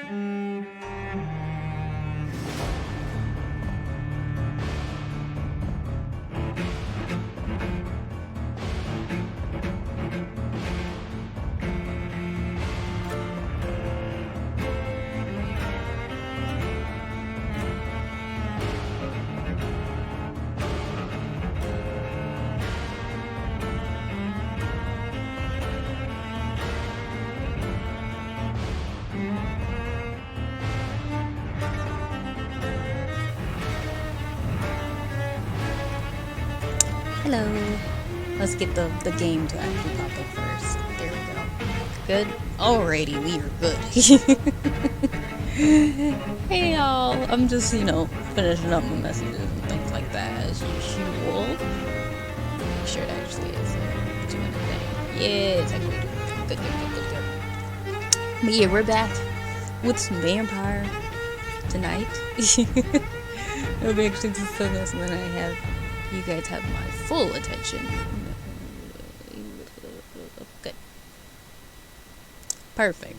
Hello. Let's get the game to actually pop up first. There we go. Good? Alrighty, we are good. Hey y'all. I'm just, finishing up my messages and things like that as usual. Make sure it actually is doing the thing. Yeah, it's actually doing the thing. Good. But yeah, we're back with some Vampyr tonight. It'll be actually just so nice when you guys have my full attention. Good. Perfect.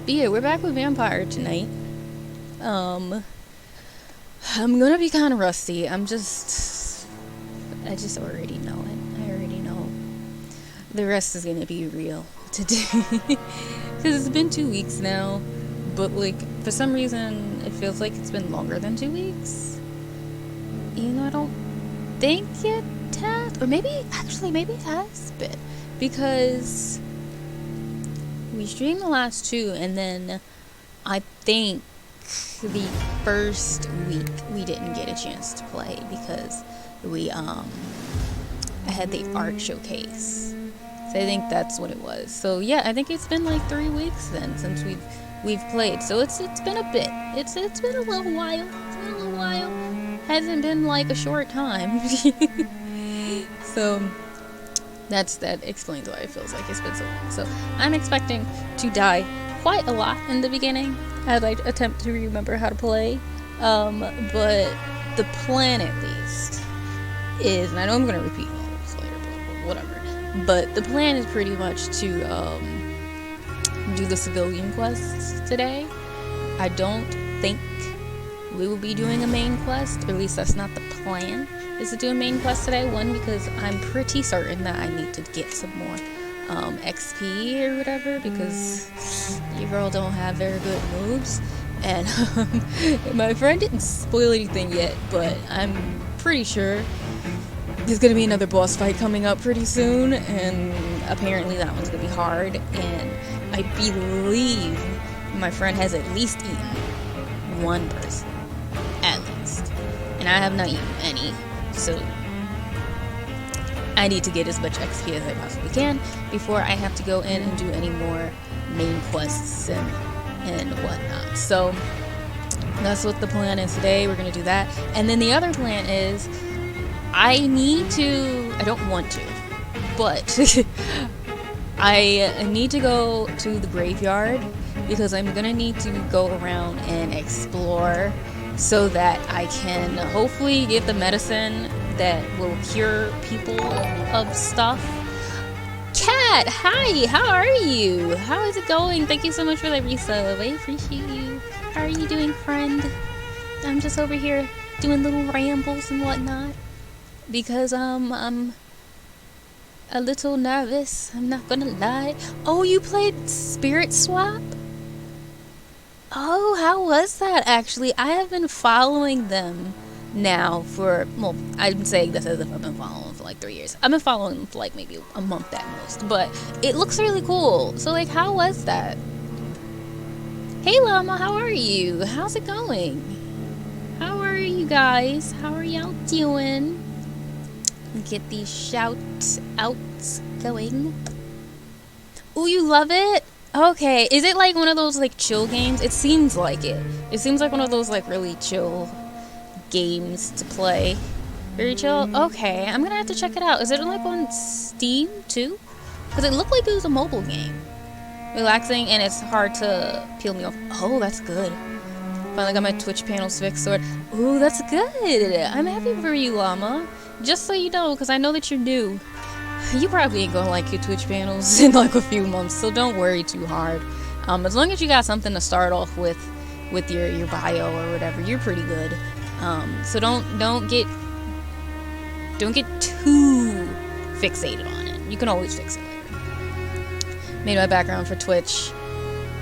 But yeah, we're back with Vampyr tonight. I'm gonna be kind of rusty. I just already know it. I already know. The rest is gonna be real today. Because it's been 2 weeks now. But, for some reason, it feels like it's been longer than 2 weeks. I don't think it has, or maybe it has been, because we streamed the last 2, and then I think the first week we didn't get a chance to play because we had the art showcase. So I think that's what it was. So yeah, I think it's been 3 weeks then since we've played. So it's been a bit. It's been a little while. Hasn't been a short time. So that explains why it feels like it's been so long. So I'm expecting to die quite a lot in the beginning as I attempt to remember how to play. But the plan at least is, and I know I'm gonna repeat all this later, but whatever. But the plan is pretty much to do the civilian quests today. I don't think we will be doing a main quest, or at least that's not the plan, is to do a main quest today. One, because I'm pretty certain that I need to get some more XP or whatever, because your girl don't have very good moves. And my friend didn't spoil anything yet, but I'm pretty sure there's gonna be another boss fight coming up pretty soon, and apparently that one's gonna be hard. And I believe my friend has at least eaten one person. At least. And I have not eaten any. So I need to get as much XP as I possibly can before I have to go in and do any more main quests and whatnot. So that's what the plan is today. We're going to do that. And then the other plan is I don't want to, but I need to go to the graveyard because I'm going to need to go around and explore so that I can hopefully get the medicine that will cure people of stuff. Cat, hi, how are you? How is it going? Thank you so much for the resub. I appreciate you. How are you doing, friend? I'm just over here doing little rambles and whatnot because I'm a little nervous. I'm not gonna lie. Oh, you played Spirit Swap? Oh, how was that actually? I have been following them now for, well, I'm saying this as if I've been following them for 3 years. I've been following them for maybe a month at most, but it looks really cool. So how was that? Hey Llama, how are you? How's it going? How are you guys? How are y'all doing? Get these shout outs going. Ooh, you love it? Okay, is it one of those chill games? It seems like it. It seems like one of those really chill games to play. Very chill? Okay, I'm gonna have to check it out. Is it on Steam too? Because it looked like it was a mobile game. Relaxing, and it's hard to peel me off. Oh, that's good. Finally got my Twitch panels fixed. Ooh, that's good. I'm happy for you, Llama. Just so you know, because I know that you're new. You probably ain't gonna like your Twitch panels in a few months, so don't worry too hard. As long as you got something to start off with your bio or whatever, you're pretty good. So don't get too fixated on it. You can always fix it later. Made my background for Twitch.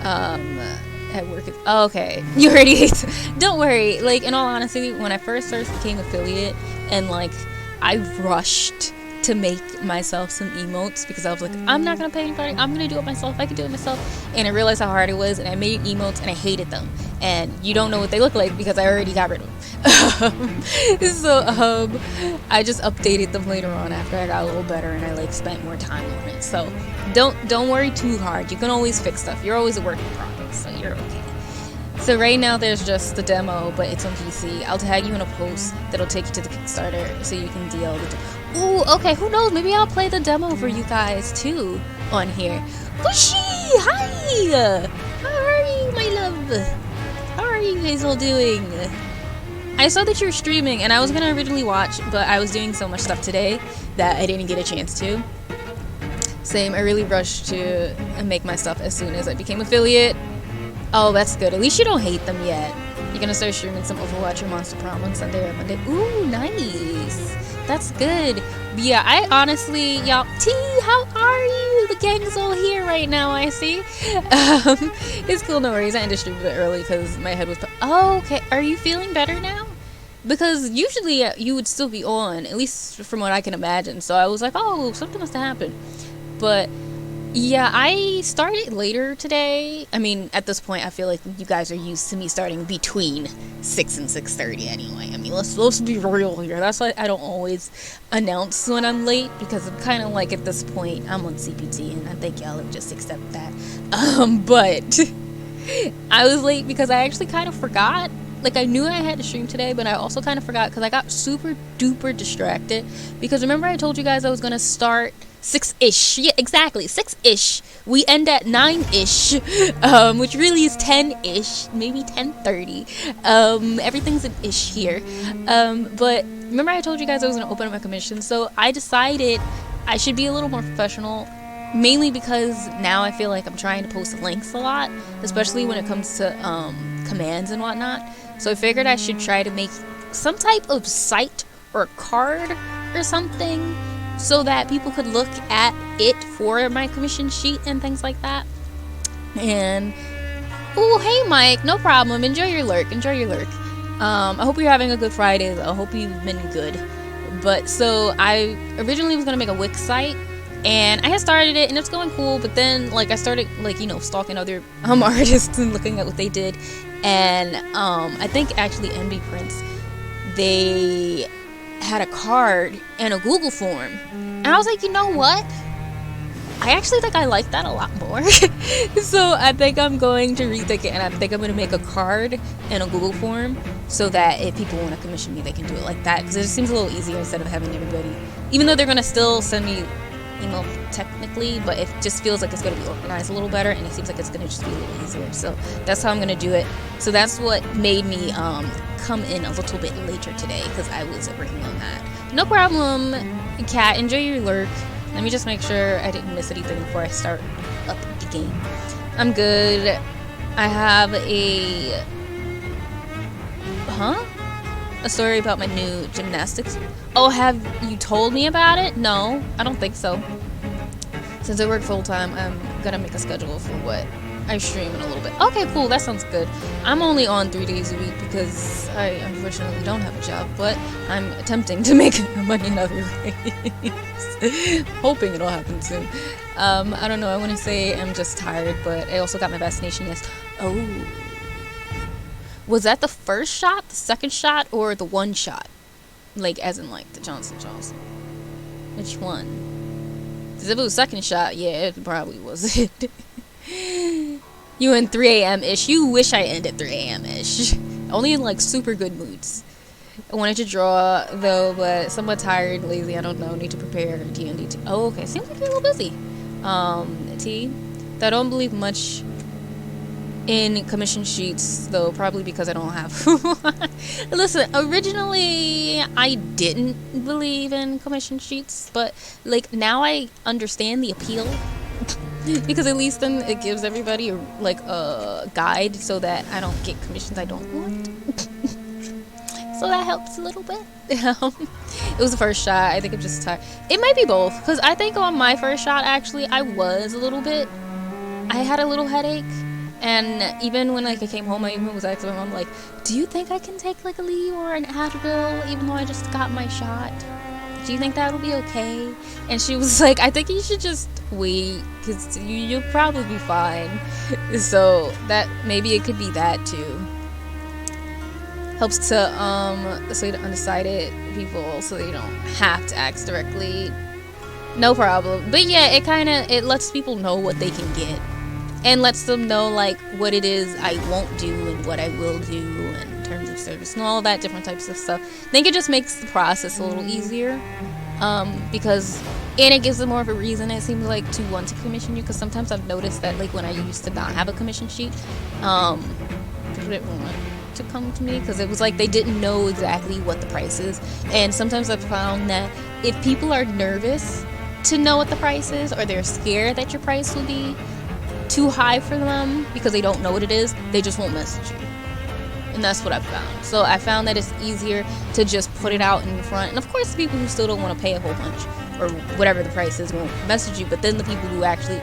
At work. Oh, okay. You already hate. Don't worry. Like, in all honesty, when I first became affiliate, and like I rushed to make myself some emotes because I was like, I'm not gonna pay anybody. I'm gonna do it myself. I can do it myself. And I realized how hard it was, and I made emotes, and I hated them. And you don't know what they look like because I already got rid of them. So I just updated them later on after I got a little better and I like spent more time on it. So don't worry too hard. You can always fix stuff. You're always a work in progress, so you're okay. So right now there's just the demo, but it's on PC. I'll tag you in a post that'll take you to the Kickstarter so you can deal with it. Ooh, okay, who knows? Maybe I'll play the demo for you guys too on here. Bushy! Hi! How are you, my love? How are you guys all doing? I saw that you were streaming, and I was gonna originally watch, but I was doing so much stuff today that I didn't get a chance to. Same, I really rushed to make my stuff as soon as I became affiliate. Oh, that's good. At least you don't hate them yet. You're gonna start streaming some Overwatch or Monster Prom on Sunday or Monday. Ooh, nice. That's good. But yeah, I honestly, y'all, T, how are you? The gang's all here right now, I see. It's cool, no worries. I ended stream a bit early because my head was... Oh, okay. Are you feeling better now? Because usually you would still be on, at least from what I can imagine. So I was like, oh, something must have happened. But yeah, I started later today. I mean, at this point, I feel like you guys are used to me starting between 6 and 6:30 anyway. I mean, let's be real here. That's why I don't always announce when I'm late, because I'm kind of like, at this point, I'm on CPT, and I think y'all would just accept that. But I was late because I actually kind of forgot. Like, I knew I had to stream today, but I also kind of forgot because I got super duper distracted. Because remember I told you guys I was going to start 6-ish. Yeah, exactly. 6-ish. We end at 9-ish. Which really is 10-ish. Maybe 10:30. Everything's an ish here. But remember I told you guys I was going to open up my commission. So I decided I should be a little more professional. Mainly because now I feel like I'm trying to post links a lot. Especially when it comes to commands and whatnot. So I figured I should try to make some type of site or card or something so that people could look at it for my commission sheet and things like that. And oh, hey Mike, no problem. Enjoy your lurk. I hope you're having a good Friday though. I hope you've been good. But so I originally was gonna make a Wix site, and I had started it and it's going cool, but then like I started like, you know, stalking other artists and looking at what they did. And I think actually NB Prince, they had a card and a Google form, and I was like, you know what, I actually think I like that a lot more. So I think I'm going to rethink it, and I think I'm going to make a card and a Google form so that if people want to commission me, they can do it like that, because it just seems a little easier instead of having everybody, even though they're going to still send me email technically, but it just feels like it's going to be organized a little better, and it seems like it's going to just be a little easier. So that's how I'm going to do it. So that's what made me come in a little bit later today, because I was working on that. No problem, Kat. Enjoy your lurk. Let me just make sure I didn't miss anything before I start up the game. I'm good. I have a story about my new gymnastics. Oh, have you told me about it? No, I don't think so. Since I work full-time, I'm gonna make a schedule for what I stream in a little bit. Okay, cool, that sounds good. I'm only on 3 days a week because I unfortunately don't have a job, but I'm attempting to make money in other ways. Hoping it'll happen soon. I don't know, I want to say I'm just tired, but I also got my vaccination yesterday. Oh. Was that the first shot, the second shot, or the one shot? Like, as in, like, the Johnson & Johnson. Which one? Because if it was second shot, yeah, it probably was it. You in 3 a.m.-ish. You wish I ended 3 a.m.-ish. Only in, like, super good moods. I wanted to draw, though, but somewhat tired, lazy, I don't know, need to prepare D&D. Oh, okay, seems like you're a little busy. T, I don't believe much in commission sheets, though, probably because I don't have listen, originally I didn't believe in commission sheets, but like now I understand the appeal. Because at least then it gives everybody like a guide so that I don't get commissions I don't want. So that helps a little bit. It was the first shot. I think I'm just tired. It might be both, because I think on my first shot, actually, I was a little bit. I had a little headache, and even when like I came home, I even was asking my mom, like, "Do you think I can take like a Lee or an Advil, even though I just got my shot? Do you think that'll be okay?" And she was like, "I think you should just wait, because you'll probably be fine." So that maybe it could be that too. Helps to say to undecided people so they don't have to ask directly. No problem. But yeah, it lets people know what they can get, and lets them know like what it is I won't do and what I will do in terms of service and all that different types of stuff. I think it just makes the process a little easier, because and it gives them more of a reason, it seems like, to want to commission you, because sometimes I've noticed that like when I used to not have a commission sheet, people didn't want to come to me because it was like they didn't know exactly what the price is. And sometimes I've found that if people are nervous to know what the price is, or they're scared that your price will be too high for them because they don't know what it is, they just won't message you. And that's what I've found. So I found that it's easier to just put it out in front. And of course, the people who still don't want to pay a whole bunch or whatever the price is won't message you. But then the people who actually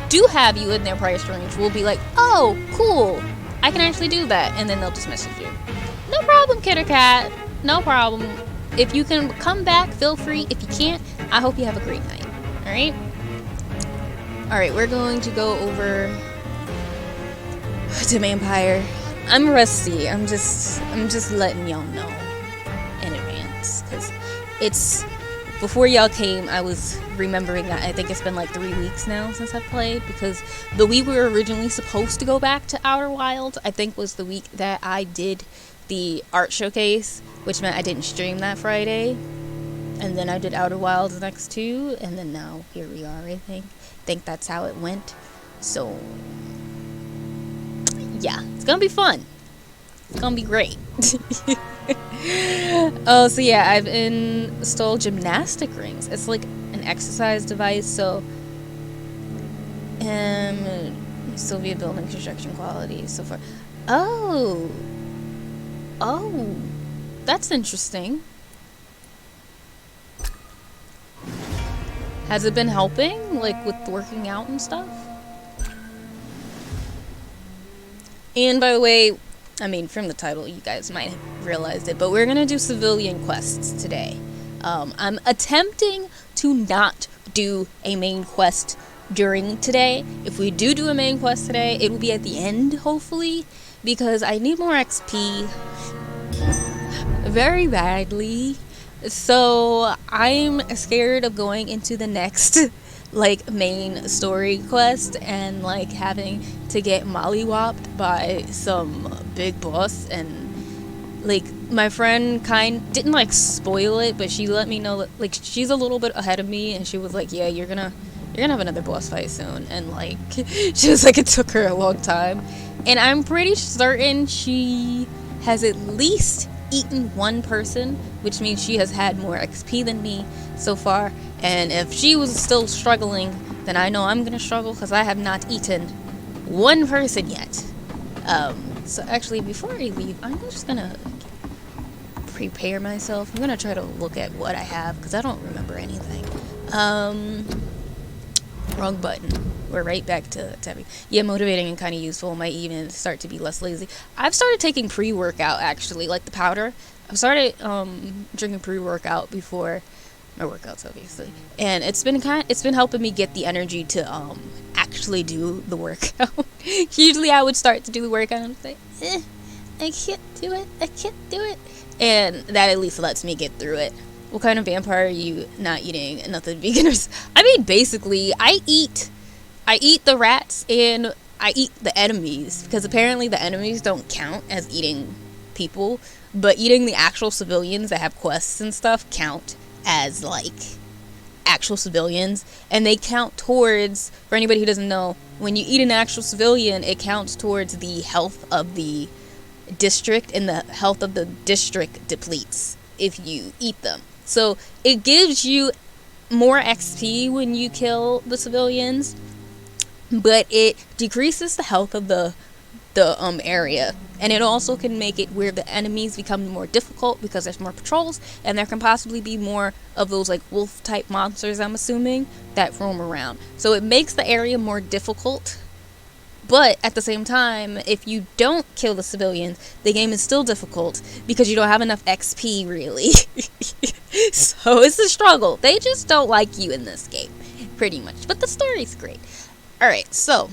do have you in their price range will be like, "Oh, cool, I can actually do that," and then they'll just message you. No problem, Kitter Cat. No problem. If you can come back, feel free. If you can't, I hope you have a great night. Alright? Alright, we're going to go over to Vampyr. I'm rusty. I'm just letting y'all know in advance. Because it's... Before y'all came, I was remembering that I think it's been like 3 weeks now since I've played, because the week we were originally supposed to go back to Outer Wilds, I think, was the week that I did the art showcase, which meant I didn't stream that Friday, and then I did Outer Wilds next too, and then now here we are. I think that's how it went. So yeah, it's gonna be fun. It's gonna be great. Oh, so yeah, I've installed gymnastic rings. It's like an exercise device, so Sylvia building construction quality so far. Oh, that's interesting. Has it been helping, like with working out and stuff? And by the way, I mean, from the title, you guys might have realized it, but we're gonna do civilian quests today. I'm attempting to not do a main quest during today. If we do a main quest today, it will be at the end, hopefully, because I need more XP very badly. So I'm scared of going into the next like main story quest and like having to get mollywopped by some big boss. And like my friend didn't like spoil it, but she let me know that like she's a little bit ahead of me, and she was like, "Yeah, you're gonna have another boss fight soon." And like she was like, it took her a long time, and I'm pretty certain she has at least eaten one person, which means she has had more XP than me so far. And if she was still struggling, then I know I'm gonna struggle, because I have not eaten one person yet. So actually, before I leave, I'm just gonna prepare myself. I'm gonna try to look at what I have, because I don't remember anything. Wrong button. We're right back to tapping. Yeah, motivating and kind of useful. Might even start to be less lazy. I've started taking pre-workout, actually, like the powder. I've started drinking pre-workout before my workouts, obviously, and it's been helping me get the energy to actually do the workout. Usually I would start to do the workout and say, I can't do it, and that at least lets me get through it. What kind of vampire are you not eating? Nothing beginners. I mean, basically, I eat the rats and I eat the enemies, because apparently the enemies don't count as eating people, but eating the actual civilians that have quests and stuff count as like actual civilians, and they count towards, for anybody who doesn't know, when you eat an actual civilian, it counts towards the health of the district, and the health of the district depletes if you eat them. So it gives you more XP when you kill the civilians, but it decreases the health of the area, and it also can make it where the enemies become more difficult because there's more patrols, and there can possibly be more of those like wolf type monsters, I'm assuming, that roam around. So it makes the area more difficult, but at the same time, if you don't kill the civilians, the game is still difficult because you don't have enough XP, really. So it's a struggle. They just don't like you in this game, pretty much. But the story's great. Alright, so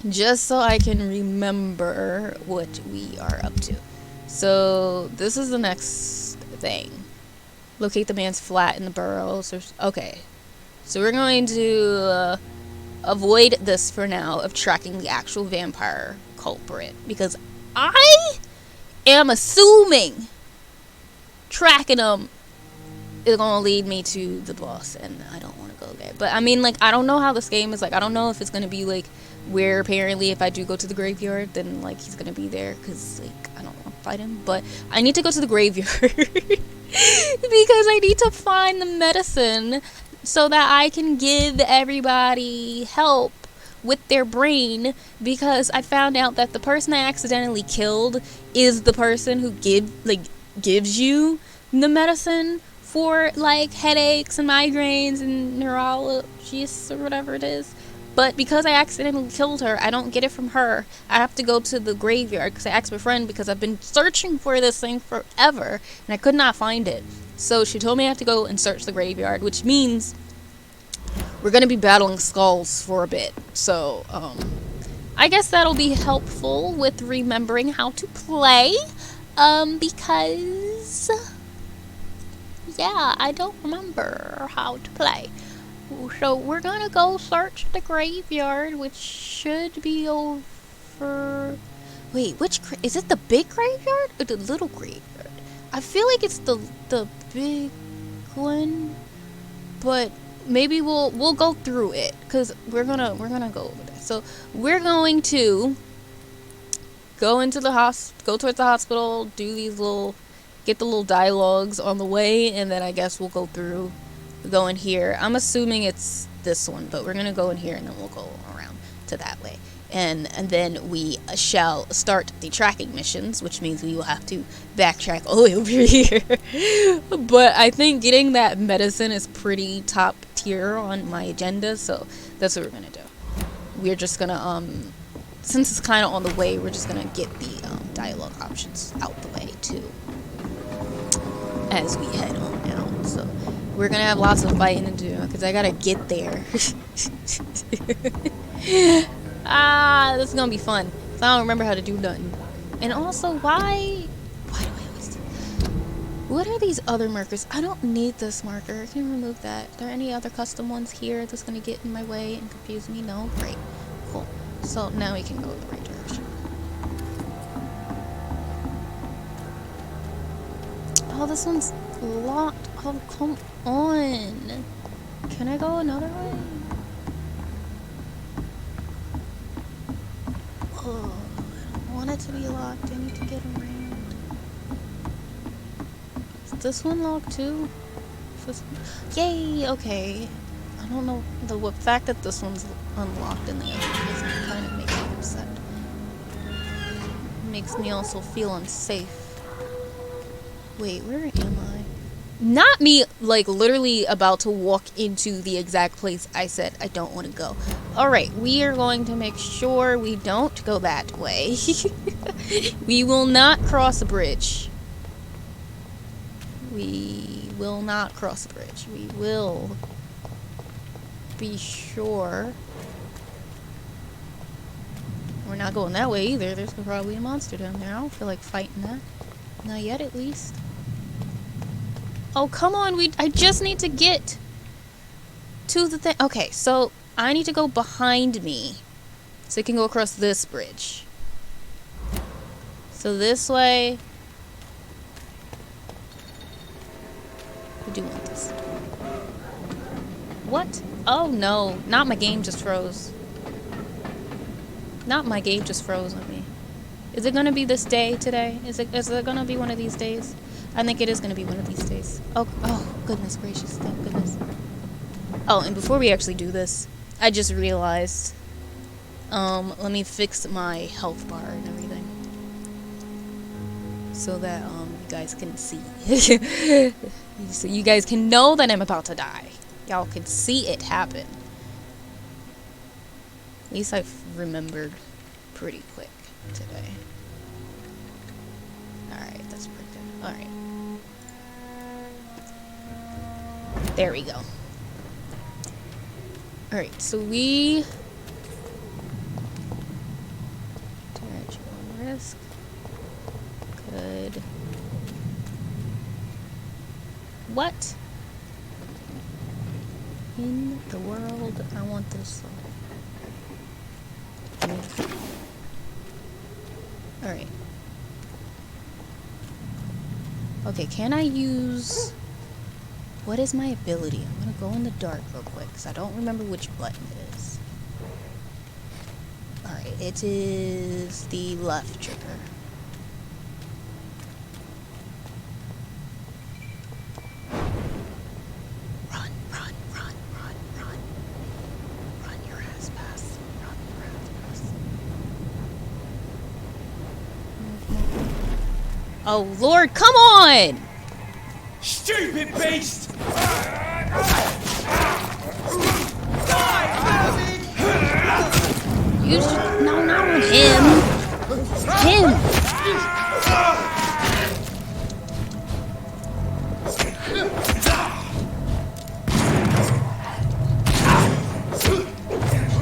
just so I can remember what we are up to. So this is the next thing. Locate the man's flat in the burrows. Okay. So we're going to avoid this for now of tracking the actual vampire culprit, because I am assuming tracking them is going to lead me to the boss, and I don't want to go there. But I mean, like, I don't know how this game is. Like, I don't know if it's going to be like where apparently if I do go to the graveyard, then like he's going to be there, because like I don't want to fight him. But I need to go to the graveyard because I need to find the medicine so that I can give everybody help with their brain, because I found out that the person I accidentally killed is the person who gives you the medicine for like headaches and migraines and neuralgias or whatever it is. But because I accidentally killed her, I don't get it from her. I have to go to the graveyard because I asked my friend, because I've been searching for this thing forever and I could not find it. So she told me I have to go and search the graveyard, which means we're going to be battling skulls for a bit. So, I guess that'll be helpful with remembering how to play. Because yeah, I don't remember how to play. So we're gonna go search the graveyard, which should be over... Wait, is it the big graveyard or the little graveyard? I feel like it's the big one, but maybe we'll go through it, because we're gonna go over there. So we're going to go into the go towards the hospital, do these get the little dialogues on the way, and then I guess we'll go through, go in here. I'm assuming it's this one, but we're gonna go in here and then we'll go around to that way. And then we shall start the tracking missions, which means we will have to backtrack all the way over here. But I think getting that medicine is pretty top tier on my agenda, so that's what we're gonna do. We're just gonna, since it's kind of on the way, we're just gonna get the dialogue options out the way too, as we head on out. So we're gonna have lots of fighting to do, because I gotta get there. This is gonna be fun. So I don't remember how to do nothing. And also, why do I always do... What are these other markers? I don't need this marker. I can remove that. Are there any other custom ones here that's gonna get in my way and confuse me? No? Great. Cool. So now we can go in the right direction. Oh, this one's locked. Oh, come on. Can I go another way? Oh, I don't want it to be locked. I need to get around. Is this one locked too? Yay, okay. I don't know. The fact that this one's unlocked and the other one isn't kind of makes me upset. Makes me also feel unsafe. Wait, where am I? Not me, like, literally about to walk into the exact place I said I don't want to go. Alright, we are going to make sure we don't go that way. We will not cross a bridge. We will not cross a bridge. We will be sure. We're not going that way either. There's probably a monster down there. I don't feel like fighting that. Not yet, at least. Oh, come on, I just need to get to the thing. Okay, so I need to go behind me so I can go across this bridge. So this way. I do want this. What? Oh no, not my game just froze. Not my game just froze on me. Is it gonna be this day today? Is it gonna be one of these days? I think it is going to be one of these days. Oh, goodness gracious. Thank goodness. Oh, and before we actually do this, I just realized Let me fix my health bar and everything. So that, you guys can see. So you guys can know that I'm about to die. Y'all can see it happen. At least I've remembered pretty quick today. Alright, that's pretty good. Alright. There we go. Alright, so we... Direct you on risk. Good. What in the world? I want this song. Alright. Okay, can I use... What is my ability? I'm gonna go in the dark real quick, because I don't remember which button it is. Alright, it is the left trigger. Run, run, run, run, run. Run your ass past. Run your ass past. Oh, Lord, come on! Stupid beast! You should... No, not on him! Him!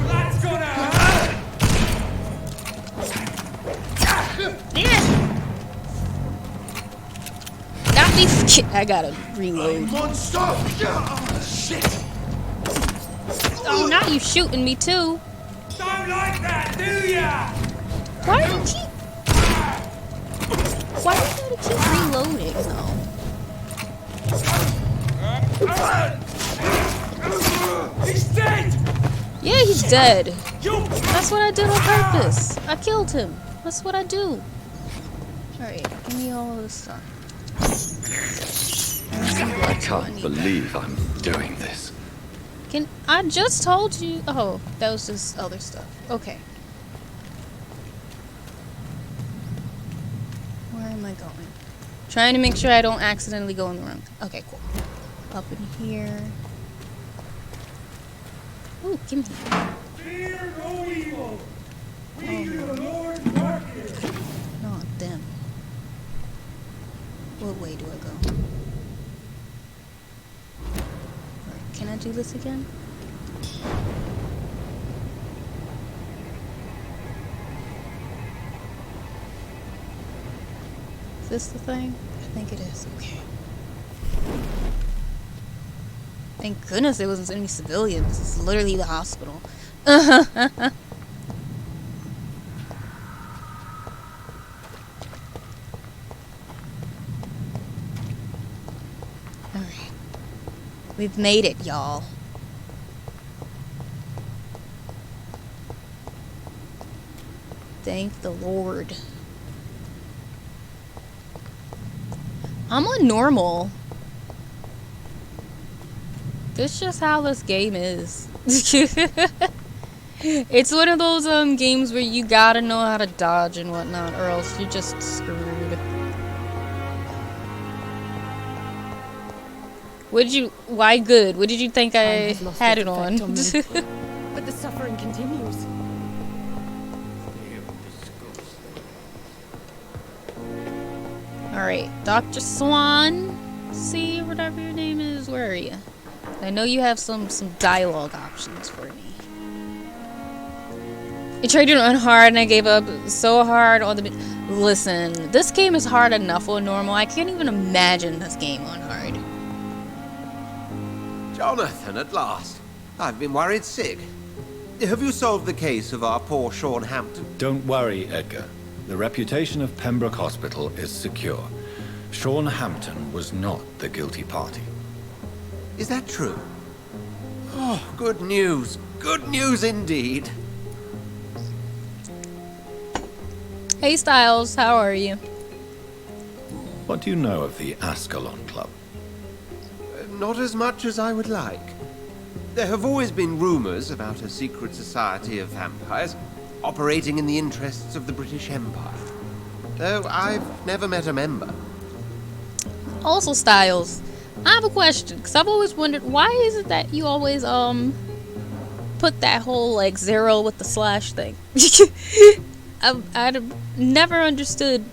That's gonna hurt! Got me. I gotta reload. Monster! Oh, shit! Oh, now you shooting me too. Don't like that, do ya? Why do you keep... Why do you gotta keep reloading, though? He's dead! Yeah, he's dead. You... That's what I did on purpose. I killed him. That's what I do. Alright, give me all of this stuff. I can't believe I'm doing this. I just told you... Oh, that was just other stuff. Okay. Where am I going? Trying to make sure I don't accidentally go in the wrong... Okay, cool. Up in here. Ooh, give me... Fear no evil! We do the Lord's work here! Not them. What way do I go? Alright, can I do this again? Is this the thing? I think it is. Okay. Thank goodness there wasn't any civilians. It's literally the hospital. Alright. We've made it, y'all. Thank the Lord. I'm on normal. This is just how this game is. It's one of those games where you gotta know how to dodge and whatnot, or else you're just screwed. Why good? What did you think I had it on? But the suffering continues. Alright, Dr. Swan, C, whatever your name is, where are you? I know you have some dialogue options for me. I tried to run hard and I gave up so hard on the... Listen, this game is hard enough on normal. I can't even imagine this game on hard. Jonathan, at last. I've been worried sick. Have you solved the case of our poor Sean Hampton? Don't worry, Edgar. The reputation of Pembroke Hospital is secure. Sean Hampton was not the guilty party. Is that true? Oh, good news. Good news indeed. Hey Styles, how are you? What do you know of the Ascalon Club? Not as much as I would like. There have always been rumors about a secret society of vampires, operating in the interests of the British Empire. Though I've never met a member. Also, Styles, I have a question, because I've always wondered, why is it that you always, put that whole, like, 0 with the slash thing? I've never understood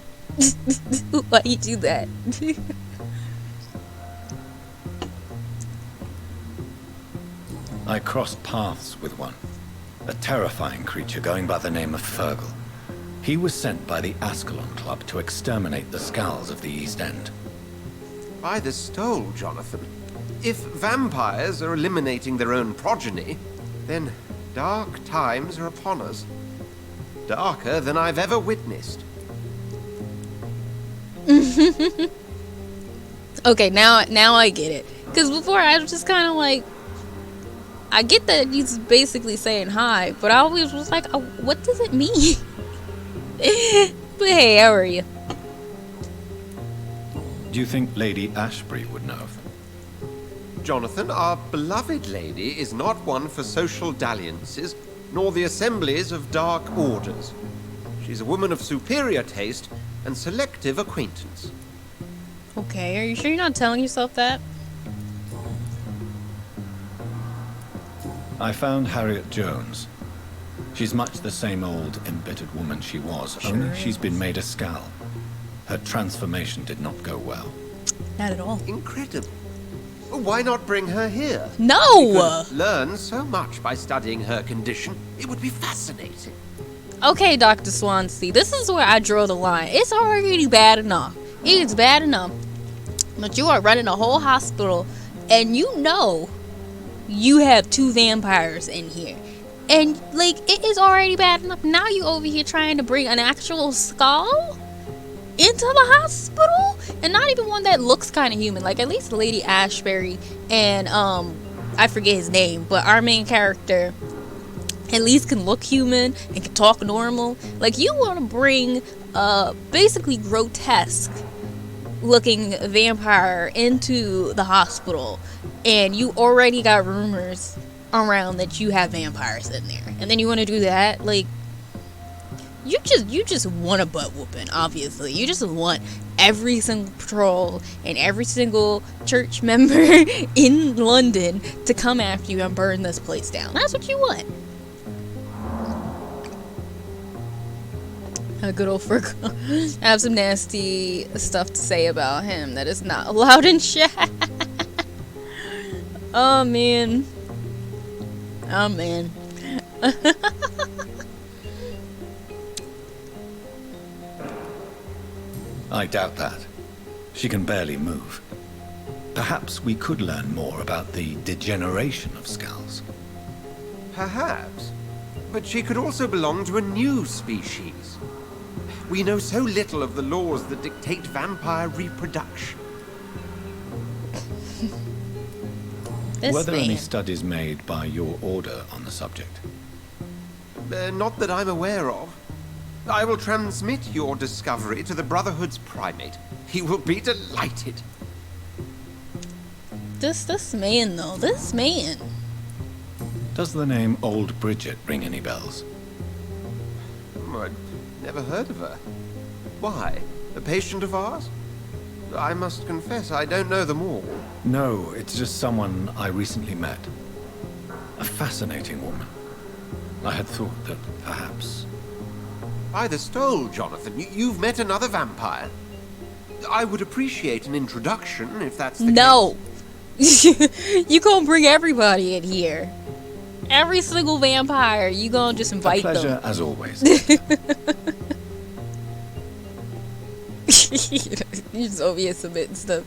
why you do that. I crossed paths with one. A terrifying creature going by the name of Fergal. He was sent by the Ascalon Club to exterminate the Skulls of the East End. By the stole, Jonathan. If vampires are eliminating their own progeny, then dark times are upon us. Darker than I've ever witnessed. Okay, now I get it. Because before I was just kind of like, I get that he's basically saying hi, but I always was like, oh, what does it mean? But hey, how are you? Do you think Lady Ashbury would know? Jonathan, our beloved lady is not one for social dalliances, nor the assemblies of dark orders. She's a woman of superior taste and selective acquaintance. Okay, are you sure you're not telling yourself that? I found Harriet Jones. She's much the same old, embittered woman she was, only she's been made a Skull. Her transformation did not go well. Not at all. Incredible. Why not bring her here? No! We could learn so much by studying her condition. It would be fascinating. Okay, Dr. Swansea, this is where I draw the line. It's already bad enough. It is bad enough. But you are running a whole hospital, and you know you have 2 vampires in here. And, like, it is already bad enough. Now you over here trying to bring an actual Skull into the hospital? And not even one that looks kind of human. Like, at least Lady Ashbury and, I forget his name, but our main character at least can look human and can talk normal. Like, you want to bring basically grotesque looking vampire into the hospital, and you already got rumors around that you have vampires in there, and then you want to do that? Like, you just want a butt whooping. Obviously, you just want every single patrol and every single church member in London to come after you and burn this place down. That's what you want. A good old Fergal. I have some nasty stuff to say about him that is not allowed in chat. Oh man. Oh man. I doubt that. She can barely move. Perhaps we could learn more about the degeneration of Skulls. Perhaps. But she could also belong to a new species. We know so little of the laws that dictate vampire reproduction. Were there any studies made by your order on the subject? Not that I'm aware of. I will transmit your discovery to the Brotherhood's primate. He will be delighted. This man though, this man. Does the name Old Bridget ring any bells? I'd never heard of her. Why? A patient of ours? I must confess, I don't know them all. No, it's just someone I recently met. A fascinating woman. I had thought that perhaps... By the stole, Jonathan, you've met another vampire. I would appreciate an introduction, if that's the case. You gonna bring everybody in here. Every single vampire, you gonna just invite them. A pleasure, as always. You just over here submitting stuff.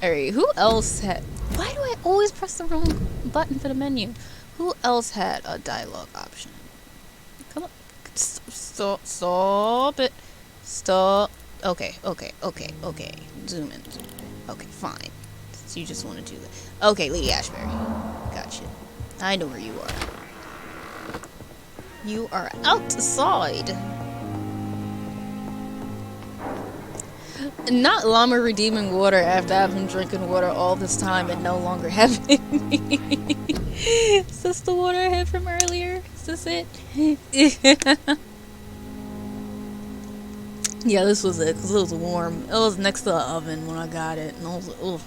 Alright, who else had... Why do I always press the wrong button for the menu? Who else had a dialogue option? Come on. Stop it. Stop. Okay. Zoom in. Okay, fine. So you just want to do that. Okay, Lady Ashbury. Gotcha. I know where you are. You are outside. Not llama redeeming water after I've been drinking water all this time and no longer having any. Is this the water I had from earlier? Is this it? Yeah, this was it, because it was warm. It was next to the oven when I got it, and I was like, ugh.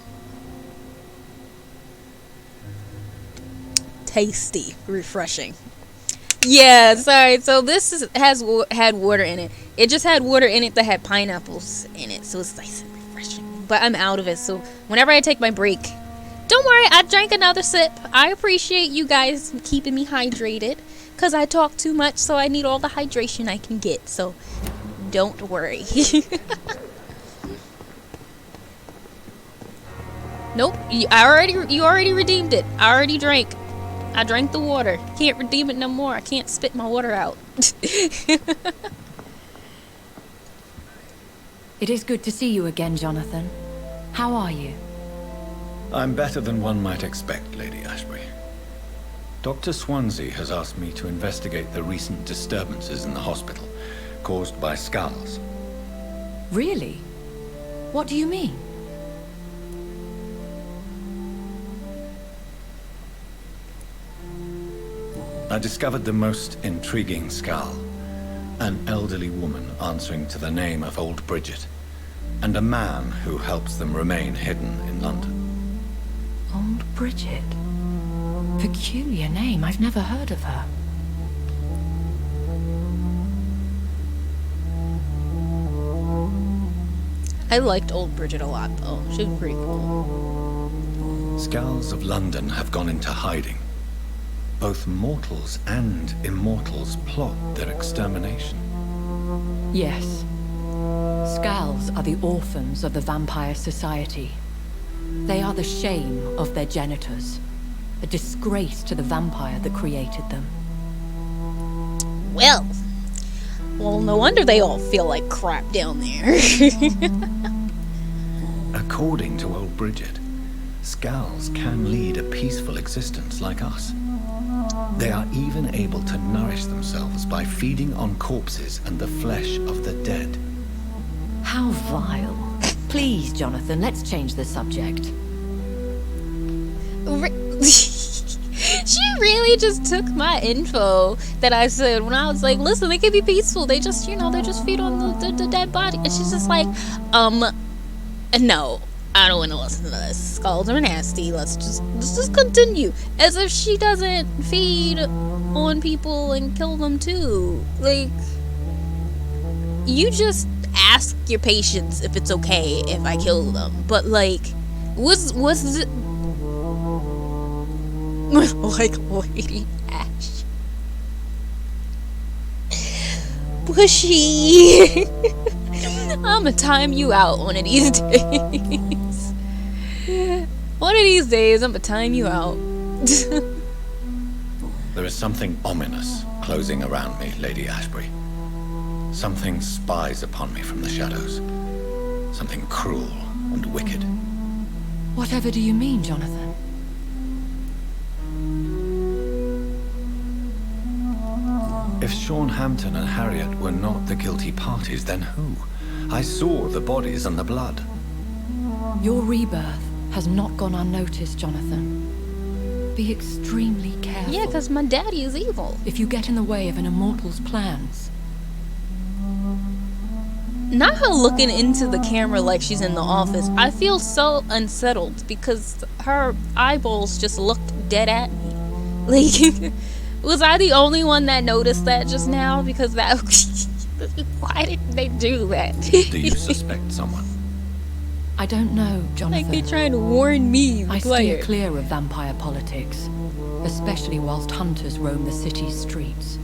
Tasty. Refreshing. Yeah, sorry. So this had water in it. It just had water in it that had pineapples in it, so it's nice and refreshing. But I'm out of it, so whenever I take my break, don't worry, I drank another sip. I appreciate you guys keeping me hydrated, because I talk too much, so I need all the hydration I can get, so don't worry. Nope, you already redeemed it. I already drank. I drank the water. Can't redeem it no more. I can't spit my water out. It is good to see you again, Jonathan. How are you? I'm better than one might expect, Lady Ashbury. Dr. Swansea has asked me to investigate the recent disturbances in the hospital, caused by skulls. Really? What do you mean? I discovered the most intriguing skull. An elderly woman answering to the name of Old Bridget, and a man who helps them remain hidden in London. Old Bridget? Peculiar name. I've never heard of her. I liked Old Bridget a lot, though. She was pretty cool. Skulls of London have gone into hiding. Both mortals and immortals plot their extermination. Yes. Skulls are the orphans of the Vampire Society. They are the shame of their genitors. A disgrace to the vampire that created them. Well, no wonder they all feel like crap down there. According to Old Bridget, skulls can lead a peaceful existence like us. They are even able to nourish themselves by feeding on corpses and the flesh of the dead. How vile. Please, Jonathan, let's change the subject. She really just took my info that I said when I was like, listen, they can be peaceful. They just, they just feed on the dead body. And she's just like, no, I don't want to listen to this. Skulls are nasty. Let's just continue. As if she doesn't feed on people and kill them too. Like, you just ask your patients if it's okay if I kill them. But like, was it like Lady Ash? Bushy. I'ma time you out one of these days. One of these days, I'ma time you out. There is something ominous closing around me, Lady Ashbury. Something spies upon me from the shadows. Something cruel and wicked. Whatever do you mean, Jonathan? If Sean Hampton and Harriet were not the guilty parties, then who? I saw the bodies and the blood. Your rebirth has not gone unnoticed, Jonathan. Be extremely careful. Yeah, because my daddy is evil. If you get in the way of an immortal's plans. Not her looking into the camera like she's in the office. I feel so unsettled because her eyeballs just looked dead at me. Like, was I the only one that noticed that just now? Because that... Why did they do that? Do you suspect someone? I don't know, Jonathan. Like they're trying to warn me, the I player. steer clear of vampire politics, especially whilst hunters roam the city's streets.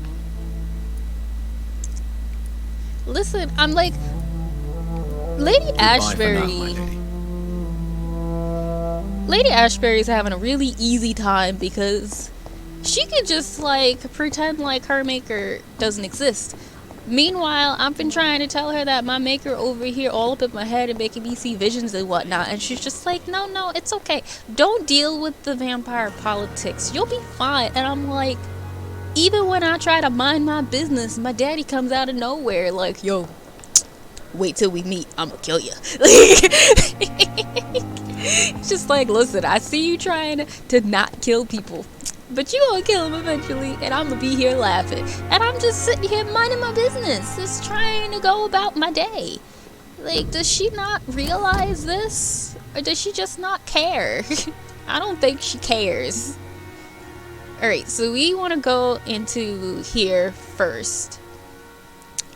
Listen, I'm like... Lady Ashbury... Goodbye for now, my lady. Lady Ashbury's having a really easy time because she could just, like, pretend like her maker doesn't exist. Meanwhile, I've been trying to tell her that my maker over here all up in my head and making me see visions and whatnot, and she's just like, no, it's okay. Don't deal with the vampire politics. You'll be fine. And I'm like, even when I try to mind my business, my daddy comes out of nowhere like, yo, wait till we meet, I'ma kill you. It's just like, listen, I see you trying to not kill people. but you gonna kill him eventually, and I'm gonna be here laughing. And I'm just sitting here minding my business, just trying to go about my day. Like, does she not realize this? Or does she just not care? I don't think she cares. Alright, so we want to go into here first.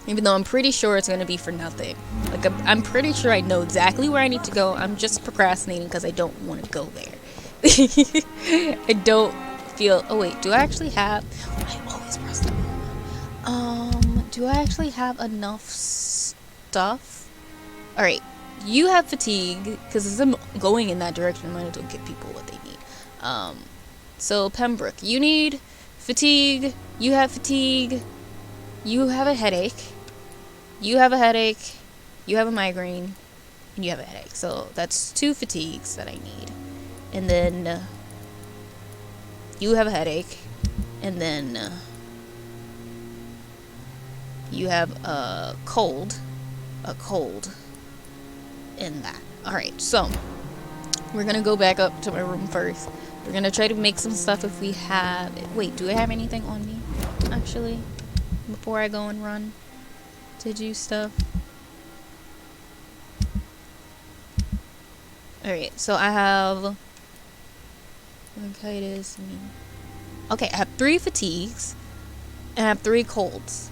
Even though I'm pretty sure it's going to be for nothing. Like, I'm pretty sure I know exactly where I need to go. I'm just procrastinating because I don't want to go there. I don't feel... Oh, wait. Do I actually have... I always press the wrong one. Do I actually have enough stuff? Alright. You have fatigue. Because as I'm going in that direction, I might as well give people what they need. So, Pembroke, you need fatigue. You have fatigue. You have a headache. You have a headache. You have a migraine. And you have a headache. So, that's 2 fatigues that I need. And then, you have a headache. And then, you have a cold. A cold. In that. Alright, so, we're gonna go back up to my room first. We're gonna try to make some stuff if we have it. Wait, do I have anything on me? Actually, before I go and run to do stuff. Alright, so I have bronchitis. Okay, I have 3 fatigues and I have 3 colds.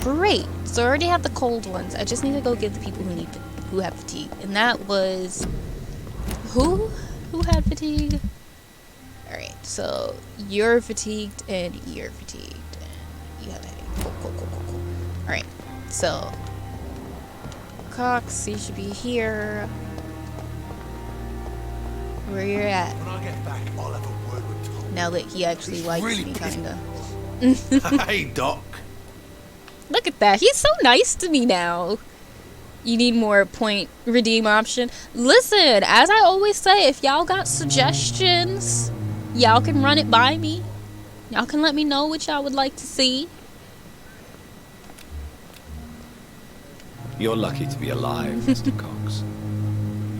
Great. So I already have the cold ones. I just need to go get the people who have fatigue. And that was who had fatigue? Alright, so you're fatigued and you're fatigued and you have a headache. Cool. Alright, so Cox, you should be here. Where you're at. When I get back, I'll have a word with Tom. Now that he actually likes really me, kinda. Hey, Doc. Look at that. He's so nice to me now. You need more point redeem option. Listen, as I always say, if y'all got suggestions, y'all can run it by me. Y'all can let me know what y'all would like to see. You're lucky to be alive, Mr. Cox.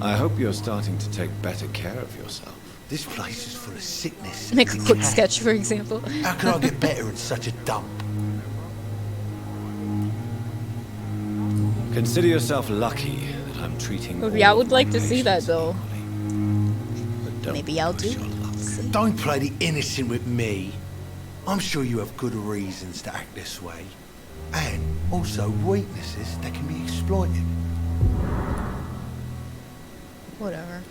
I hope you're starting to take better care of yourself. This place is full of sickness. Make a quick sketch, for example. How can I get better in such a dump? Consider yourself lucky that I'm treating all Yeah, I would of my like to see that, patients though. equally. But don't Maybe I'll push do your luck. it. Don't play the innocent with me. I'm sure you have good reasons to act this way. And also weaknesses that can be exploited. Whatever.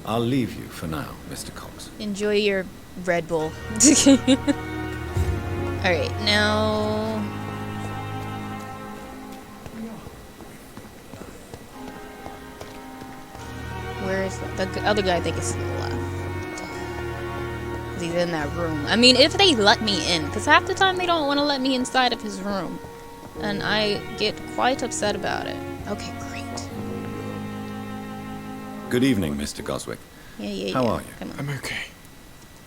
I'll leave you for now, Mr. Cox. Enjoy your Red Bull. Alright, now... Where is the other guy? I think is to the left. 'Cause he's in that room. I mean, if they let me in. Because half the time they don't want to let me inside of his room. And I get quite upset about it. Okay, great. Good evening, Mr. Goswick. Yeah. How are you? Come on. I'm okay.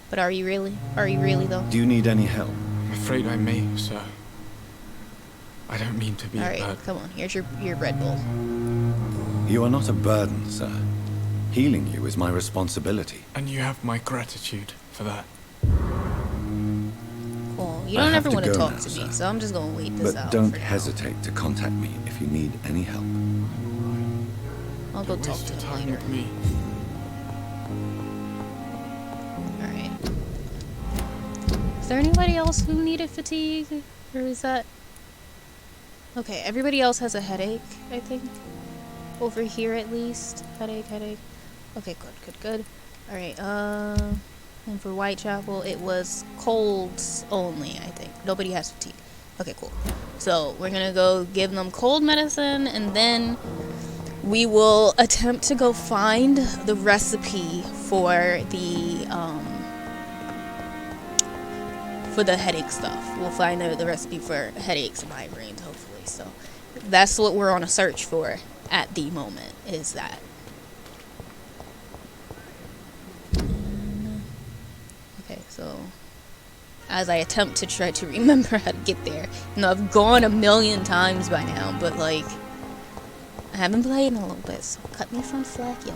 But are you really? Are you really, though? Do you need any help? I'm afraid I may, sir. I don't mean to be, Alright, but come on. Here's your Red Bull. You are not a burden, sir. Healing you is my responsibility. and you have my gratitude for that. Cool. You I don't have ever to want to go talk now, to me, sir. so I'm just gonna wait this But out. don't for now. hesitate to contact me if you need any help. I'll go talk Waste to your him time later. with me. Alright. Is there anybody else who needed fatigue? Or is that... Okay, everybody else has a headache, I think. Over here, at least. Headache. Okay, good. Alright, and for Whitechapel, it was colds only, I think. Nobody has fatigue. Okay, cool. So, we're gonna go give them cold medicine, and then we will attempt to go find the recipe for the headache stuff. We'll find the recipe for headaches and migraines, hopefully. So that's what we're on a search for at the moment, is that. Okay, so as I attempt to try to remember how to get there. You know, I've gone a million times by now, but like, I haven't played in a little bit, so cut me some slack, y'all.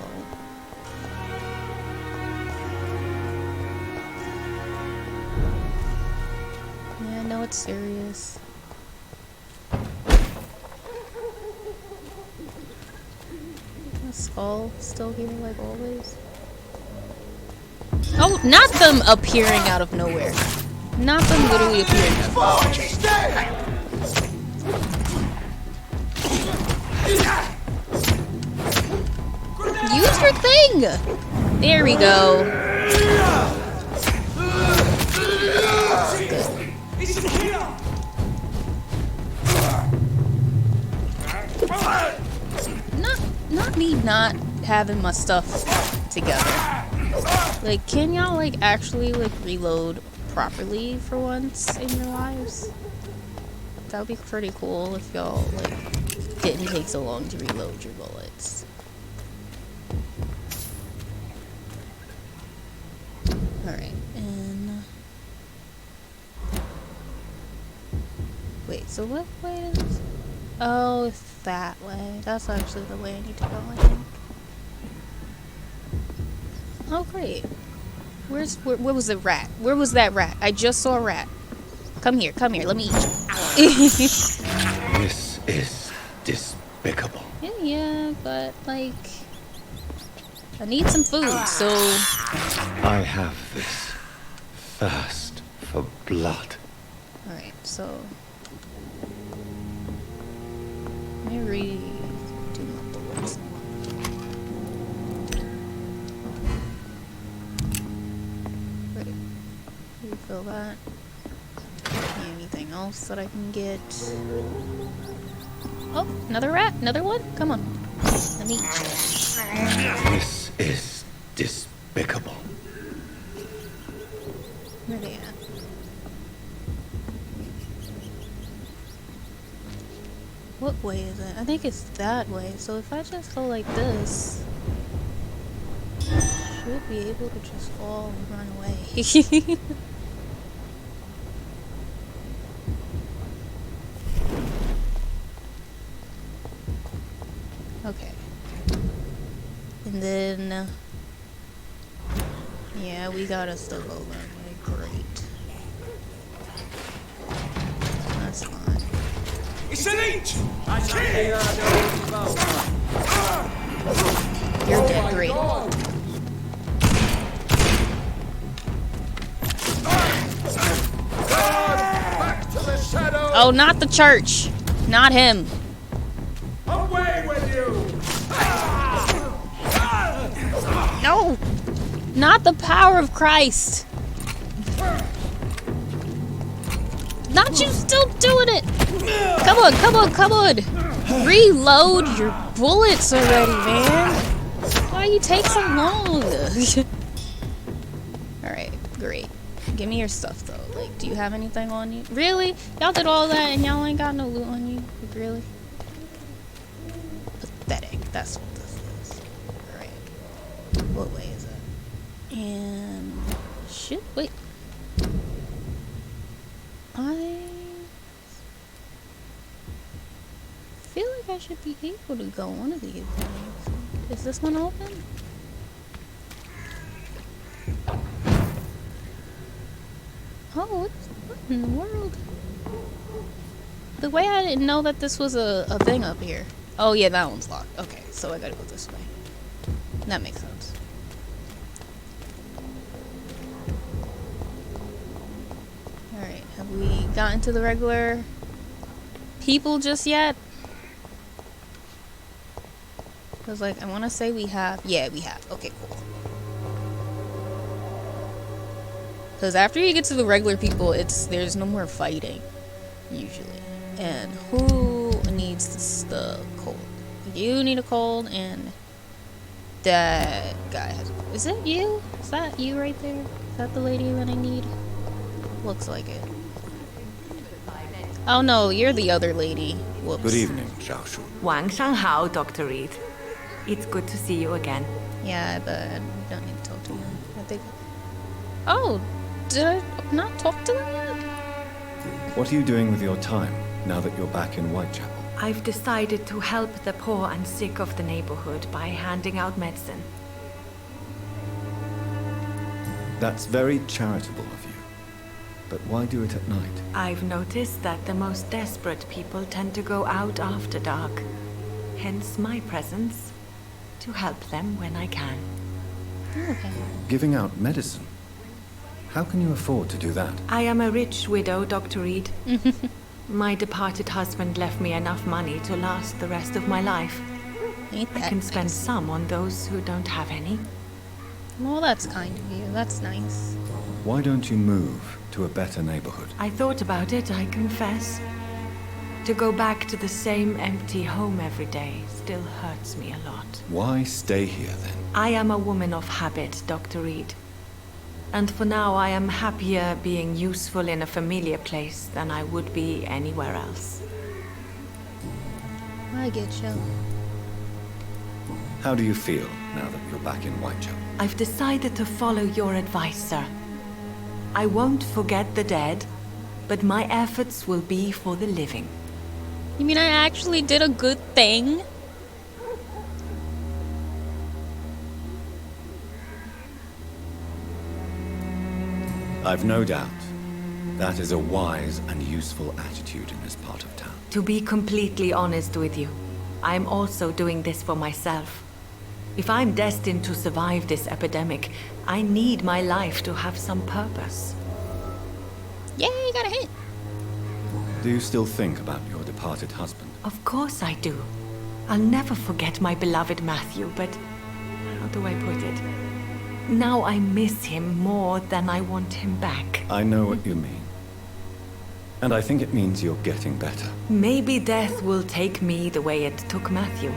Now it's serious. The skull still here like always. Oh, not them appearing out of nowhere. Not them literally appearing out of nowhere. Use your thing! There we go. Not me not having my stuff together. Like, can y'all like actually like reload properly for once in your lives? That would be pretty cool if y'all like didn't take so long to reload your bullets. Alright, and wait, so what way is oh, it's that way. That's actually the way I need to go, I think. Oh great. Where was the rat? Where was that rat? I just saw a rat. Come here, let me eat you. This is despicable. Yeah, but like I need some food, so I have this thirst for blood. alright, so let me redo my bullets. Ready. Refill that. Anything else that I can get? Oh, another rat, another one? Come on. Let me eat you. This is despicable. Where are they at? What way is it? I think it's that way. So if I just go like this, I should be able to just fall and run away. Okay. And then, yeah, we gotta still go that way. Great. That's fine. It's an inch! You're dead. Great. Oh, not the church. Not him. Away with you! No! Not the power of Christ. Not you still doing it. Come on. Reload your bullets already, man. Why you take so long? Alright, great. Give me your stuff, though. Like, do you have anything on you? Really? Y'all did all that and y'all ain't got no loot on you? Like, really? Pathetic. That's what this is. Alright. What way is it? And... shit, wait. I feel like I should be able to go one of these things. Is this one open? Oh, what in the world? The way I didn't know that this was a thing up here. Oh yeah, that one's locked. Okay, so I gotta go this way. That makes sense. Alright, have we gotten to the regular people just yet? Because, like, I want to say we have. Yeah, we have. Okay, cool. Because after you get to the regular people, there's no more fighting, usually. And who needs the cold? You need a cold, and that guy has. Is it you? Is that you right there? Is that the lady that I need? Looks like it. Oh no, you're the other lady. Whoops. Good evening, Zhao Shu. 晚上好, Dr. Reed. It's good to see you again. Yeah, but I don't need to talk to you. I think. Oh, did I not talk to them yet? What are you doing with your time now that you're back in Whitechapel? I've decided to help the poor and sick of the neighborhood by handing out medicine. That's very charitable of you. but why do it at night? I've noticed that the most desperate people tend to go out after dark. Hence my presence, to help them when I can. Okay. Giving out medicine? How can you afford to do that? I am a rich widow, Dr. Reed. My departed husband left me enough money to last the rest of my life. Ain't I that can spend nice? some on those who don't have any. Well, that's kind of you. That's nice. Why don't you move to a better neighborhood? I thought about it, I confess. To go back to the same empty home every day still hurts me a lot. Why stay here then? I am a woman of habit, Dr. Reed. And for now, I am happier being useful in a familiar place than I would be anywhere else. I get you. How do you feel now that you're back in Whitechapel? I've decided to follow your advice, sir. I won't forget the dead, but my efforts will be for the living. You mean I actually did a good thing? I've no doubt. That is a wise and useful attitude in this part of town. To be completely honest with you, I'm also doing this for myself. If I'm destined to survive this epidemic, I need my life to have some purpose. Yay, got a hit. Do you still think about your departed husband? Of course I do. I'll never forget my beloved Matthew, but how do I put it? Now I miss him more than I want him back. I know what you mean. And I think it means you're getting better. Maybe death will take me the way it took Matthew,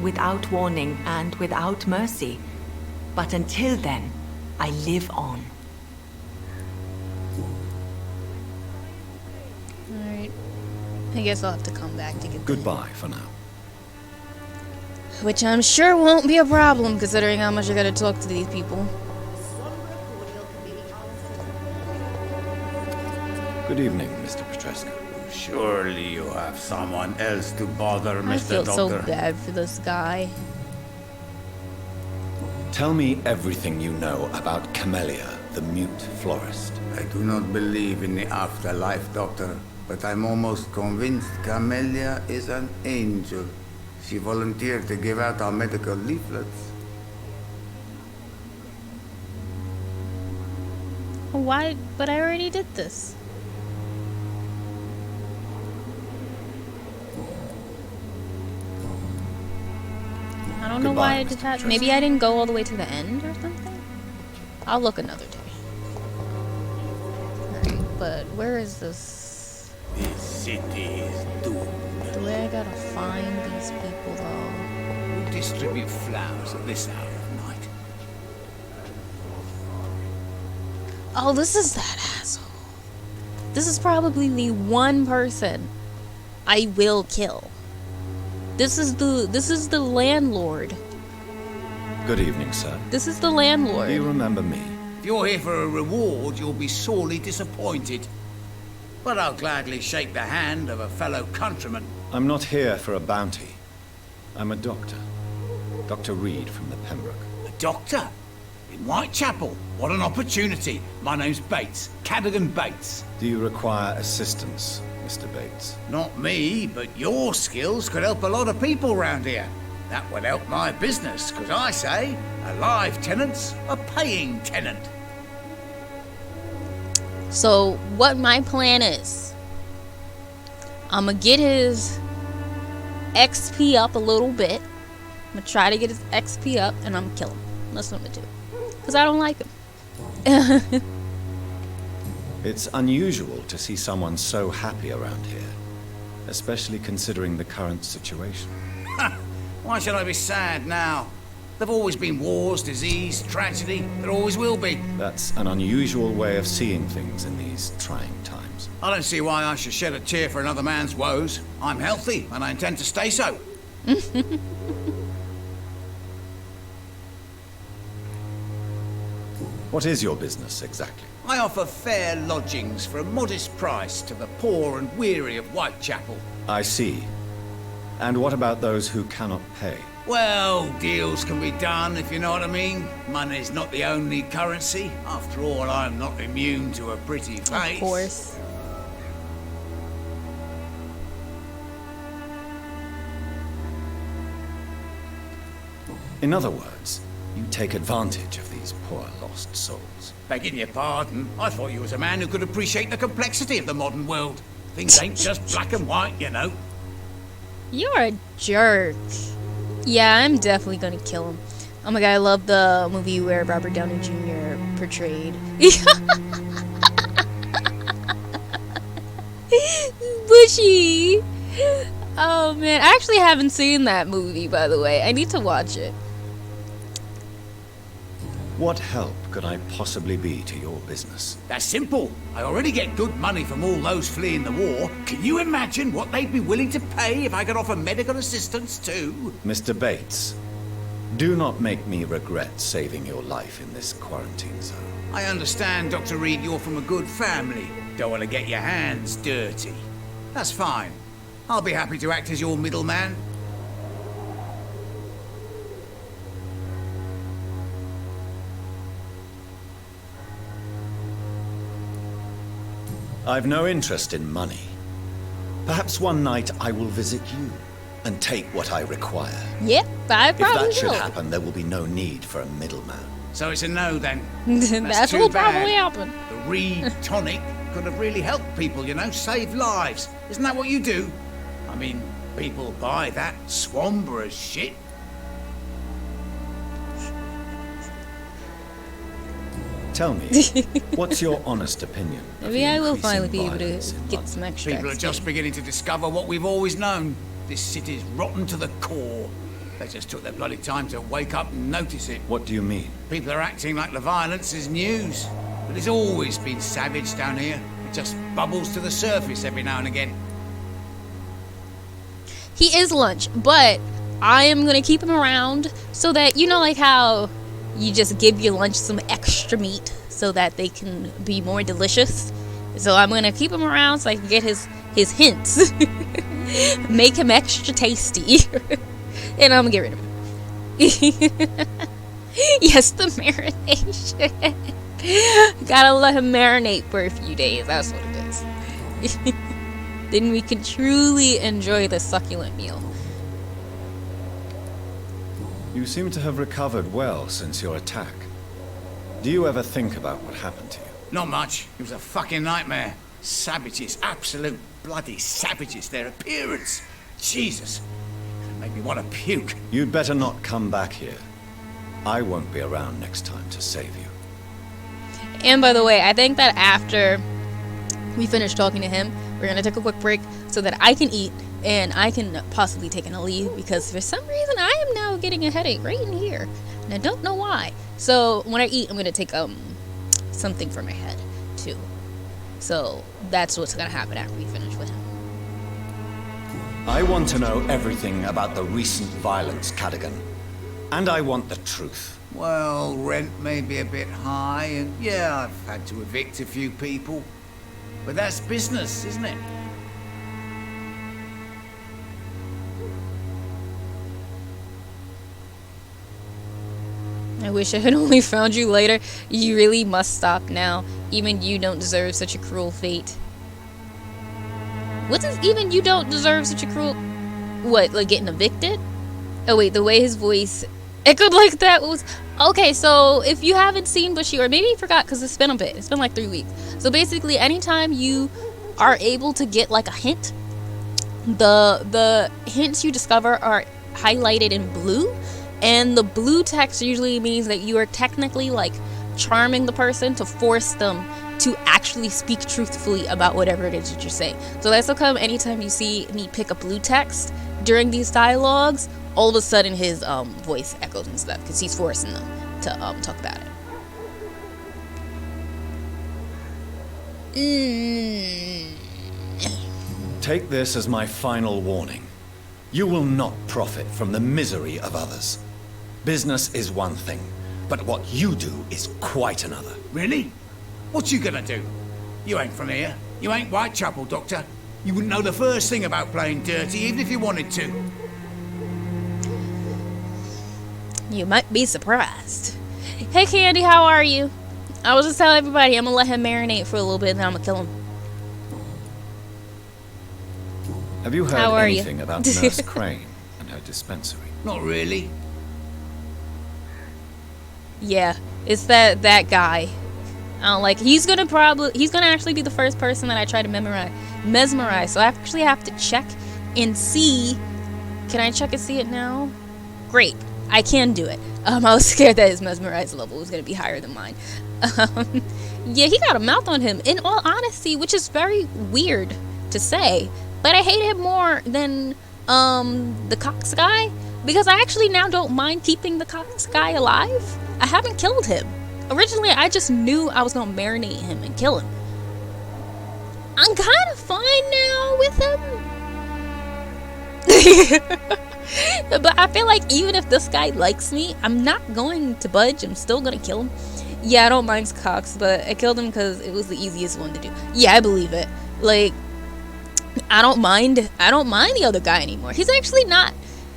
without warning and without mercy. But until then, I live on. Alright. I guess I'll have to come back to get Goodbye for now. Which I'm sure won't be a problem, considering how much I gotta talk to these people. Good evening, Mr. Petrescu. Surely you have someone else to bother, I Mr. feel so Doctor. bad for this guy. Tell me everything you know about Camellia, the mute florist. I do not believe in the afterlife, Doctor, but I'm almost convinced Camellia is an angel. She volunteered to give out our medical leaflets. Why? But I already did this. I don't know why I did that. Maybe I didn't go all the way to the end or something? I'll look another day. Alright, but where is this? This city is doomed. The way I gotta find these people though. Who distribute flowers at this hour of night? Oh, this is that asshole. This is probably the one person I will kill. This is the landlord. Good evening, sir. This is the landlord. Do you remember me? If you're here for a reward, you'll be sorely disappointed. But I'll gladly shake the hand of a fellow countryman. I'm not here for a bounty. I'm a doctor. Dr. Reed from the Pembroke. A doctor? In Whitechapel? What an opportunity. My name's Bates. Cadogan Bates. Do you require assistance, Mr. Bates? Not me, but your skills could help a lot of people round here. That would help my business, because I say, a live tenant's a paying tenant. So what my plan is, I'm gonna get his XP up a little bit. I'm gonna try to get his XP up and I'm gonna kill him. That's what I'm gonna do. Because I don't like him. It's unusual to see someone so happy around here, especially considering the current situation. Why should I be sad now? There've always been wars, disease, tragedy. There always will be. That's an unusual way of seeing things in these trying times. I don't see why I should shed a tear for another man's woes. I'm healthy, and I intend to stay so. What is your business exactly? I offer fair lodgings for a modest price to the poor and weary of Whitechapel. I see. And what about those who cannot pay? Well, deals can be done, if you know what I mean. Money's not the only currency. After all, I'm not immune to a pretty face. Of course. In other words, you take advantage of these poor lost souls. Begging your pardon, I thought you was a man who could appreciate the complexity of the modern world. Things ain't just black and white, you know. You're a jerk. Yeah, I'm definitely gonna kill him. Oh my god, I love the movie where Robert Downey Jr. portrayed Bushy. Oh man, I actually haven't seen that movie, by the way. I need to watch it. What help could I possibly be to your business? That's simple. I already get good money from all those fleeing the war. Can you imagine what they'd be willing to pay if I could offer medical assistance too? Mr. Bates, do not make me regret saving your life in this quarantine zone. I understand, Dr. Reed, you're from a good family. Don't want to get your hands dirty. That's fine. I'll be happy to act as your middleman. I've no interest in money. Perhaps one night I will visit you and take what I require. Yep, I probably If that should will. happen, there will be no need for a middleman. So it's a no then. That's too what will bad. probably happen. The Reed tonic could have really helped people, you know, save lives. Isn't that what you do? I mean, people buy that Swambra shit. Tell me, what's your honest opinion of Maybe the I will increasing finally be able to violence in get London? some extra People are just XP. beginning to discover what we've always known. This city's rotten to the core. They just took their bloody time to wake up and notice it. What do you mean? People are acting like the violence is news. But it's always been savage down here. It just bubbles to the surface every now and again. He is lunch, but I am gonna keep him around so that, you know, like how you just give your lunch some extra meat so that they can be more delicious. So I'm gonna keep him around so I can get his hints. Make him extra tasty. And I'm gonna get rid of him. Yes, the marination. Gotta let him marinate for a few days. That's what it is. Then we can truly enjoy the succulent meal. You seem to have recovered well since your attack. Do you ever think about what happened to you? Not much. It was a fucking nightmare. Savages, absolute bloody savages. Their appearance. Jesus. It made me want to puke. You'd better not come back here. I won't be around next time to save you. And by the way, I think that after we finish talking to him, we're gonna take a quick break so that I can eat and I can possibly take a leave, because for some reason I am now getting a headache right in here and I don't know why. So when I eat, I'm gonna take something for my head too. So that's what's gonna happen after we finish with him. I want to know everything about the recent violence, Cadogan. And I want the truth. Well, rent may be a bit high, and yeah, I've had to evict a few people. But that's business, isn't it? I wish I had only found you later. You really must stop now. Even you don't deserve such a cruel fate. What does even you don't deserve such a cruel... What, like getting evicted? Oh wait, the way his voice echoed like that was... Okay, so if you haven't seen Bushy, or maybe you forgot because it's been a bit. It's been like 3 weeks. So basically, anytime you are able to get like a hint, the hints you discover are highlighted in blue. And the blue text usually means that you are technically like charming the person to force them to actually speak truthfully about whatever it is that you're saying. So that's how come anytime you see me pick a blue text during these dialogues, all of a sudden his voice echoes and stuff, because he's forcing them to talk about it. Take this as my final warning. You will not profit from the misery of others. Business is one thing, but what you do is quite another. Really? What you gonna do? You ain't from here. You ain't Whitechapel, Doctor. You wouldn't know the first thing about playing dirty, even if you wanted to. You might be surprised. Hey Candy, how are you? I was just telling everybody I'm gonna let him marinate for a little bit and then I'm gonna kill him. Have you heard How are you? anything about Nurse Crane and her dispensary? Not really. Yeah, it's that guy. I don't like. He's gonna actually be the first person that I try to mesmerize. So I actually have to check and see. Can I check and see it now? Great, I can do it. I was scared that his mesmerize level was gonna be higher than mine. Yeah, he got a mouth on him. In all honesty, which is very weird to say, but I hate him more than the Cox guy because I actually now don't mind keeping the Cox guy alive. I haven't killed him. Originally, I just knew I was gonna marinate him and kill him. I'm kind of fine now with him. But I feel like even if this guy likes me, I'm not going to budge. I'm still gonna kill him. Yeah, I don't mind Cox, but I killed him because it was the easiest one to do. Yeah, I believe it. Like, I don't mind the other guy anymore. He's actually not,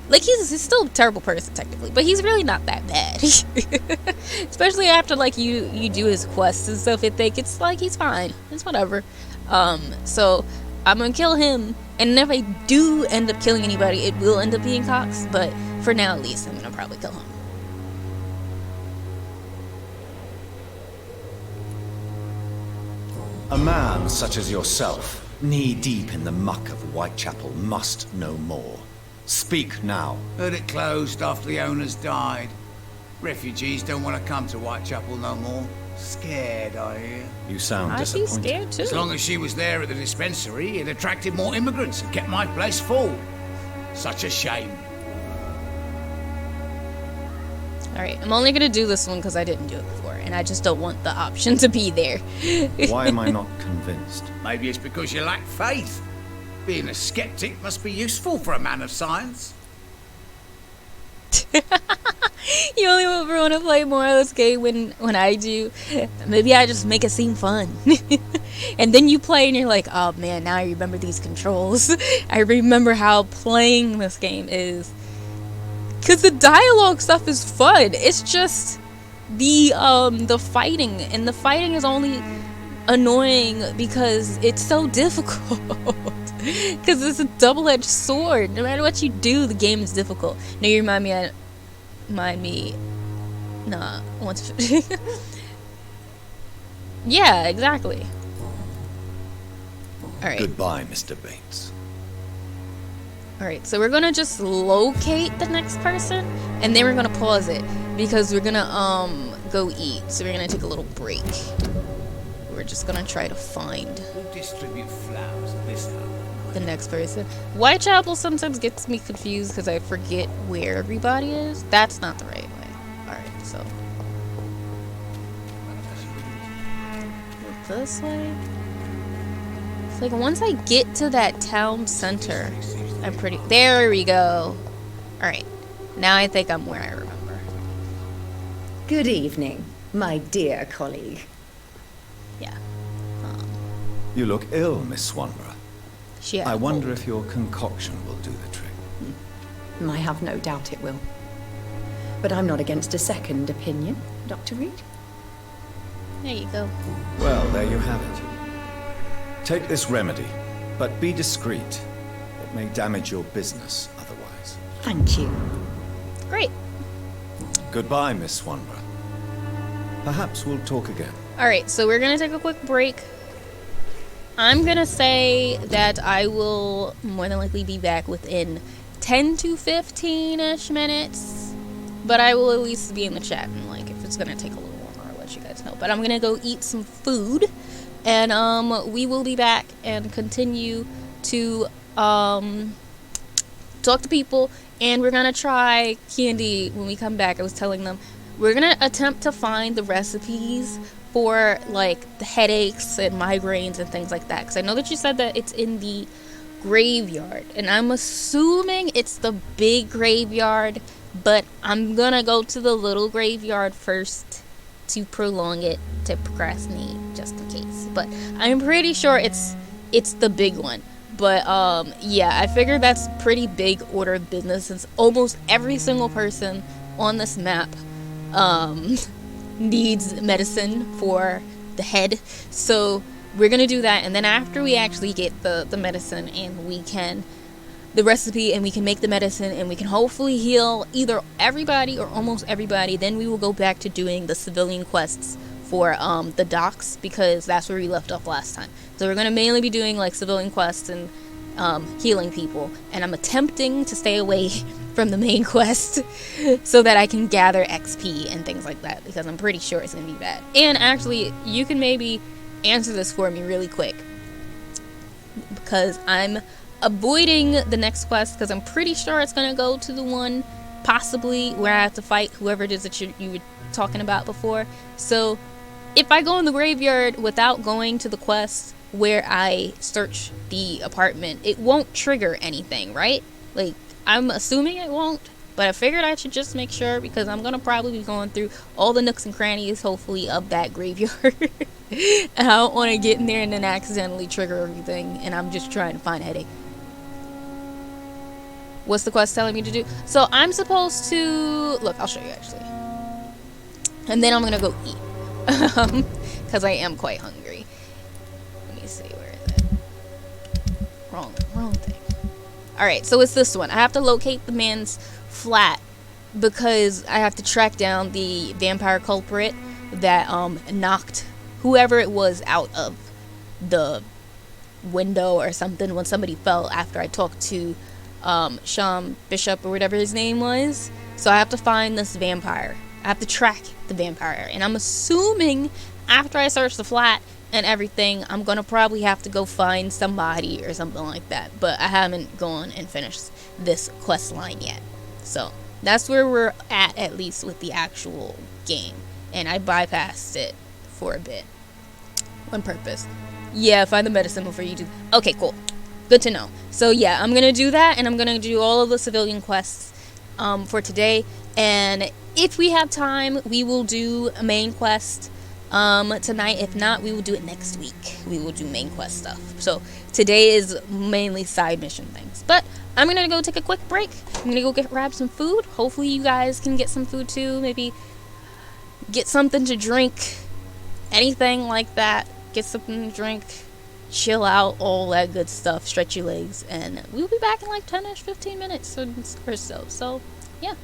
like, he's still a terrible person technically, but he's really not that bad. Especially after, like, you do his quests and stuff. I think it's like he's fine. It's whatever. So I'm gonna kill him, and if I do end up killing anybody, it will end up being Cox. But for now, at least, I'm gonna probably kill him. A man such as yourself, knee-deep in the muck of Whitechapel, must know more. Speak now. Heard it closed after the owners died. Refugees don't want to come to Whitechapel no more. Scared, I hear. You sound I'd be disappointed. scared too. As long as she was there at the dispensary, it attracted more immigrants and kept my place full. Such a shame. Alright, I'm only gonna do this one because I didn't do it before, and I just don't want the option to be there. Why am I not convinced? Maybe it's because you lack faith. Being a skeptic must be useful for a man of science. You only want to play more of this game when I do. Maybe I just make it seem fun. And then you play and you're like, oh man, now I remember these controls. I remember how playing this game is. Because the dialogue stuff is fun. It's just the fighting. And the fighting is only annoying because it's so difficult. Because it's a double-edged sword. No matter what you do, the game is difficult. Now you remind me. Nah, once. Yeah, exactly. Alright. Goodbye, Mr. Bates. Alright, so we're gonna just locate the next person, and then we're gonna pause it, because we're gonna, go eat. So we're gonna take a little break. We're just gonna try to find Who distribute flowers at this hour? the next person. Whitechapel sometimes gets me confused because I forget where everybody is. That's not the right way. Alright, so. This way? It's like once I get to that town center, I'm pretty. There we go. Alright. Now I think I'm where I remember. Good evening, my dear colleague. Yeah. You look ill, Miss Swanborough. She had I a wonder cold. if your concoction will do the trick. I have no doubt it will. But I'm not against a second opinion, Dr. Reed. There you go. Well, there you have it. Take this remedy, but be discreet. It may damage your business otherwise. Thank you. Great. Goodbye, Miss Swanborough. Perhaps we'll talk again. Alright, so we're gonna take a quick break. I'm gonna say that I will more than likely be back within 10 to 15-ish minutes. But I will at least be in the chat, and like if it's gonna take a little longer, I'll let you guys know. But I'm gonna go eat some food, and we will be back and continue to talk to people, and we're gonna try Candy when we come back. I was telling them we're gonna attempt to find the recipes for like the headaches and migraines and things like that, because I know that you said that it's in the graveyard, and I'm assuming it's the big graveyard, but I'm gonna go to the little graveyard first to prolong it, to procrastinate just in case. But I'm pretty sure it's the big one. But yeah, I figured that's pretty big order of business, since almost every single person on this map needs medicine for the head. So we're gonna do that, and then after we actually get the medicine and we can the recipe and we can make the medicine and we can hopefully heal either everybody or almost everybody, then we will go back to doing the civilian quests for the docks, because that's where we left off last time. So we're gonna mainly be doing like civilian quests and healing people, and I'm attempting to stay away from the main quest so that I can gather XP and things like that, because I'm pretty sure it's gonna be bad. And actually, you can maybe answer this for me really quick, because I'm avoiding the next quest because I'm pretty sure it's gonna go to the one possibly where I have to fight whoever it is that you were talking about before. So if I go in the graveyard without going to the quest where I search the apartment, it won't trigger anything, right? Like, I'm assuming it won't, but I figured I should just make sure, because I'm gonna probably be going through all the nooks and crannies, hopefully, of that graveyard. And I don't want to get in there and then accidentally trigger everything, and I'm just trying to find a headache. What's the quest telling me to do? So I'm supposed to... Look, I'll show you, actually. And then I'm gonna go eat. Because I am quite hungry. Let me see, where is it? Wrong thing. Alright, so it's this one. I have to locate the man's flat because I have to track down the vampire culprit that knocked whoever it was out of the window or something when somebody fell after I talked to Sean Bishop or whatever his name was. So I have to find this vampire. I have to track the vampire, and I'm assuming after I search the flat and everything, I'm gonna probably have to go find somebody or something like that, but I haven't gone and finished this quest line yet. So that's where we're at least with the actual game, and I bypassed it for a bit on purpose. Yeah, find the medicine before you do. Okay, cool, good to know. So yeah, I'm gonna do that, and I'm gonna do all of the civilian quests for today, and if we have time we will do a main quest tonight. If not, we will do it next week. We will do main quest stuff. So today is mainly side mission things, but I'm gonna go take a quick break. I'm gonna go grab some food. Hopefully you guys can get some food too. Maybe get something to drink, anything like that. Get something to drink, chill out, all that good stuff, stretch your legs, and we'll be back in like 10ish 15 minutes or so. So yeah.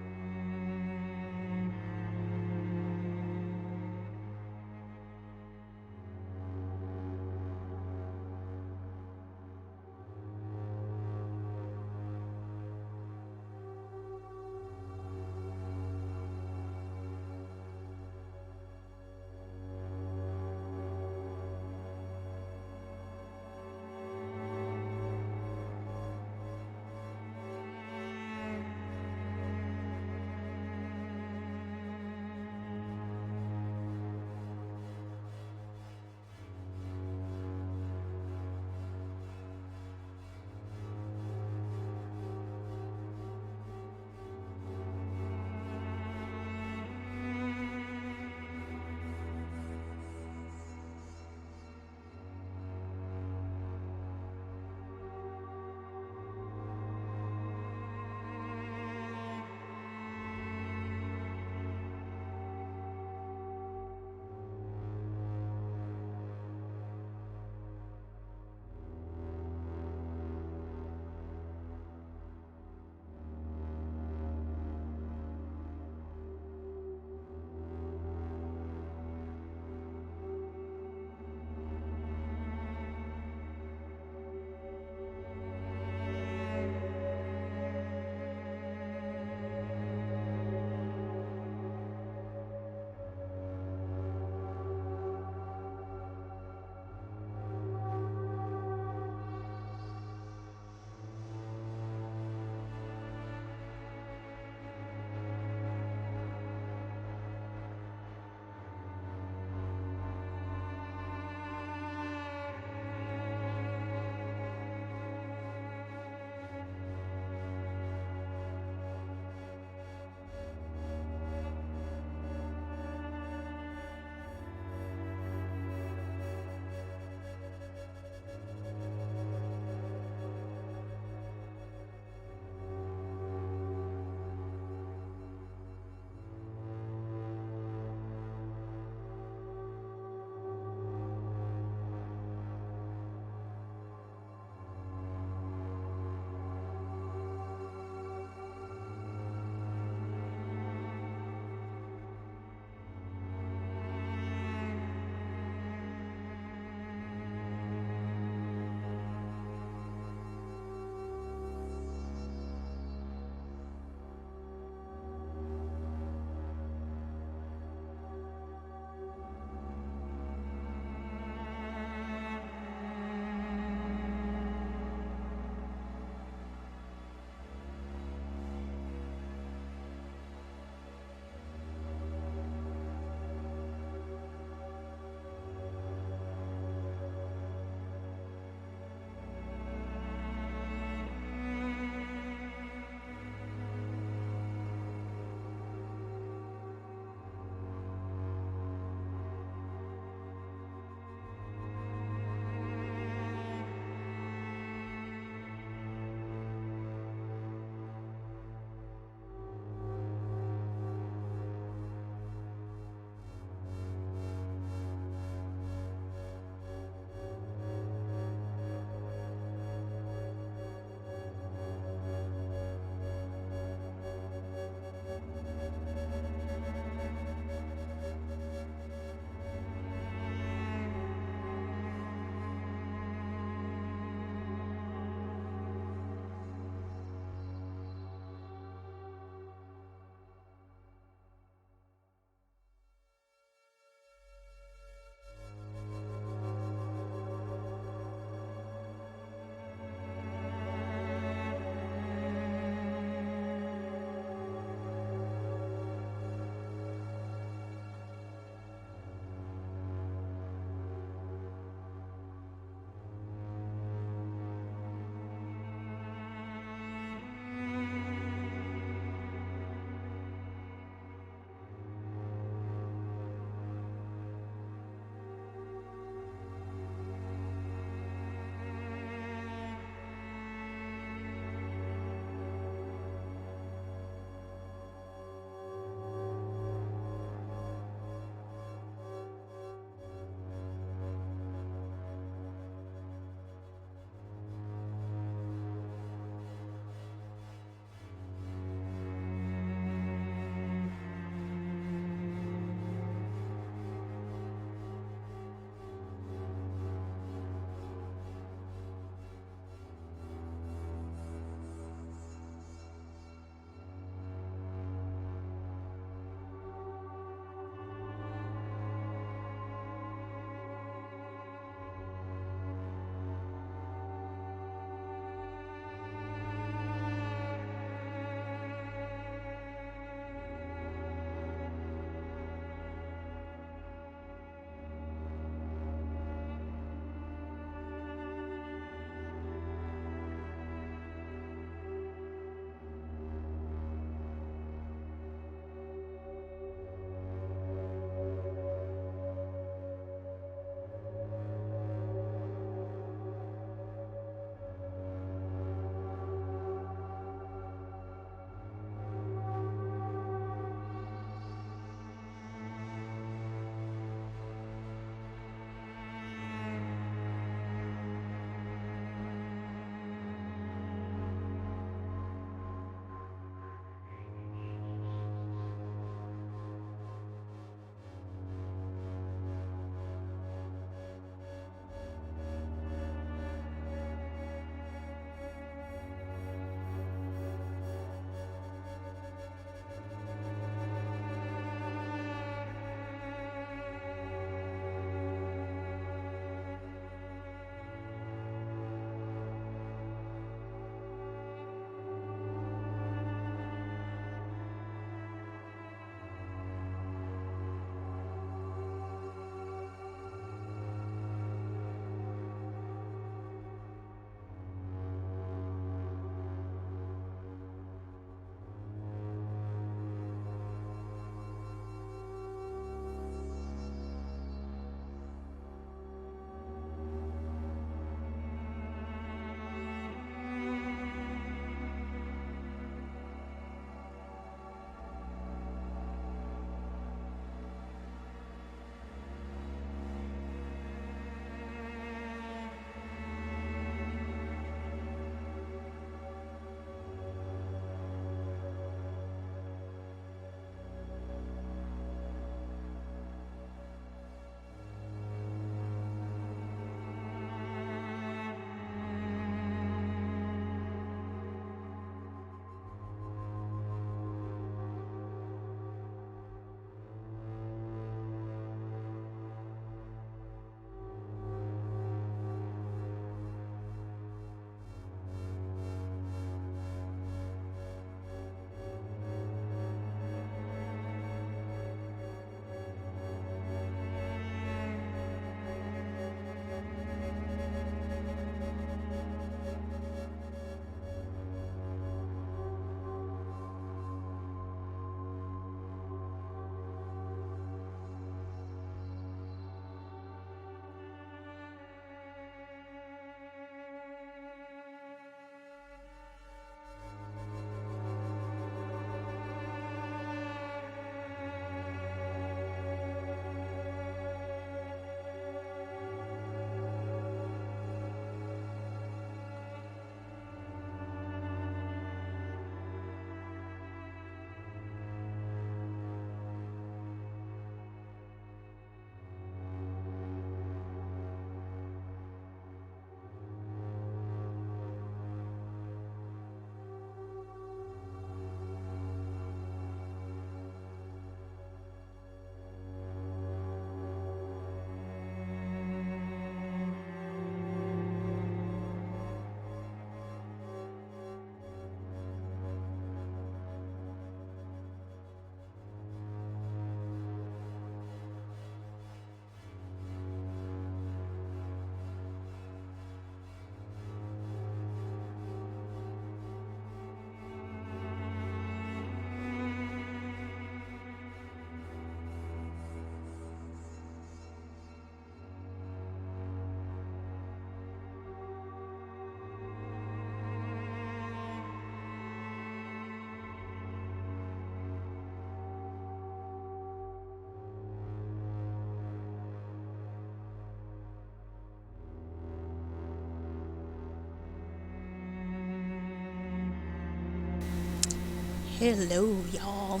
Hello, y'all.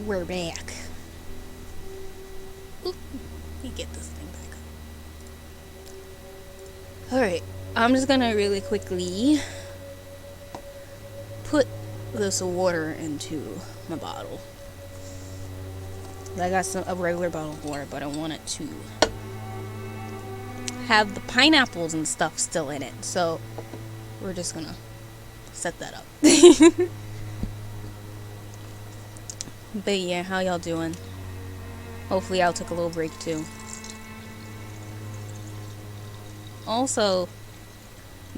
We're back. Oop, let me get this thing back up. Alright, I'm just gonna really quickly put this water into my bottle. I got a regular bottle of water, but I want it to have the pineapples and stuff still in it. So we're just gonna set that up. But yeah, how y'all doing? Hopefully y'all took a little break too. Also,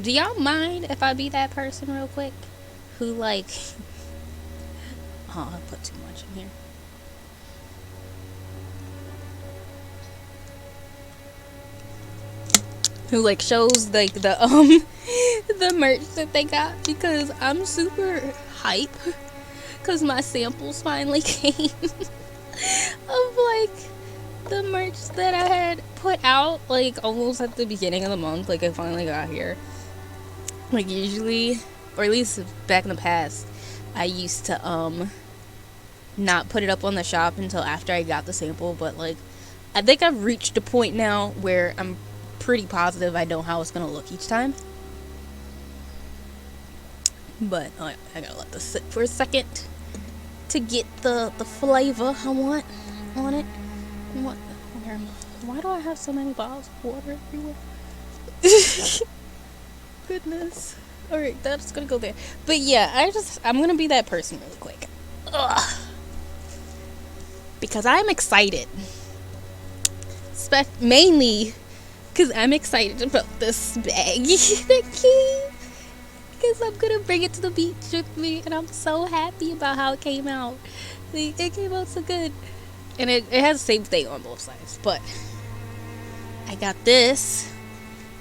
do y'all mind if I be that person real quick who like oh, I put too much in here. Who like shows like the the merch that they got, because I'm super hype because my samples finally came of like the merch that I had put out like almost at the beginning of the month. Like, I finally got here. Like, usually, or at least back in the past, I used to not put it up on the shop until after I got the sample. But like, I think I've reached a point now where I'm pretty positive I know how it's gonna look each time. But I gotta let this sit for a second to get the flavor I want on it. Why do I have so many bottles of water everywhere? Goodness. Alright, that's gonna go there. But yeah, I'm gonna be that person really quick. Ugh. Because I'm excited. Mainly because I'm excited about this bag that came. Because I'm gonna bring it to the beach with me, and I'm so happy about how it came out. It came out so good. And it has the same thing on both sides. But I got this.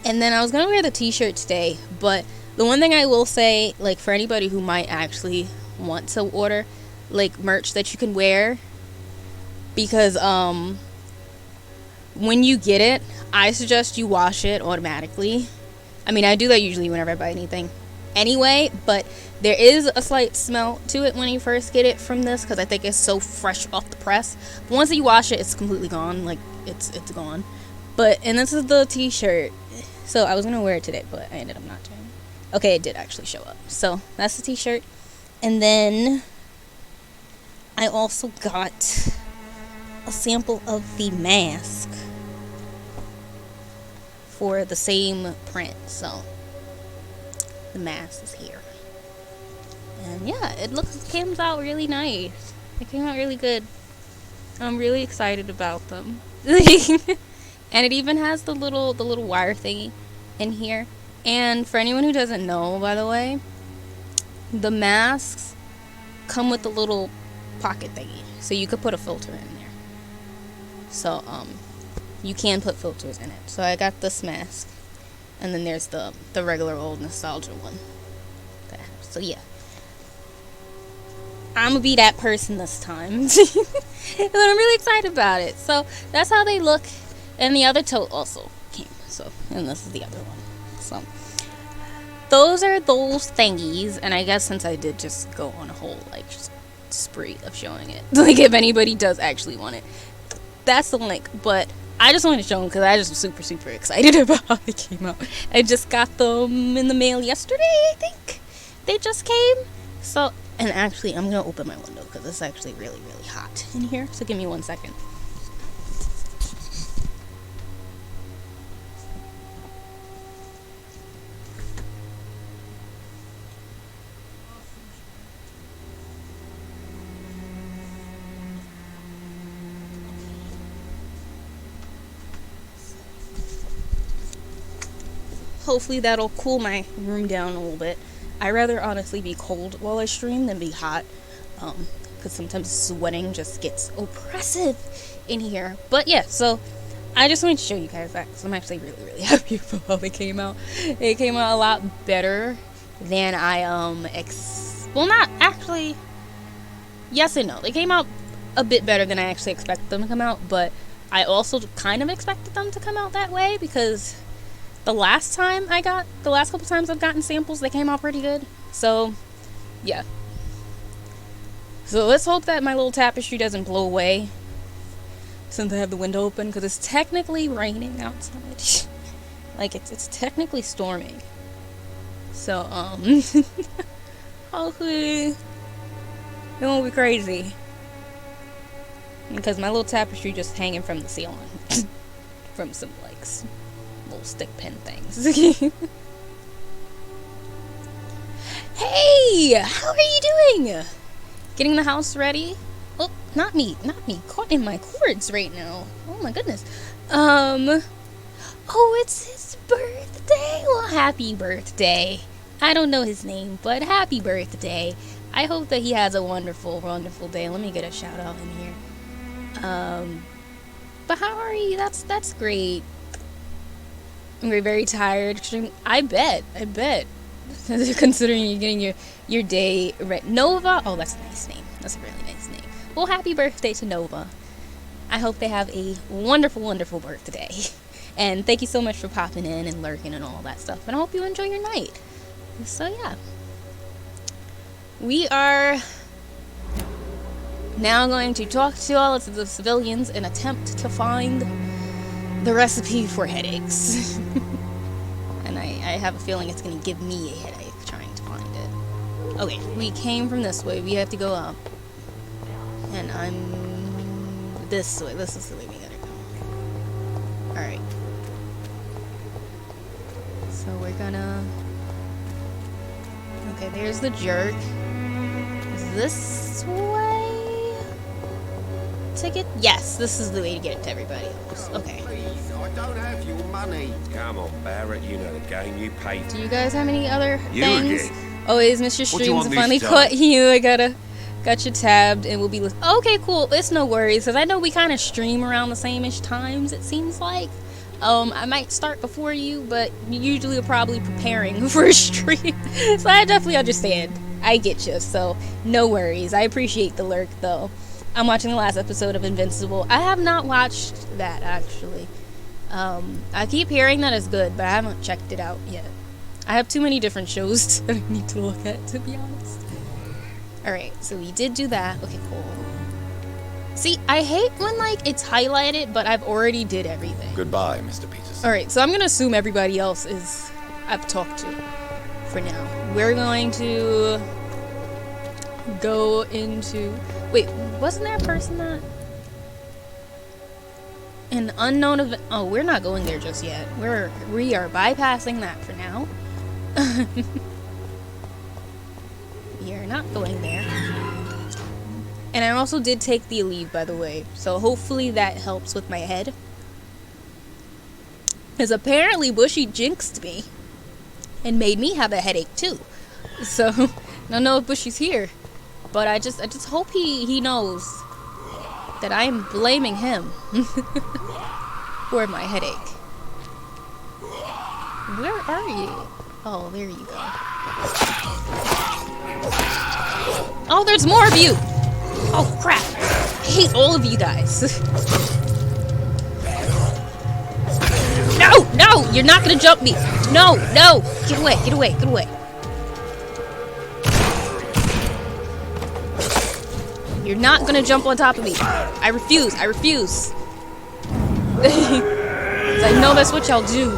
And then I was gonna wear the t-shirt today. But the one thing I will say, like, for anybody who might actually want to order like merch that you can wear, because when you get it, I suggest you wash it automatically. I mean, I do that usually whenever I buy anything anyway, but there is a slight smell to it when you first get it from this, because I think it's so fresh off the press. But once you wash it, it's completely gone. Like, it's gone. And this is the t-shirt. So I was gonna wear it today, but I ended up not doing it. Okay, it did actually show up. So that's the t-shirt. And then I also got a sample of the mask for the same print. So the mask is here. And yeah, it came out really nice. It came out really good. I'm really excited about them. And it even has the little wire thingy in here. And for anyone who doesn't know, by the way, the masks come with the little pocket thingy, so you could put a filter in there. So you can put filters in it. So I got this mask, and then there's the regular old nostalgia one that I have. So yeah, I'm gonna be that person this time. And I'm really excited about it. So that's how they look. And the other tote also came. So, and this is the other one. So those are those thingies. And I guess since I did just go on a whole like just spree of showing it, like if anybody does actually want it, that's the link. But I just wanted to show them because I just was super excited about how they came out. I just got them in the mail yesterday, I think. They just came. So, and actually I'm gonna open my window because it's actually really hot in here. So give me 1 second. Hopefully that'll cool my room down a little bit. I rather honestly be cold while I stream than be hot, because sometimes sweating just gets oppressive in here. But yeah, so I just wanted to show you guys that because I'm actually really happy for how they came out. It came out a lot better than I well, not actually. Yes and no. They came out a bit better than I actually expected them to come out, but I also kind of expected them to come out that way because the last couple times I've gotten samples, they came out pretty good. So, yeah. So let's hope that my little tapestry doesn't blow away since I have the window open, because it's technically raining outside. Like, it's technically storming. So, hopefully it won't be crazy. Because my little tapestry just hanging from the ceiling. From some, like, little stick pin things. Hey! How are you doing? Getting the house ready? Oh, not me. Caught in my cords right now. Oh my goodness. Oh, it's his birthday. Well, happy birthday. I don't know his name, but happy birthday. I hope that he has a wonderful, wonderful day. Let me get a shout out in here. But how are you? That's great. I'm very tired. I bet. Considering you're getting your day ready. Nova? Oh, that's a nice name. That's a really nice name. Well, happy birthday to Nova. I hope they have a wonderful, wonderful birthday. And thank you so much for popping in and lurking and all that stuff. And I hope you enjoy your night. So, yeah. We are now going to talk to all of the civilians and attempt to find the recipe for headaches. And I have a feeling it's going to give me a headache trying to find it. Okay, we came from this way. We have to go up. And I'm this way. This is the way we gotta go. Alright. So we're gonna... Okay, there's the jerk. Is this way to get... Yes, this is the way to get it to everybody else. Okay. Please, I don't have your money. Come on, Barrett, you know the game. You paid. Do you guys have any other You things? again. Oh, is Mr. What do you Streams want finally this caught time? you? I got you tabbed and we'll be listening. Okay, cool. It's no worries, because I know we kind of stream around the same-ish times, it seems like. I might start before you, but you usually are probably preparing for a stream. So I definitely understand. I get you, so no worries. I appreciate the lurk, though. I'm watching the last episode of Invincible. I have not watched that, actually. I keep hearing that it's good, but I haven't checked it out yet. I have too many different shows that I need to look at, to be honest. Alright, so we did do that. Okay, cool. See, I hate when, like, it's highlighted, but I've already did everything. Goodbye, Mr. Peterson. Alright, so I'm gonna assume everybody else is... I've talked to for now. We're going to... go into... Wait, wasn't there a person that... An unknown event... Oh, we're not going there just yet. We are bypassing that for now. We are not going there. And I also did take the leave, by the way. So hopefully that helps with my head. Because apparently Bushy jinxed me. And made me have a headache too. So, I don't know if Bushy's here. But I just hope he knows that I am blaming him for my headache. Where are you? Oh, there you go. Oh, there's more of you! Oh, crap. I hate all of you guys. No! No! You're not gonna jump me! No! No! Get away! Get away! Get away! You're not gonna jump on top of me. I refuse. I refuse. 'Cause I know that's what y'all do.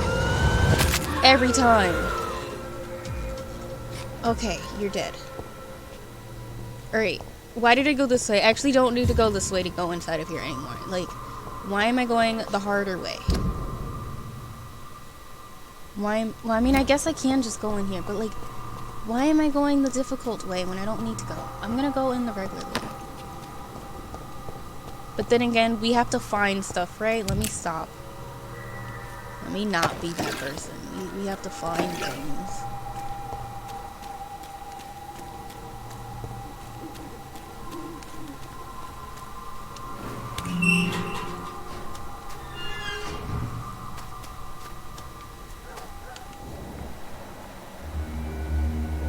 Every time. Okay, you're dead. Alright. Why did I go this way? I actually don't need to go this way to go inside of here anymore. Like, why am I going the harder way? Why? Well, I mean, I guess I can just go in here, but like, why am I going the difficult way when I don't need to go? I'm gonna go in the regular way. But then again, we have to find stuff, right? Let me stop. Let me not be that person. We have to find things.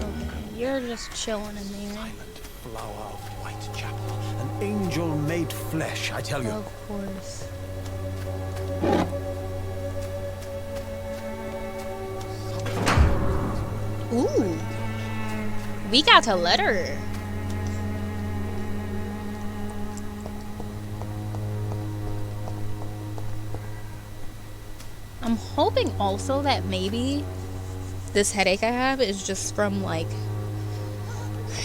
Okay, you're just chilling in there. Silent flower of Whitechapel, an angel made flesh, I tell you. Of course. Ooh. We got a letter. I'm hoping also that maybe this headache I have is just from like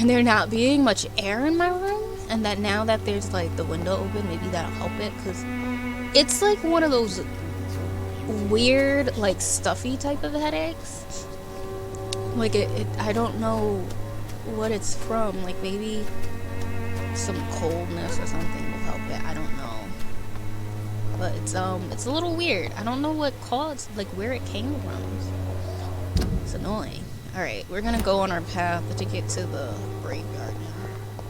there not being much air in my room, and that now that there's like the window open, maybe that'll help it, because it's like one of those weird like stuffy type of headaches. Like it I don't know what it's from. Like maybe some coldness or something will help it. I don't know. But it's a little weird. I don't know what caused, like where it came from. It's annoying. Alright, we're gonna go on our path to get to the graveyard now.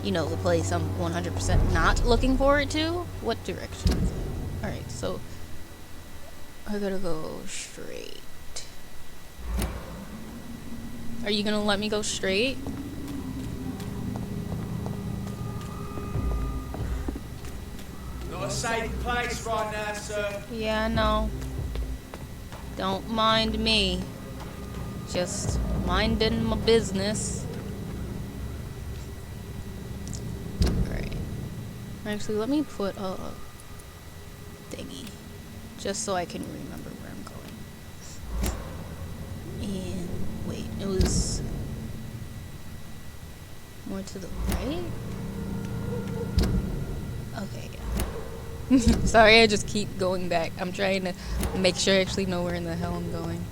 You know, the place I'm 100% not looking forward to. What direction is it? Alright, so I gotta go straight. Are you gonna let me go straight? Not a safe place right now, sir. Yeah, I know. Don't mind me. Just minding my business. Alright. Actually, let me put a thingy. Just so I can remember where I'm going. And wait, it was more to the right? Okay, yeah. Sorry, I just keep going back. I'm trying to make sure I actually know where in the hell I'm going.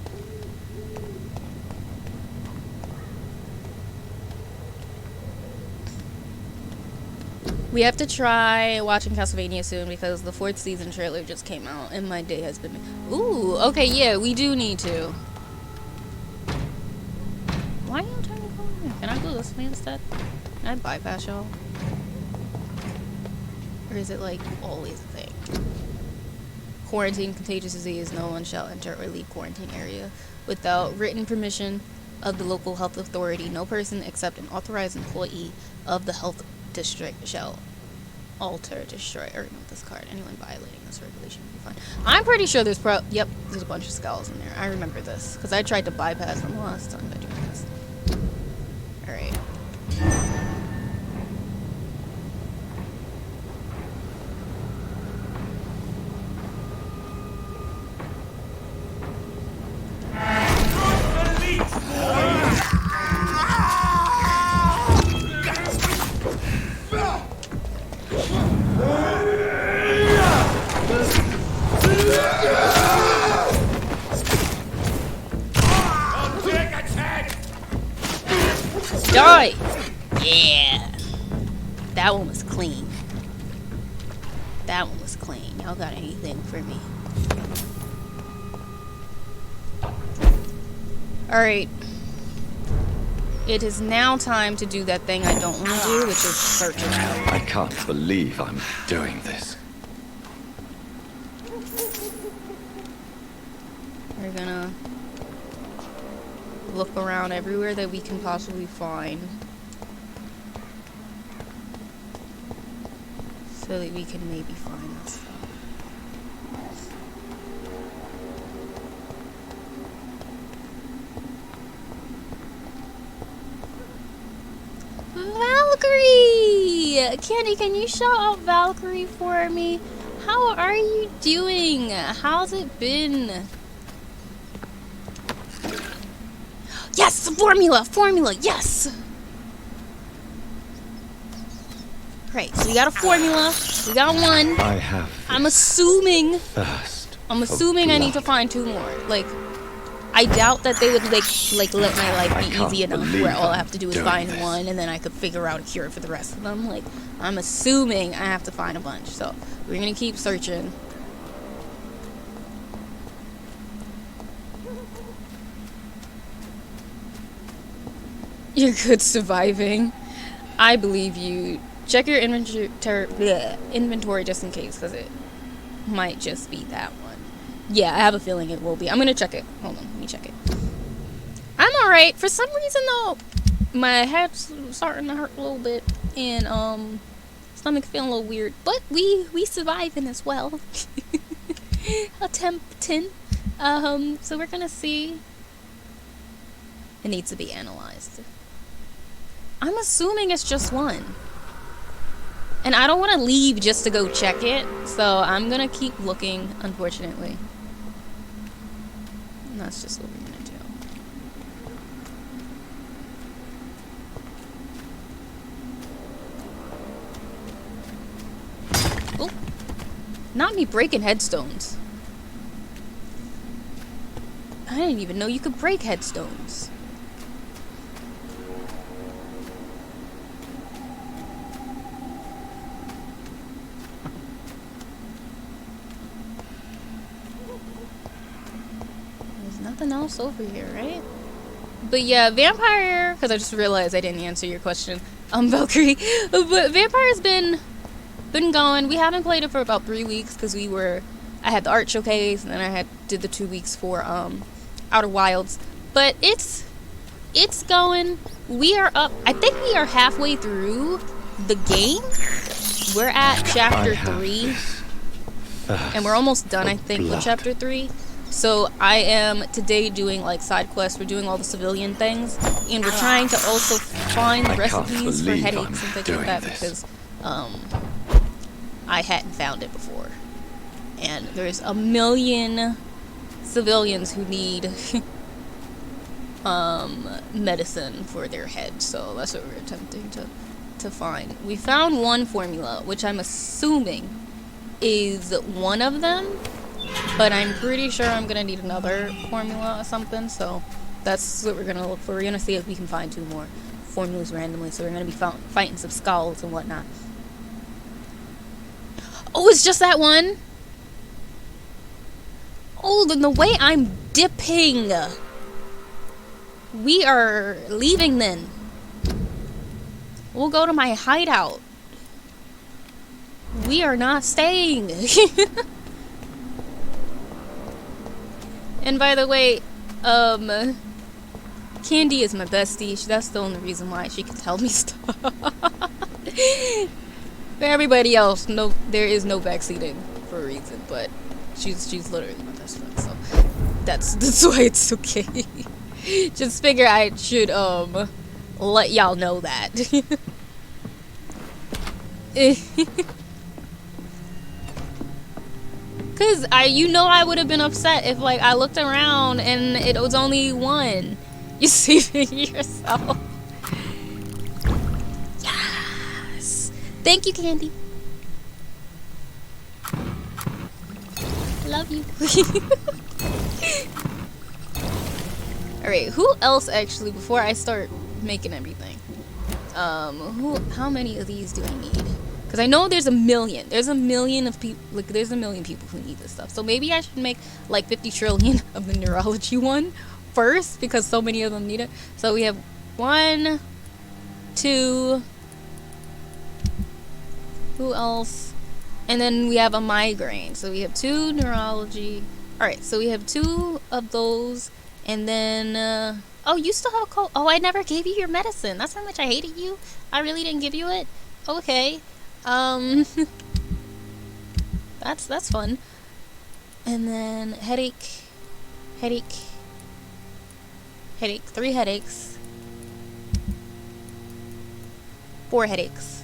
We have to try watching Castlevania soon because the 4th season trailer just came out and my day has been... Ooh, okay, yeah, we do need to. Why are you trying to go in there? Can I go this way instead? Can I bypass y'all? Or is it like always a thing? Quarantine contagious disease. No one shall enter or leave quarantine area without written permission of the local health authority. No person except an authorized employee of the health district shall alter, destroy, or remove this card. Anyone violating this regulation will be fined. I'm pretty sure there's yep, there's a bunch of skulls in there. I remember this because I tried to bypass them last time by doing this. Alright. Die! Yeah! That one was clean. That one was clean. Y'all got anything for me? Alright. It is now time to do that thing I don't want to do, which is search it out. I can't believe I'm doing this. We're gonna look around everywhere that we can possibly find so that we can maybe find this. Valkyrie! Candy, can you shout out Valkyrie for me? How are you doing? How's it been? Yes! Formula! Formula! Yes! Right, so we got a formula. We got one. I have. I'm assuming. Thirst. I'm assuming I need to find 2 more. Like, I doubt that they would like let my life be easy enough where all I have to do is find one and then I could figure out a cure for the rest of them. Like, I'm assuming I have to find a bunch. So, we're gonna keep searching. You're good surviving. I believe you. Check your inventory just in case, because it might just be that one. Yeah, I have a feeling it will be. I'm gonna check it. Hold on, let me check it. I'm alright. For some reason though, my head's starting to hurt a little bit, and stomach feeling a little weird. But we surviving as well. Attempting. So we're gonna see. It needs to be analyzed. I'm assuming it's just one. And I don't want to leave just to go check it, so I'm gonna keep looking, unfortunately. And that's just what we're gonna do. Oh, not me breaking headstones. I didn't even know you could break headstones. There's nothing else over here, right? But yeah, Vampyr, because I just realized I didn't answer your question, Valkyrie. But Vampyr's been going. We haven't played it for about 3 weeks because I had the art showcase and then I did the 2 weeks for Outer Wilds. But it's going. We are up. I think we are halfway through the game. We're at chapter 3, and we're almost done. I think with chapter 3. So I am today doing like side quests. We're doing all the civilian things, and we're trying to also find recipes for headaches and things like that because I hadn't found it before. And there's a million civilians who need medicine for their head, so that's what we're attempting to find. We found one formula, which I'm assuming is one of them, but I'm pretty sure I'm gonna need another formula or something, so that's what we're gonna look for. We're gonna see if we can find 2 more formulas randomly, so we're gonna be fighting some skulls and whatnot. Oh, it's just that one? Oh, then the way I'm dipping. We are leaving then. We'll go to my hideout. We are not staying. And by the way, Candy is my bestie. That's the only reason why she can tell me stuff. For everybody else, no, there is no backseating for a reason, but she's literally my best friend, so that's why it's okay. Just figure I should let y'all know that. Cause I would have been upset if like I looked around and it was only one. You see it yourself. Yes. Thank you, Candy. Love you. Alright, who else actually, before I start making everything? How many of these do I need? Because I know there's a million. There's a million of people, like there's a million people who need this stuff. So maybe I should make like 50 trillion of the neurology one first, because so many of them need it. So we have 1, 2, who else? And then we have a migraine. So we have 2 neurology. Alright, so we have 2 of those. And then, oh, you still have a cold. Oh, I never gave you your medicine. That's how much I hated you. I really didn't give you it. Okay. That's fun. And then headache. 3 headaches. 4 headaches.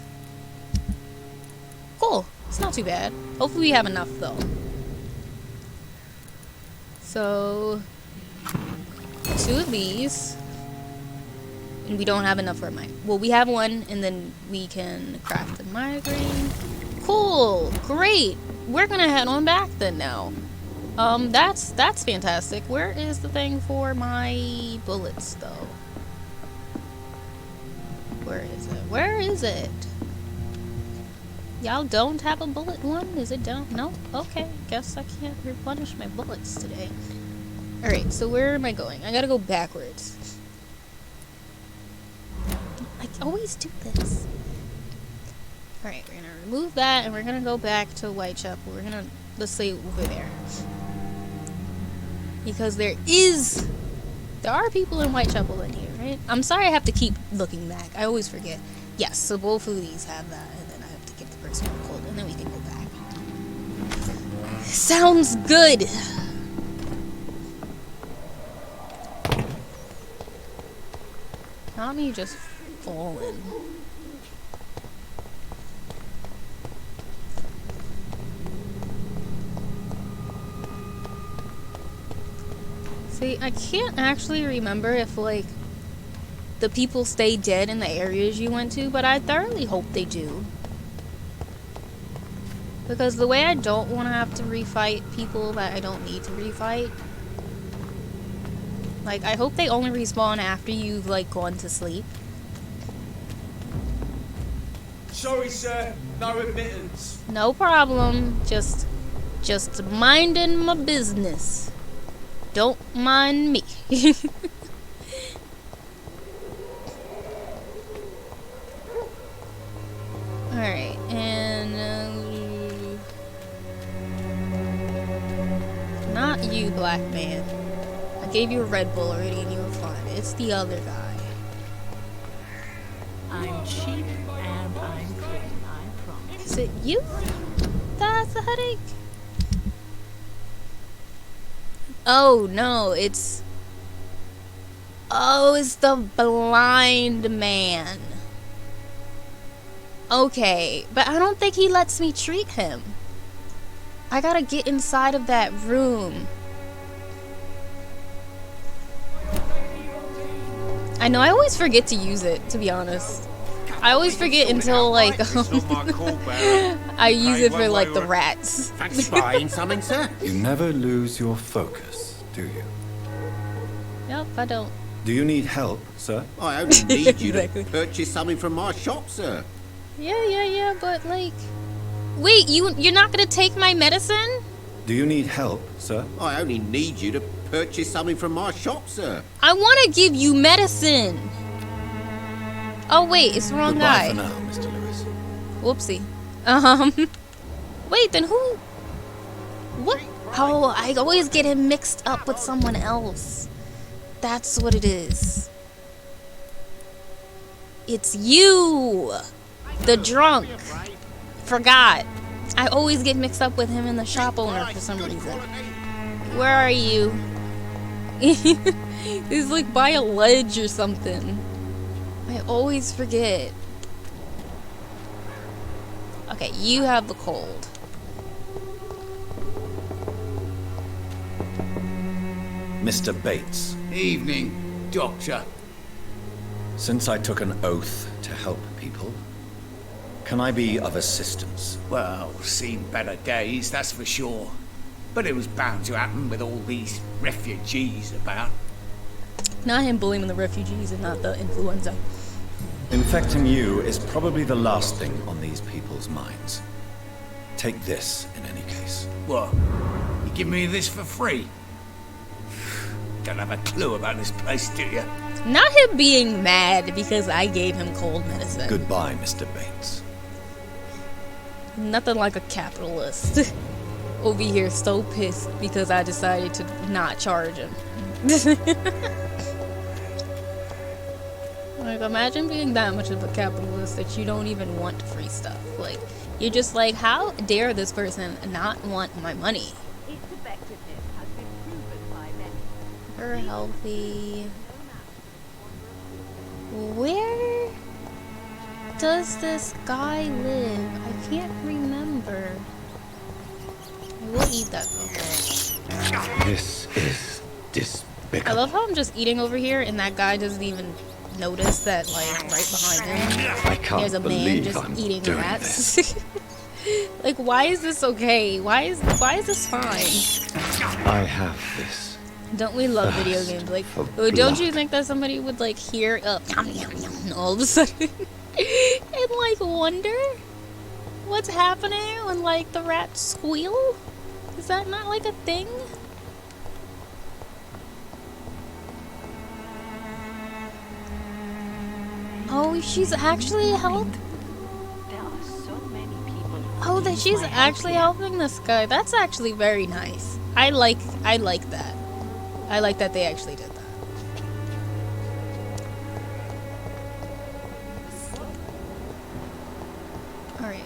Cool. It's not too bad. Hopefully we have enough though. So 2 of these. And we don't have enough for mine. Well, we have 1, and then we can craft a migraine. Cool, great. We're gonna head on back then now. That's fantastic. Where is the thing for my bullets, though? Where is it? Where is it? Y'all don't have a bullet one? Is it down? No? Okay, guess I can't replenish my bullets today. Alright, so where am I going? I gotta go backwards. I always do this. Alright, we're gonna remove that and we're gonna go back to Whitechapel. Let's say over there. Because there are people in Whitechapel in here, right? I'm sorry I have to keep looking back. I always forget. Yes, so both of these have that, and then I have to give the person a cold, and then we can go back. Sounds good! Not me just falling. See, I can't actually remember if, like, the people stay dead in the areas you went to, but I thoroughly hope they do. Because the way I don't want to have to refight people that I don't need to refight. Like, I hope they only respawn after you've, like, gone to sleep. Sorry, sir. No admittance. No problem. Just minding my business. Don't mind me. Alright, and not you, black man. I gave you a Red Bull already and you were fine. It's the other guy. I'm cheap and I'm clean, I promise. Is it you that has the headache? Oh no, it's... Oh, it's the blind man. Okay, but I don't think he lets me treat him. I gotta get inside of that room. I know, I always forget to use it, to be honest. I always forget until, like, I use it for, like, the rats. Fancy buying something, sir? You never lose your focus, do you? Nope, I don't. Do you need help, sir? I only need you Exactly. to purchase something from my shop, sir. Yeah, but, like... Wait, you're not gonna take my medicine? Do you need help, sir? I only need you to purchase something from my shop, sir. I want to give you medicine. Oh wait, it's the wrong Goodbye guy. for now, Mr. Lewis. Whoopsie. Wait, then who? What? Oh, I always get him mixed up with someone else. That's what it is. It's you, the drunk. Forgot. I always get mixed up with him and the shop owner for some reason. Where are you? He's like by a ledge or something. I always forget. Okay, you have the cold. Mr. Bates. Evening, Doctor. Since I took an oath to help people, can I be of assistance? Well, seen better days, that's for sure. But it was bound to happen with all these refugees about. Not him blaming the refugees and not the influenza. Infecting you is probably the last thing on these people's minds. Take this in any case. What? You give me this for free? Don't have a clue about this place, do you? Not him being mad because I gave him cold medicine. Goodbye, Mr. Bates. Nothing like a capitalist. Over here so pissed because I decided to not charge him. Like, imagine being that much of a capitalist that you don't even want free stuff. Like, you're just like, how dare this person not want my money? Its effectiveness has been proven by many. We're healthy. Where does this guy live? I can't remember. I will eat that though. This is despicable. I love how I'm just eating over here and that guy doesn't even notice that, like, right behind him I can't there's a man believe just I'm eating doing rats. Like, why is this okay? Why is this fine? I have this. Don't we love video games? Like, for don't you blood. think that somebody would, like, hear all of a sudden and, like, wonder what's happening when, like, the rats squeal? Is that not, like, a thing? Oh, she's actually helping. There are so many people. Oh, that she's actually helping this guy. That's actually very nice. I like that. I like that they actually did that. All right.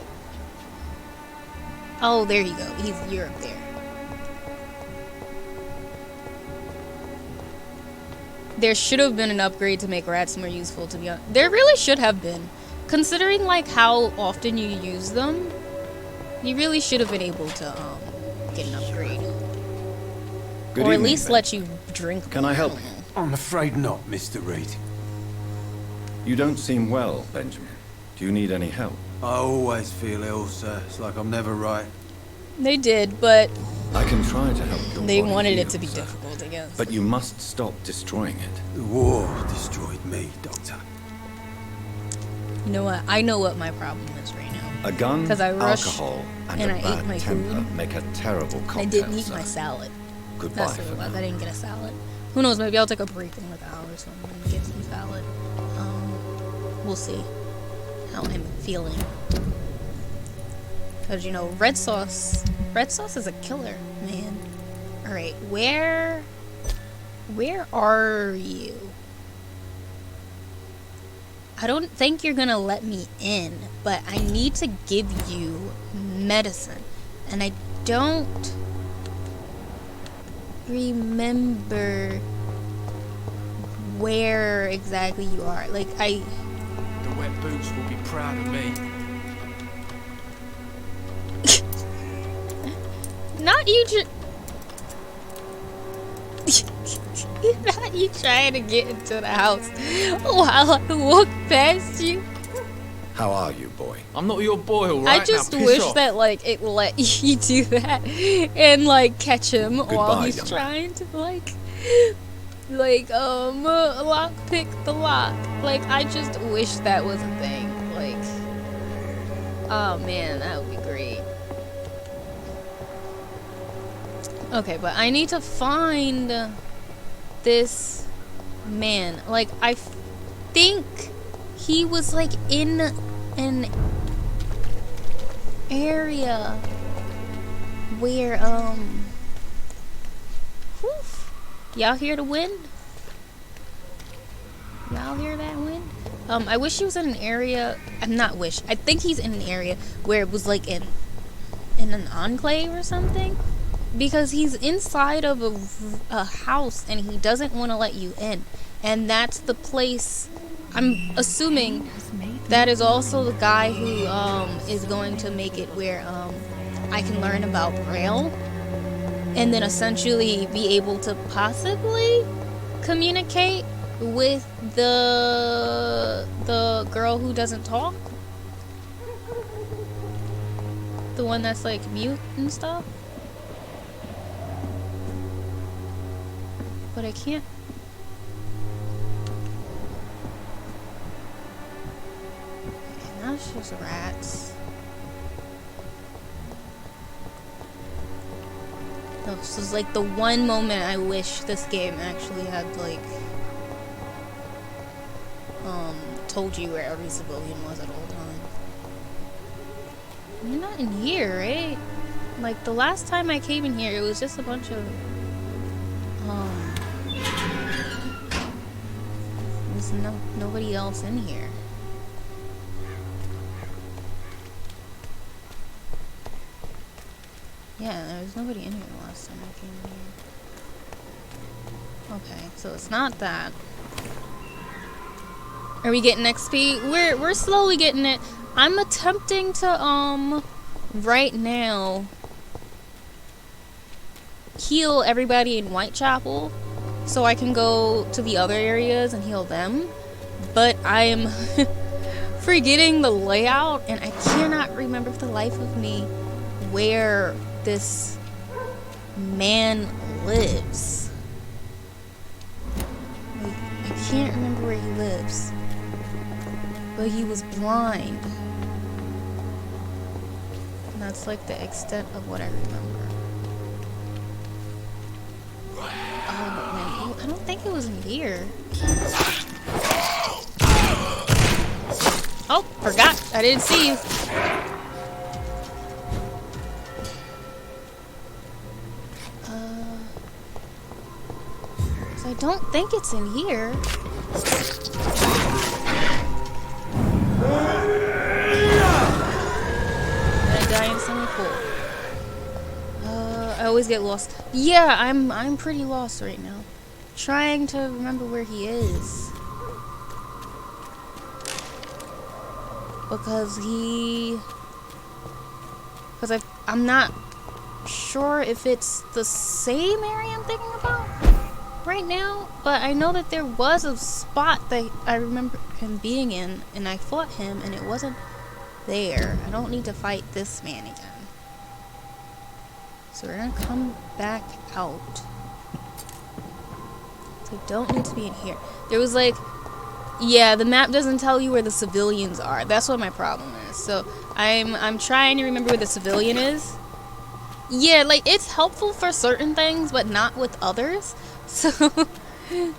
Oh, there you go. You're up there. There should have been an upgrade to make rats more useful, to be honest. There really should have been. Considering, like, how often you use them, you really should have been able to, get an upgrade. Good or at evening, least let you drink. Can I help you? I'm afraid not, Mr. Reed. You don't seem well, Benjamin. Do you need any help? I always feel ill, sir. It's like I'm never right. They did, but I can try to help your they body wanted heal, it to be sir. difficult, I guess. But you must stop destroying it. The war destroyed me, Doctor. You know what? I know what my problem is right now. A gun, 'Cause I rushed alcohol, and, and a I ate bad my temper food. make a terrible cocktail, I didn't eat sir. my salad. Goodbye That's what for it was. now. I didn't get a salad. Who knows? Maybe I'll take a break in like an hour or something and get some salad. We'll see how I'm feeling. Cause you know, red sauce is a killer, man. All right, where are you? I don't think you're gonna let me in, but I need to give you medicine, and I don't remember where exactly you are. Like, The wet boots will be proud of me. not you not you trying to get into the house while I walk past you. How are you, boy? I'm not your boy, alright? I just Now piss wish off. that like it let you do that and like catch him while Goodbye, he's young trying to lock pick the lock. Like, I just wish that was a thing. Like, oh man, that would be great. Okay, but I need to find this man. Like, I think he was like in an area where whew. Y'all hear the wind? Y'all hear that wind? I wish he was in an area. I think he's in an area where it was like in an enclave or something, because he's inside of a house and he doesn't want to let you in, and that's the place. I'm assuming that is also the guy who is going to make it where I can learn about Braille and then essentially be able to possibly communicate with the girl who doesn't talk, the one that's like mute and stuff. But I can't. Okay, now it's just rats. No, this is like the one moment I wish this game actually had like told you where every civilian was at all times. You're not in here, right? Like the last time I came in here, it was just a bunch of there's nobody else in here. Yeah, there was nobody in here the last time I came in here. Okay, so it's not that. Are we getting XP? We're slowly getting it. I'm attempting to right now heal everybody in Whitechapel so I can go to the other areas and heal them. But I am forgetting the layout, and I cannot remember for the life of me where this man lives. Like, I can't remember where he lives. But he was blind. And that's like the extent of what I remember. Oh man, I don't think it was in here. Oh, forgot. I didn't see you. So I don't think it's in here. Did I die instantly? Cool. I always get lost. Yeah, I'm pretty lost right now. Trying to remember where he is. Because I'm not sure if it's the same area I'm thinking about right now, but I know that there was a spot that I remember him being in, and I fought him, and it wasn't there. I don't need to fight this man again. So we're gonna come back out. So I don't need to be in here. There was like, yeah, the map doesn't tell you where the civilians are. That's what my problem is. So I'm trying to remember where the civilian is. Yeah, like it's helpful for certain things, but not with others. So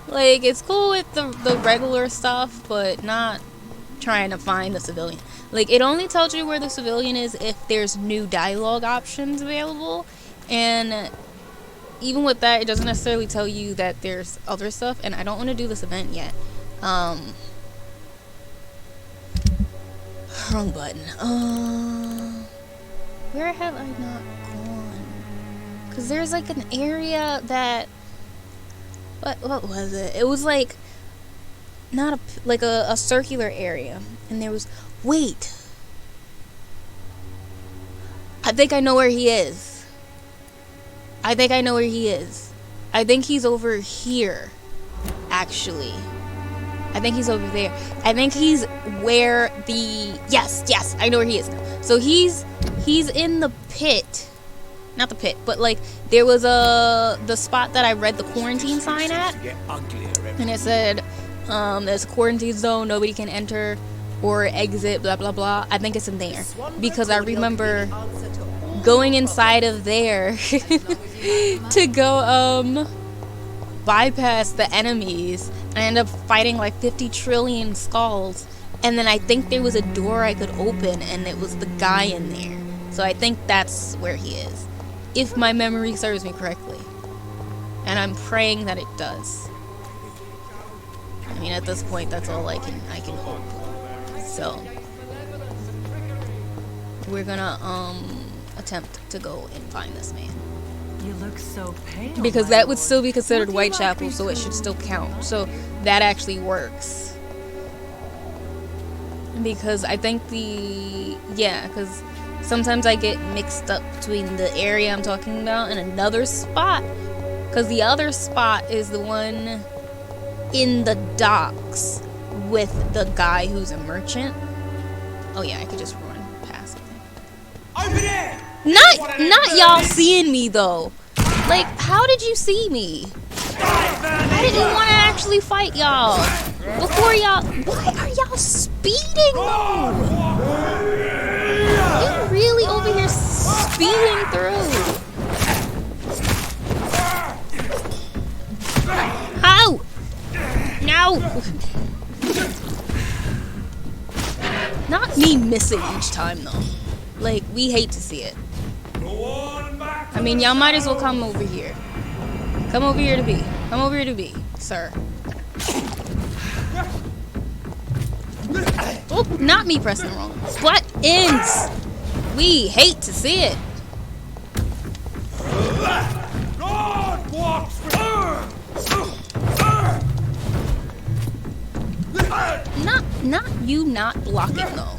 like it's cool with the regular stuff, but not trying to find the civilian. Like it only tells you where the civilian is if there's new dialogue options available, and even with that, it doesn't necessarily tell you that there's other stuff. And I don't want to do this event yet. Wrong button. Where have I not gone? Because there's like an area that, what was it? It was like not a circular area, and there was, wait, I think I know where he is. I think he's over here, actually. I think he's over there. I think he's where the, yes, I know where he is now. So he's in the pit. Not the pit, but like there was the spot that I read the quarantine sign at. And it said, there's a quarantine zone, nobody can enter or exit, blah blah blah. I think it's in there. Because I remember going inside of there to go bypass the enemies, and I ended up fighting like 50 trillion skulls, and then I think there was a door I could open and it was the guy in there. So I think that's where he is, if my memory serves me correctly, and I'm praying that it does. I mean, at this point that's all I can hope. So we're gonna attempt to go and find this man. You look so pale. Because that would still be considered Whitechapel, so it should still count. So that actually works. Because I think because sometimes I get mixed up between the area I'm talking about and another spot. Because the other spot is the one in the docks with the guy who's a merchant. Oh yeah, I could just run past it. Over there! Not y'all seeing me though. Like, how did you see me? I didn't want to actually fight y'all. Before y'all, why are y'all speeding though? You really over here speeding through? Ow! No! Not me missing each time though. Like, we hate to see it. I mean, y'all might as well come over here. Come over here to be. Come over here to be, sir. Oh, not me pressing the wrong buttons. We hate to see it. Not you not blocking though.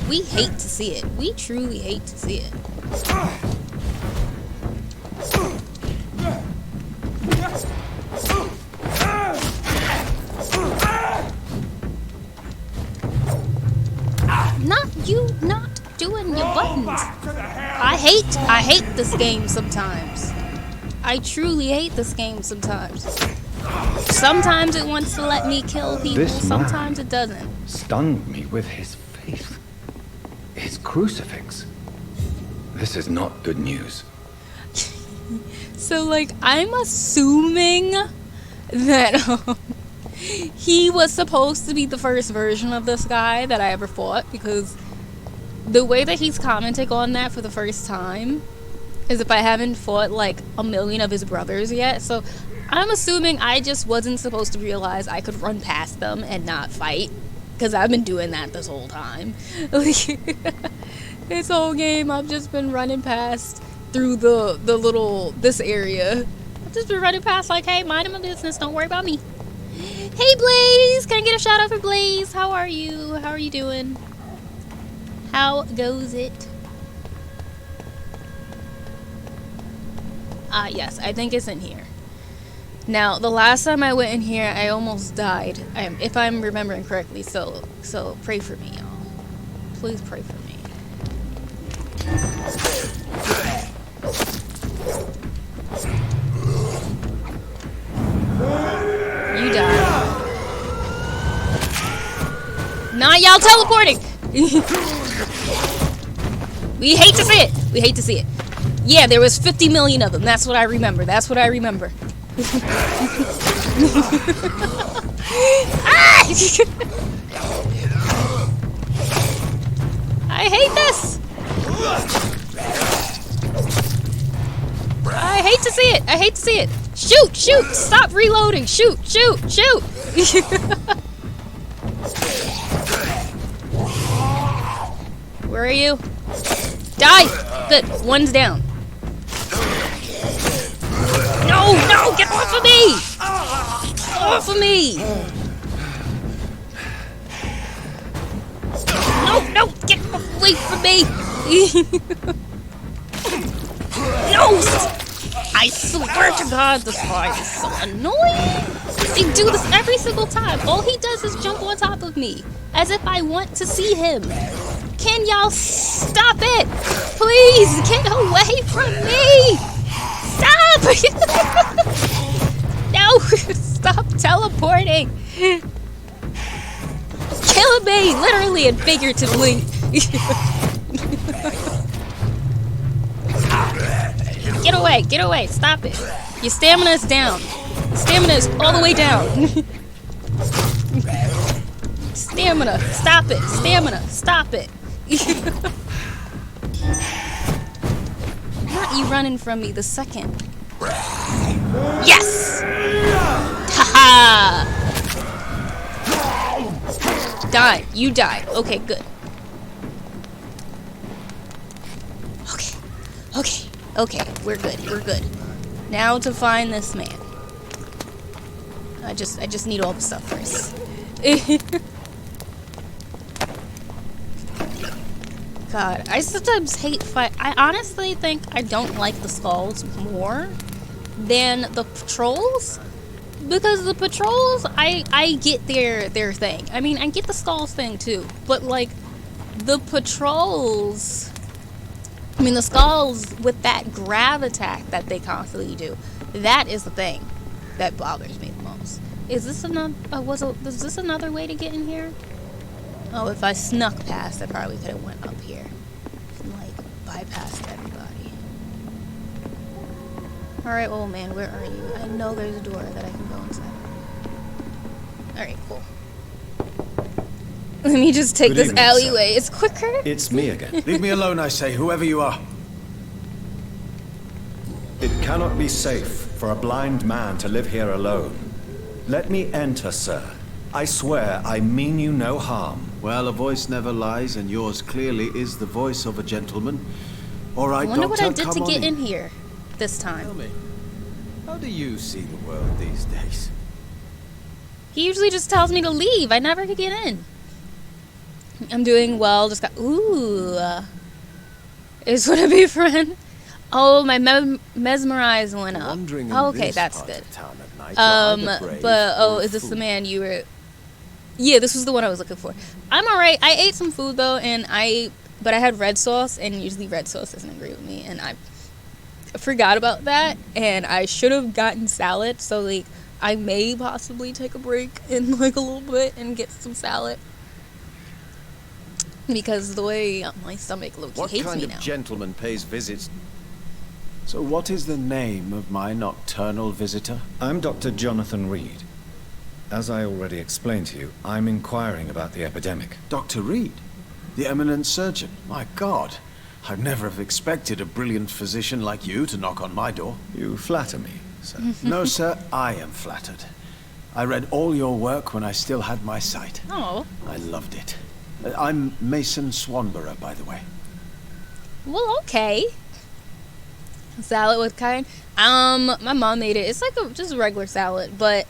We hate to see it. We truly hate to see it. Not you not doing your buttons. I hate this game sometimes. I truly hate this game sometimes. Sometimes it wants to let me kill people, sometimes it doesn't. Stunned me with his faith. His crucifix. This is not good news. So, like, I'm assuming that he was supposed to be the first version of this guy that I ever fought, because the way that he's commenting on that for the first time is if I haven't fought like a million of his brothers yet. So I'm assuming I just wasn't supposed to realize I could run past them and not fight, because I've been doing that this whole time. Like, this whole game I've just been running past through this area. I've just been running past like, hey, mind my business, don't worry about me. Hey Blaze, can I get a shout out for Blaze? How are you? How are you doing? How goes it? Ah, yes, I think it's in here. Now, the last time I went in here, I almost died. If I'm remembering correctly, so pray for me, y'all. Please pray for me. You died. Not y'all teleporting! We hate to see it! We hate to see it. Yeah, there was 50 million of them. That's what I remember. That's what I remember. Ah! I hate this! I hate to see it! I hate to see it! Shoot! Shoot! Stop reloading! Shoot! Shoot! Shoot! Where are you? Die! Good. One's down. No! No! Get off of me! Off of me! No! No! Get away from me! No! I swear to God, this guy is so annoying! They do this every single time. All he does is jump on top of me, as if I want to see him. Can y'all stop it? Please, get away from me! Stop! No! Stop teleporting! Kill me, literally and figuratively. Get away, get away, stop it. Your stamina is down. Stamina is all the way down. Stamina, stop it. Stamina, stop it. Not you running from me the second. Yes! Haha! Die. You died. Okay, good. Okay. Okay. Okay. We're good. We're good. Now to find this man. I just need all the stuff first. God, I sometimes hate fight. I honestly think I don't like the skulls more than the patrols, because the patrols, I get their thing. I mean, I get the skulls thing too, but like the patrols, I mean the skulls with that grav attack that they constantly do, that is the thing that bothers me the most. Is this another? Was this another way to get in here? Oh, if I snuck past, I probably could have went up here and, like, bypassed everybody. Alright, old man, where are you? I know there's a door that I can go inside. Alright, cool. Let me just take this alleyway. It's quicker. It's me again. Leave me alone, I say, whoever you are. It cannot be safe for a blind man to live here alone. Let me enter, sir. I swear I mean you no harm. Well, a voice never lies, and yours clearly is the voice of a gentleman. All right, I wonder Doctor, what I did to get in here this time. Tell me, how do you see the world these days? He usually just tells me to leave. I never could get in. I'm doing well. Just got... Ooh. Is what a be friend. Oh, my mesmerize went up. Oh, okay, that's good. But, oh, is this the man you were... Yeah, this was the one I was looking for. I'm alright. I ate some food, though, but I had red sauce, and usually red sauce doesn't agree with me, and I forgot about that, and I should have gotten salad, so, like, I may possibly take a break in, like, a little bit and get some salad. Because the way my stomach looks, hates me now. What kind of gentleman pays visits? So what is the name of my nocturnal visitor? I'm Dr. Jonathan Reed. As I already explained to you, I'm inquiring about the epidemic. Dr. Reed? The eminent surgeon? My God, I'd never have expected a brilliant physician like you to knock on my door. You flatter me, sir. No, sir, I am flattered. I read all your work when I still had my sight. Oh. I loved it. I'm Mason Swanborough, by the way. Well, okay. Salad with kind. My mom made it. It's like just a regular salad, but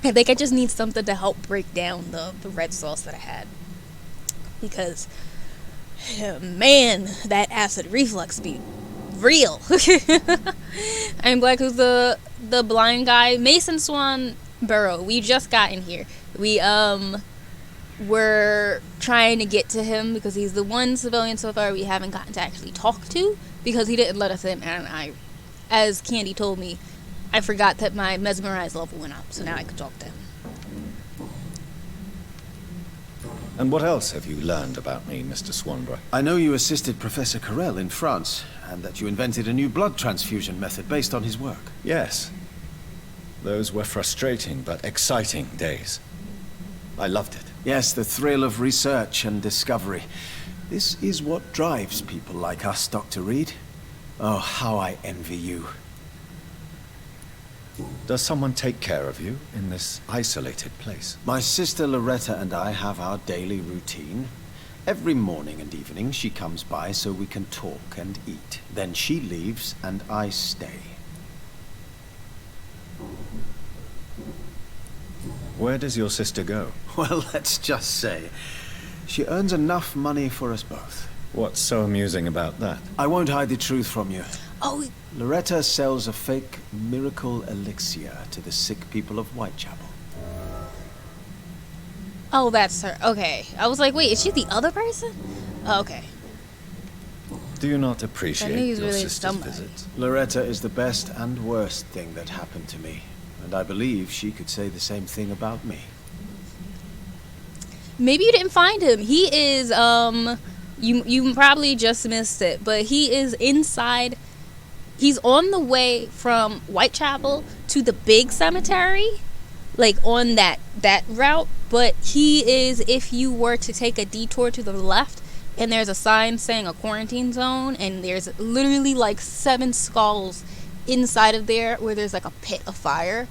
I think I just need something to help break down the red sauce that I had. Because, man, that acid reflux be real. I'm Black, who's the blind guy. Mason Swan Burrow. We just got in here. We were trying to get to him because he's the one civilian so far we haven't gotten to actually talk to because he didn't let us in, and I, as Candy told me, I forgot that my mesmerize level went up, so now I can talk to him. And what else have you learned about me, Mr. Swanborough? I know you assisted Professor Carell in France, and that you invented a new blood transfusion method based on his work. Yes. Those were frustrating but exciting days. I loved it. Yes, the thrill of research and discovery. This is what drives people like us, Dr. Reed. Oh, how I envy you. Does someone take care of you in this isolated place? My sister Loretta and I have our daily routine. Every morning and evening she comes by so we can talk and eat. Then she leaves and I stay. Where does your sister go? Well, let's just say, she earns enough money for us both. What's so amusing about that? I won't hide the truth from you. Oh, Loretta sells a fake miracle elixir to the sick people of Whitechapel. oh, that's her. Okay. I was like, wait, is she the other person? Oh, okay. Do you not I appreciate knew he was your related to sister's somebody. visits? Loretta is the best and worst thing that happened to me. And I believe she could say the same thing about me. Maybe you didn't find him. He is, you probably just missed it, but he is inside. He's on the way from Whitechapel to the big cemetery, like on that route. But he is, if you were to take a detour to the left, and there's a sign saying a quarantine zone, and there's literally like 7 skulls inside of there where there's like a pit of fire,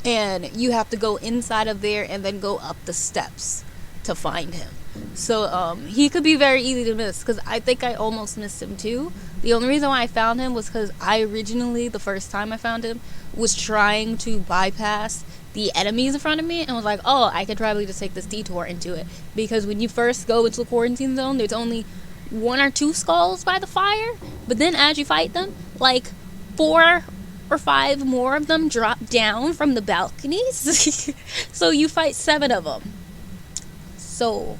and you have to go inside of there and then go up the steps to find him. So he could be very easy to miss, because I think I almost missed him too. The only reason why I found him was because I originally, the first time I found him, was trying to bypass the enemies in front of me and was like, oh, I could probably just take this detour into it, because when you first go into the quarantine zone, there's only 1 or 2 skulls by the fire, but then as you fight them, like 4 or 5 more of them drop down from the balconies. So you fight 7 of them. So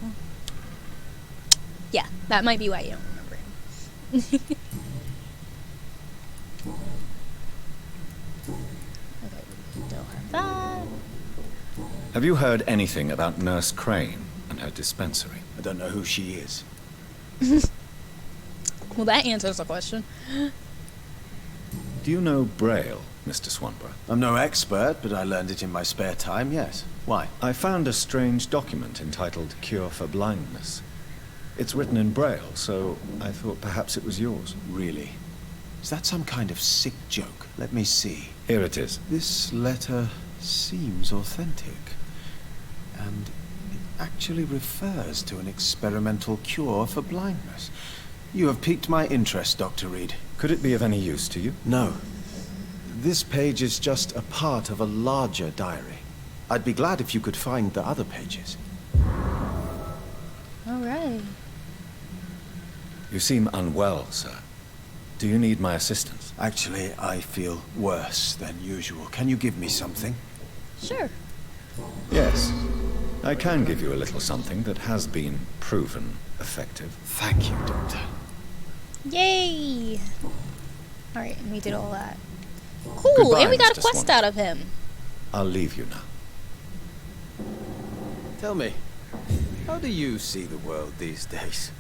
yeah, that might be why you don't remember him. Okay, we don't have that. Have you heard anything about Nurse Crane and her dispensary? I don't know who she is. Well, that answers the question. Do you know Braille, Mr. Swanborough? I'm no expert, but I learned it in my spare time, yes. Why? I found a strange document entitled Cure for Blindness. It's written in Braille, so I thought perhaps it was yours. Really? Is that some kind of sick joke? Let me see. Here it is. This letter seems authentic. And it actually refers to an experimental cure for blindness. You have piqued my interest, Dr. Reed. Could it be of any use to you? No. This page is just a part of a larger diary. I'd be glad if you could find the other pages. All right. You seem unwell, sir. Do you need my assistance? Actually, I feel worse than usual. Can you give me something? Sure. Yes. I can give you a little something that has been proven effective. Thank you, Doctor. Yay! All right, and we did all that. Cool, Goodbye, and we got Mr. a quest Swan. out of him. I'll leave you now. Tell me, how do you see the world these days?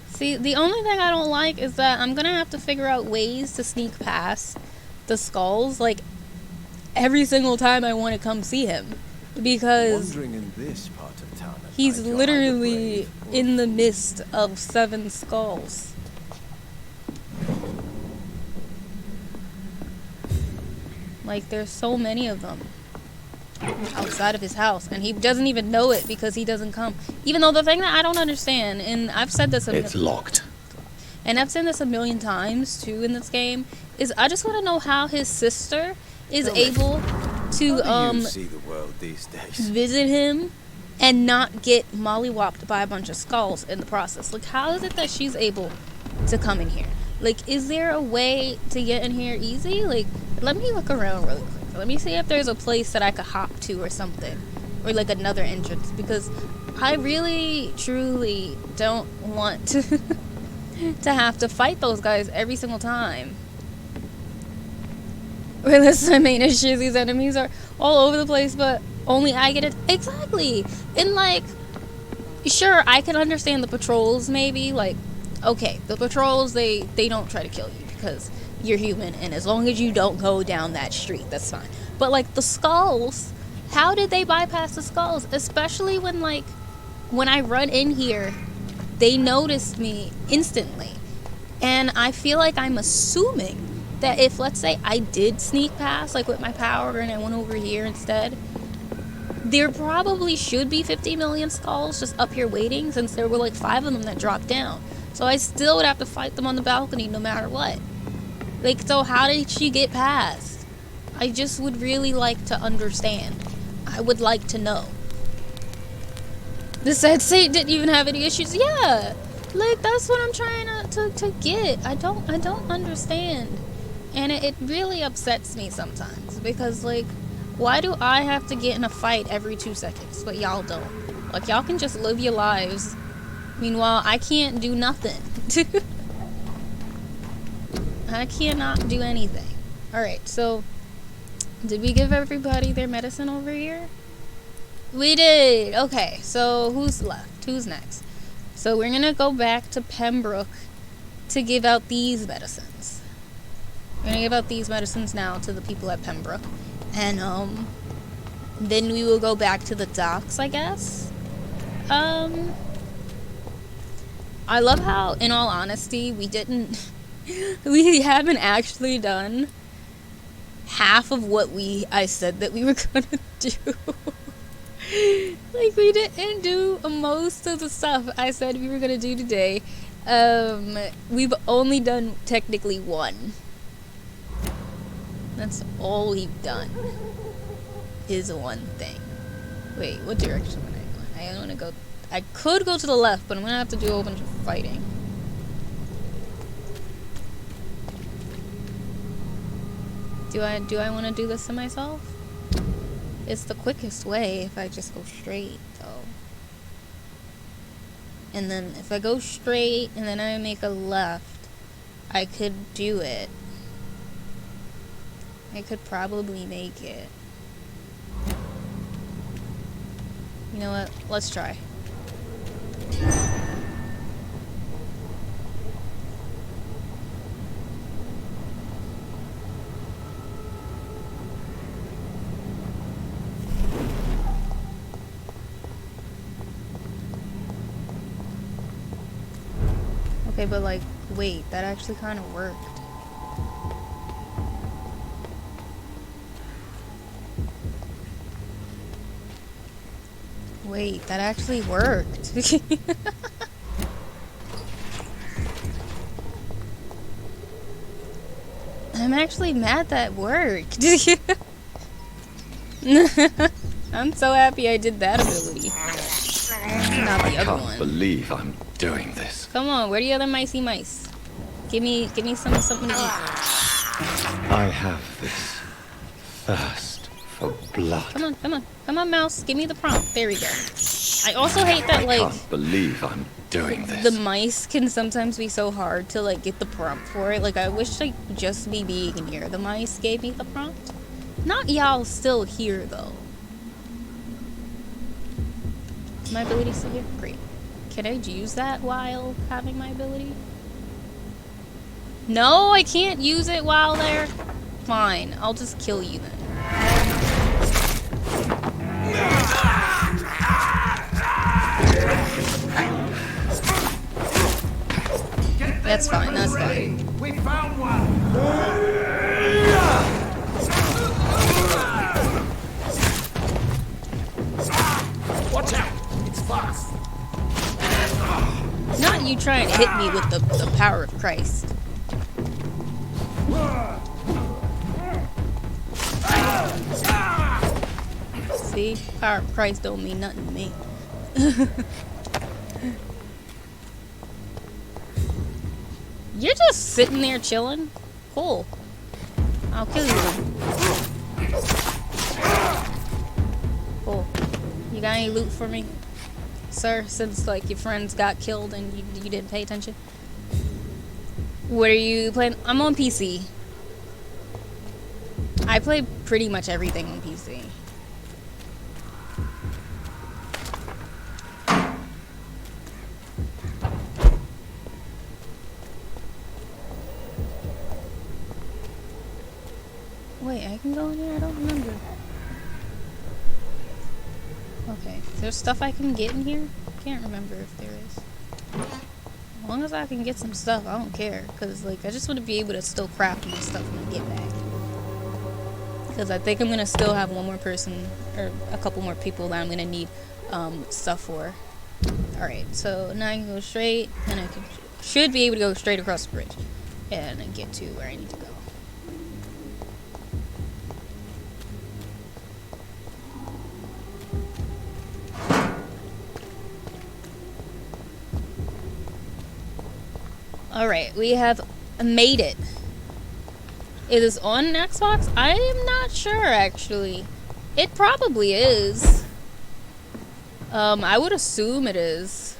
See, the only thing I don't like is that I'm gonna have to figure out ways to sneak past the skulls, like, every single time I want to come see him. Because Wandering in this part of town at he's night, you're literally either brave or- in the midst of 7 skulls. Like, there's so many of them outside of his house, and he doesn't even know it because he doesn't come. Even though the thing that I don't understand, and I've said this It's locked. and I've said this a million times too in this game, is I just want to know how his sister is able to How do you see the world these days? visit him and not get mollywopped by a bunch of skulls in the process. Like, how is it that she's able to come in here? Like, is there a way to get in here easy? Like, let me look around really quick. Let me see if there's a place that I could hop to or something. Or, like, another entrance. Because I really, truly don't want to, to have to fight those guys every single time. Or unless my main issue is these enemies are all over the place, but only I get it. Exactly! And, like, sure, I can understand the patrols, maybe. Like, okay, the patrols, they don't try to kill you because you're human, and as long as you don't go down that street, that's fine. But, like, the skulls, how did they bypass the skulls? Especially when, like, when I run in here, they noticed me instantly. And I feel like I'm assuming that if, let's say, I did sneak past, like, with my power, and I went over here instead, there probably should be 50 million skulls just up here waiting, since there were, like, 5 of them that dropped down. So I still would have to fight them on the balcony no matter what. Like, so how did she get past? I just would really like to understand. I would like to know. The said Saint didn't even have any issues. Yeah! Like, that's what I'm trying to get. I don't understand. And it really upsets me sometimes. Because, like, why do I have to get in a fight every 2 seconds, but y'all don't? Like, y'all can just live your lives. Meanwhile, I can't do nothing. I cannot do anything. Alright, so, did we give everybody their medicine over here? We did! Okay, so who's left? Who's next? So we're gonna go back to Pembroke to give out these medicines. We're gonna give out these medicines now to the people at Pembroke. And, then we will go back to the docks, I guess. I love how, in all honesty, we haven't actually done half of what I said that we were gonna do. Like, we didn't do most of the stuff I said we were gonna do today. We've only done technically one. That's all we've done. Is one thing. Wait, what direction am I going? I want to go... I could go to the left, but I'm gonna have to do a whole bunch of fighting. Do I want to do this to myself? It's the quickest way if I just go straight, though. And then if I go straight and then I make a left, I could do it. I could probably make it. You know what? Let's try. Okay, but like, wait, that actually kind of worked. Wait, that actually worked. I'm actually mad that worked. I'm so happy I did that ability. Not the other one. I can't believe I'm doing this. Come on, where are the other micey mice? Give me something to eat. I have this thirst for blood. Come on, mouse. Give me the prompt. There we go. I also hate that, like, I can't believe I'm doing this. The mice can sometimes be so hard to, like, get the prompt for it. Like, I wish, like, just me being near the mice gave me the prompt. Not y'all still here, though. Is my ability still here? Great. Can I use that while having my ability? No, I can't use it while there. Fine, I'll just kill you then. That's fine, that's fine. We found one! Watch out! It's fast! Not you trying to hit me with the power of Christ. See? Power of Christ don't mean nothing to me. You're just sitting there chilling? Cool. I'll kill you then. Cool. You got any loot for me? Sir, since like your friends got killed and you didn't pay attention? What are you playing? I'm on PC. I play pretty much everything on PC. Wait, I can go in here? I don't remember. Okay, there's stuff I can get in here? Can't remember if there is. As long as I can get some stuff, I don't care. Because, like, I just want to be able to still craft my stuff when I get back. Because I think I'm going to still have one more person, or a couple more people that I'm going to need stuff for. Alright, so now I can go straight, and I should be able to go straight across the bridge. And then get to where I need to go. Alright, we have made it. It is on Xbox? I am not sure, actually. It probably is. I would assume it is.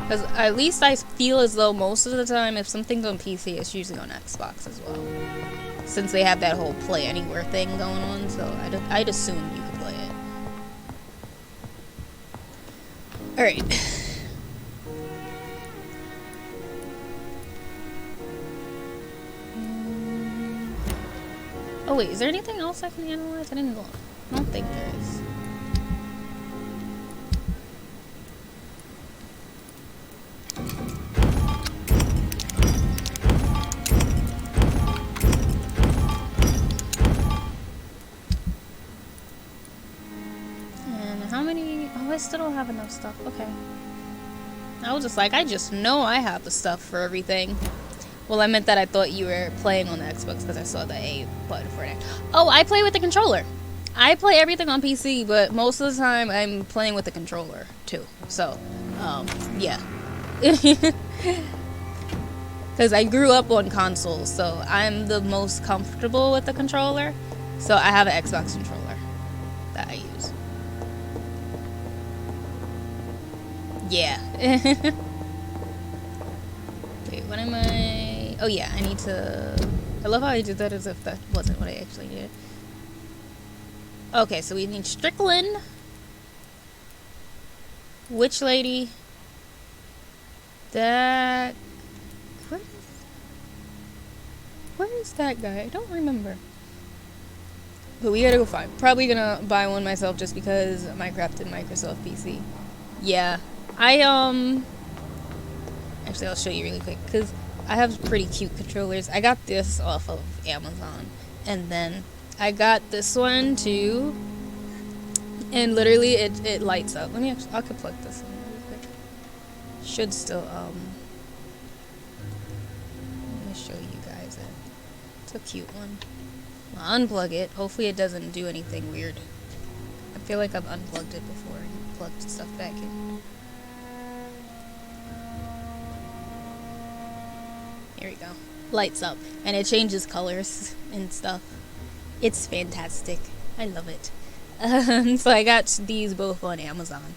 Because at least I feel as though most of the time, if something's on PC, it's usually on Xbox as well. Since they have that whole Play Anywhere thing going on, so I'd assume you could play it. Alright. Oh wait, is there anything else I can analyze? I didn't look. I don't think there is. And how many? Oh, I still don't have enough stuff. Okay. I was just like, I just know I have the stuff for everything. Well, I meant that I thought you were playing on the Xbox because I saw the A button for it. Oh, I play with the controller. I play everything on PC, but most of the time I'm playing with the controller too. So, yeah. Because I grew up on consoles, so I'm the most comfortable with the controller. So I have an Xbox controller that I use. Yeah. Wait, what am I? Oh yeah, I need to... I love how I did that as if that wasn't what I actually did. Okay, so we need Strickland. Witch Lady. That... Where is that guy? I don't remember. But we gotta go find. Probably gonna buy one myself just because Minecraft and Microsoft PC. Yeah. Actually, I'll show you really quick because I have pretty cute controllers. I got this off of Amazon, and then I got this one too. And literally, it lights up. Let me actually, I could plug this in really quick. Should still let me show you guys it. It's a cute one. I'll unplug it. Hopefully, it doesn't do anything weird. I feel like I've unplugged it before and plugged stuff back in. Here we go. Lights up. And it changes colors and stuff. It's fantastic. I love it. So I got these both on Amazon.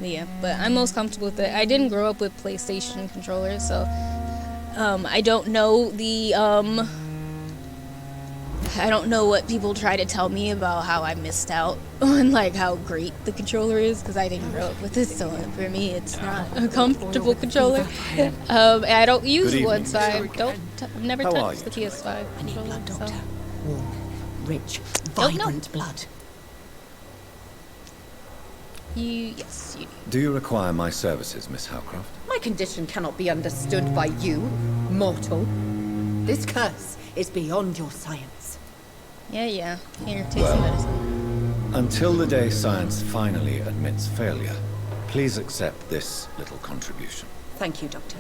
Yeah, but I'm most comfortable with it. I didn't grow up with PlayStation controllers, so I don't know the I don't know what people try to tell me about how I missed out on like how great the controller is because I didn't grow up with it, so for me it's not a comfortable controller. I don't use one, so I've never touched the PS5 controller. So. Warm, rich, vibrant blood. Yes, you do. Do you require my services, Miss Howcroft? My condition cannot be understood by you, mortal. This curse is beyond your science. Yeah. Here, take some medicine. Until the day science finally admits failure, please accept this little contribution. Thank you, Doctor.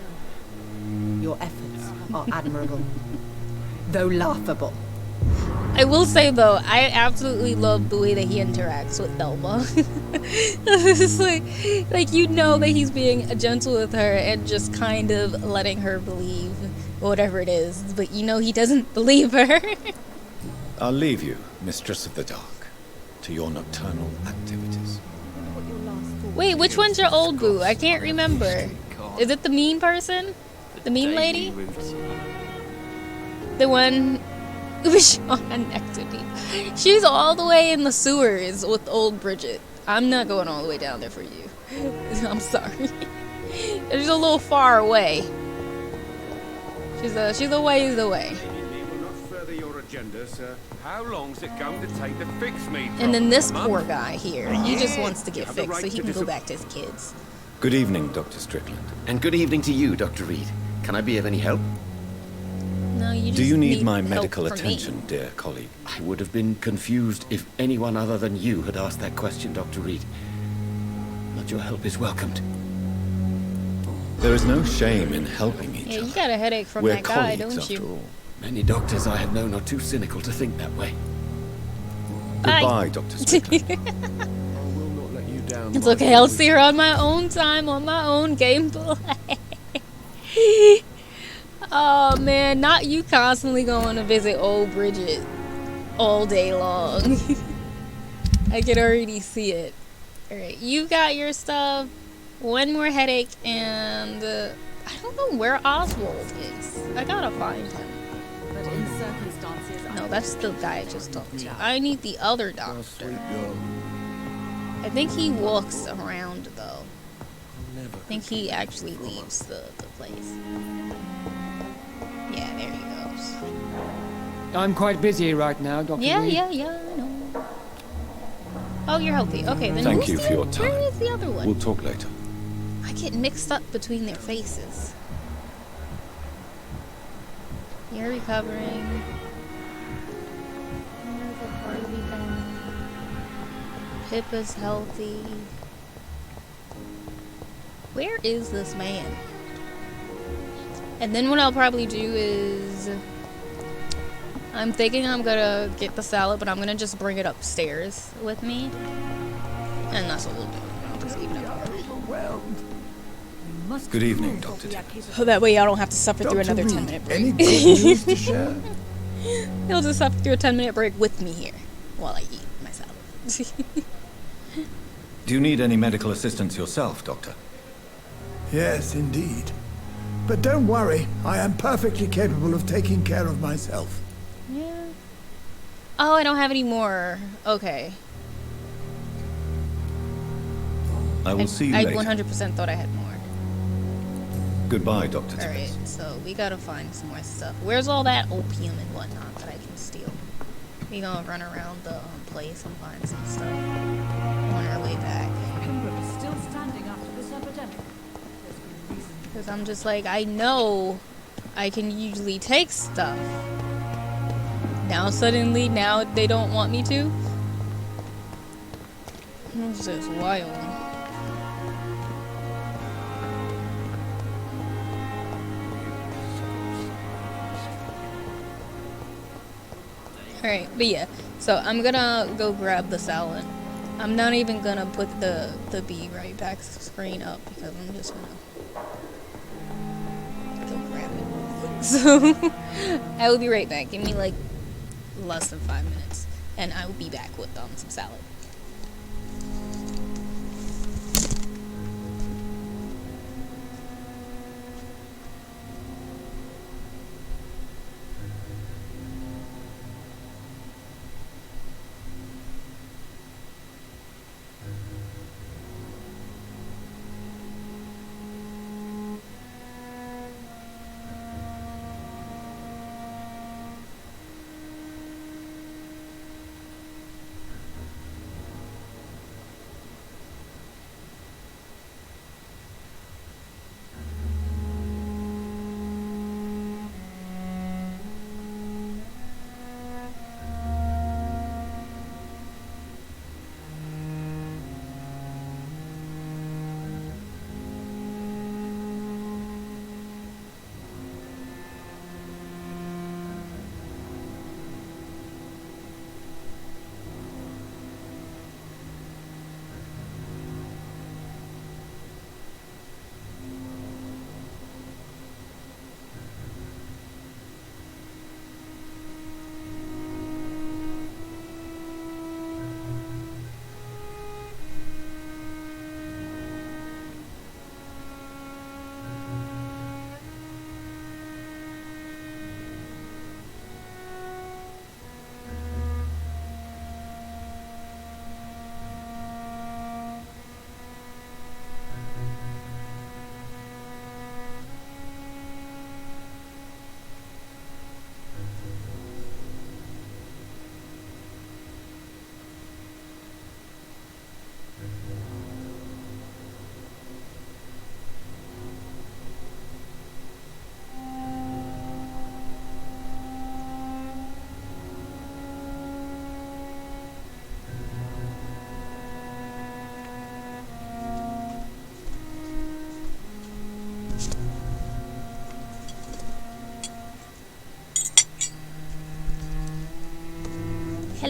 Your efforts are admirable, though laughable. I will say though, I absolutely love the way that he interacts with Thelma. It's like you know that he's being gentle with her and just kind of letting her believe whatever it is, but you know he doesn't believe her. I'll leave you, Mistress of the Dark, to your nocturnal activities. Wait, which one's your old boo? I can't remember. Is it the mean person? The mean lady? The one who was Sean next to me. She's all the way in the sewers with old Bridget. I'm not going all the way down there for you. I'm sorry. She's a little far away. She's a ways away. How long's it going to take to fix me? And then this poor guy here, he just wants to get fixed so he can go back to his kids. Good evening, Dr. Strickland. And good evening to you, Dr. Reed. Can I be of any help? No, you just Do you need my help medical from me. attention, dear colleague? I would have been confused if anyone other than you had asked that question, Dr. Reed. But your help is welcomed. There is no shame in helping each Yeah, other. you got a headache from We're that guy, colleagues, don't after you? all. Many doctors I have known are too cynical to think that way. Bye. Goodbye, Dr. Strickland. It's okay, I'll see her on my own time, on my own gameplay. Oh man, not you constantly going to visit old Bridget all day long. I can already see it. Alright, you got your stuff. One more headache, and I don't know where Oswald is. I gotta find him. But in circumstances, No, that's the guy I just talked to. I need the other doctor. I think he walks around though. I think he actually leaves the place. Yeah, there he goes. I'm quite busy right now, Dr. Yeah, Reed. I know. Oh, you're healthy. Okay, then Thank who's you the- for your time. Where is the other one? We'll talk later. I get mixed up between their faces. You're recovering. Pip is healthy. Where is this man? And then what I'll probably do is... I'm thinking I'm gonna get the salad, but I'm gonna just bring it upstairs with me. And that's what we'll do. I'll just eat it up. Good evening, Dr. So that way I don't have to suffer through another 10-minute break. Any good news to share? He'll just suffer through a 10-minute break with me here while I eat my salad. Do you need any medical assistance yourself, Doctor? Yes, indeed. But don't worry, I am perfectly capable of taking care of myself. Yeah. Oh, I don't have any more. Okay. I will see you I later. 100% thought I had more. Goodbye, Dr. Alright, so we gotta find some more stuff. Where's all that opium and whatnot that I can steal? We gonna run around the place and find some stuff on our way back. still standing after this epidemic. Because I'm just like, I know I can usually take stuff. Now suddenly, now they don't want me to? It's just wild. Alright, but yeah. So I'm gonna go grab the salad. I'm not even gonna put the be right back screen up because I'm just gonna go grab it. So I will be right back. Give me like less than 5 minutes, and I will be back with some salad.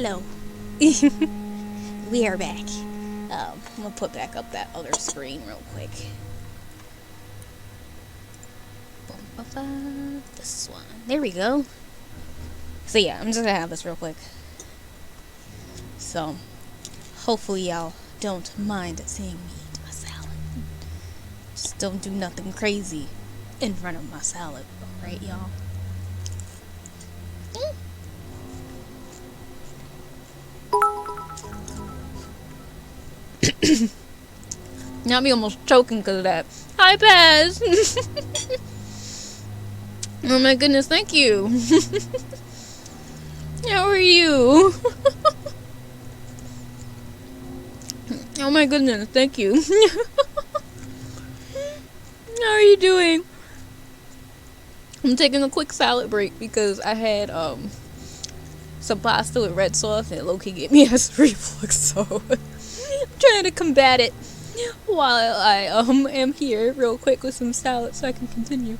Hello. We are back. I'm gonna put back up that other screen real quick. This one. There we go. So yeah, I'm just gonna have this real quick. So, hopefully y'all don't mind seeing me eat my salad. Just don't do nothing crazy in front of my salad, alright y'all? Now me almost choking because of that. Hi, Paz! Oh my goodness, thank you! How are you? Oh my goodness, thank you. How are you doing? I'm taking a quick salad break because I had some pasta with red sauce and it low-key gave me acid reflux, so I'm trying to combat it while I am here real quick with some salad so I can continue.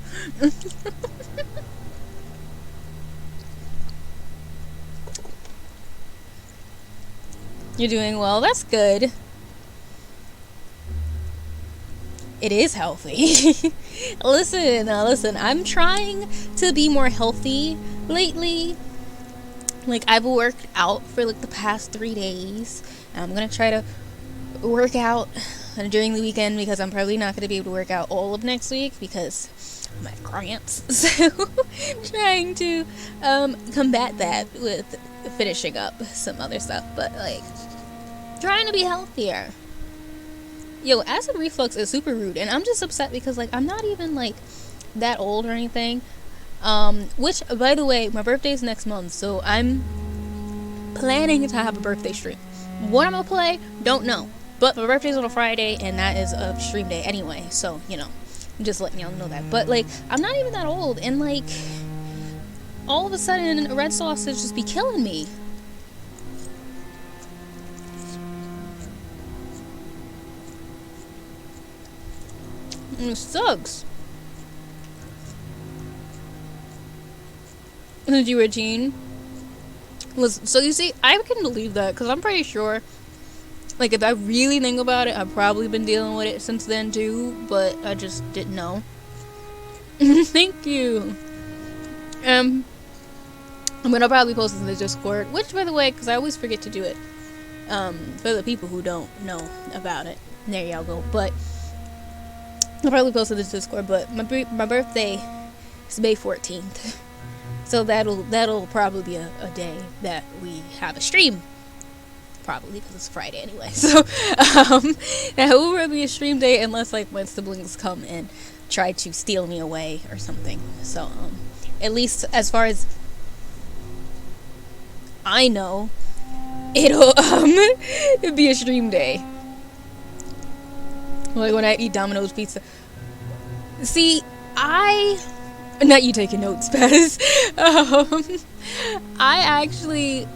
You're doing well, that's good. It is healthy. Listen, I'm trying to be more healthy lately. Like, I've worked out for like the past 3 days. And I'm gonna try to work out during the weekend because I'm probably not gonna be able to work out all of next week because of my cramps. So, trying to combat that with finishing up some other stuff. But, like, trying to be healthier. Yo, acid reflux is super rude, and I'm just upset because, like, I'm not even, like, that old or anything. Which, by the way, my birthday's next month, so I'm planning to have a birthday stream. What I'm gonna play, don't know. But my birthday's on a Friday, and that is a stream day anyway, so, you know, I'm just letting y'all know that. But, like, I'm not even that old, and, like, all of a sudden, red sausage just be killing me. It sucks. Did you routine? So you see, I can believe that because I'm pretty sure, like, if I really think about it, I've probably been dealing with it since then too, but I just didn't know. Thank you. I'm gonna probably post it in the Discord, which, by the way, because I always forget to do it, for the people who don't know about it. There y'all go. But I'll probably post it in the Discord, but my birthday is May 14th. So that'll probably be a day that we have a stream. Probably, because it's Friday anyway. So, that will probably be a stream day unless, like, my siblings come and try to steal me away or something. So, at least as far as I know, it'll be a stream day. Like when I eat Domino's pizza. See, not you taking notes, Pez. I actually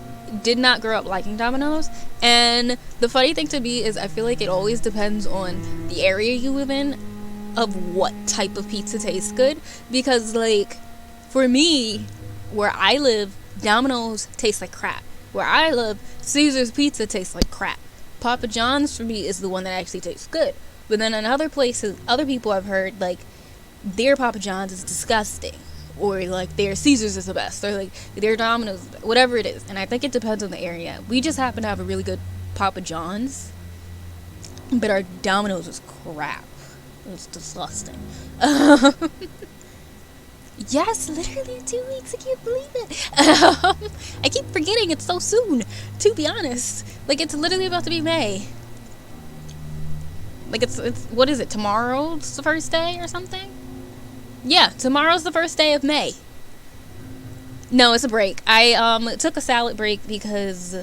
did not grow up liking Domino's, and the funny thing to me is I feel like it always depends on the area you live in of what type of pizza tastes good, because, like, for me, where I live, Domino's tastes like crap. Where I live, Caesar's pizza tastes like crap. Papa John's for me is the one that actually tastes good. But then in other places, other people I've heard, like, their Papa John's is disgusting. Or, like, their Caesar's is the best. Or, like, their Domino's, whatever it is. And I think it depends on the area. We just happen to have a really good Papa John's. But our Domino's is crap. It's disgusting. Yes, literally 2 weeks. I can't believe it. I keep forgetting it's so soon, to be honest. Like, it's literally about to be May. Like, it's what is it, tomorrow's the first day or something? Yeah, tomorrow's the first day of May. No, it's a break. I took a salad break because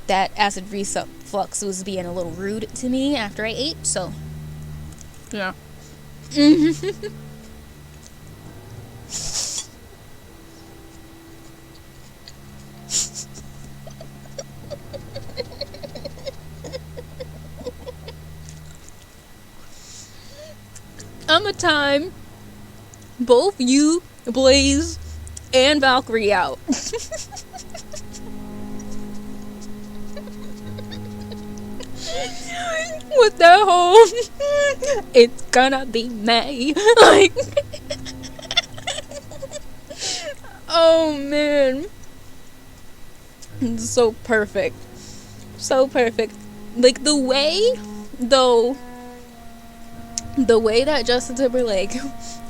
that acid reflux was being a little rude to me after I ate, so yeah. I'ma time both you, Blaze, and Valkyrie out. with that whole it's gonna be May. Like, oh man. It's so perfect. So perfect. Like the way that Justin Timberlake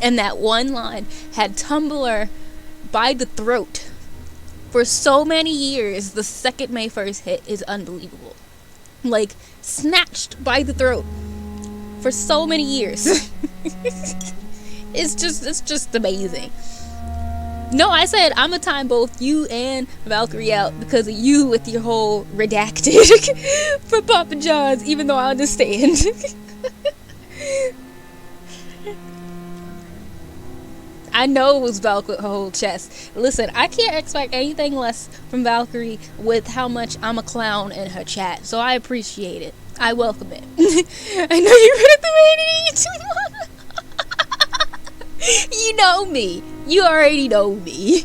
and that one line had Tumblr by the throat for so many years, the second May 1st hit is unbelievable. Like, snatched by the throat for so many years. It's just amazing. No, I said I'm gonna time both you and Valkyrie out because of you with your whole redacted for Papa John's, even though I understand. I know it was Valkyrie with her whole chest. Listen, I can't expect anything less from Valkyrie with how much I'm a clown in her chat, so I appreciate it. I welcome it. I know you read the way. You know me. You already know me.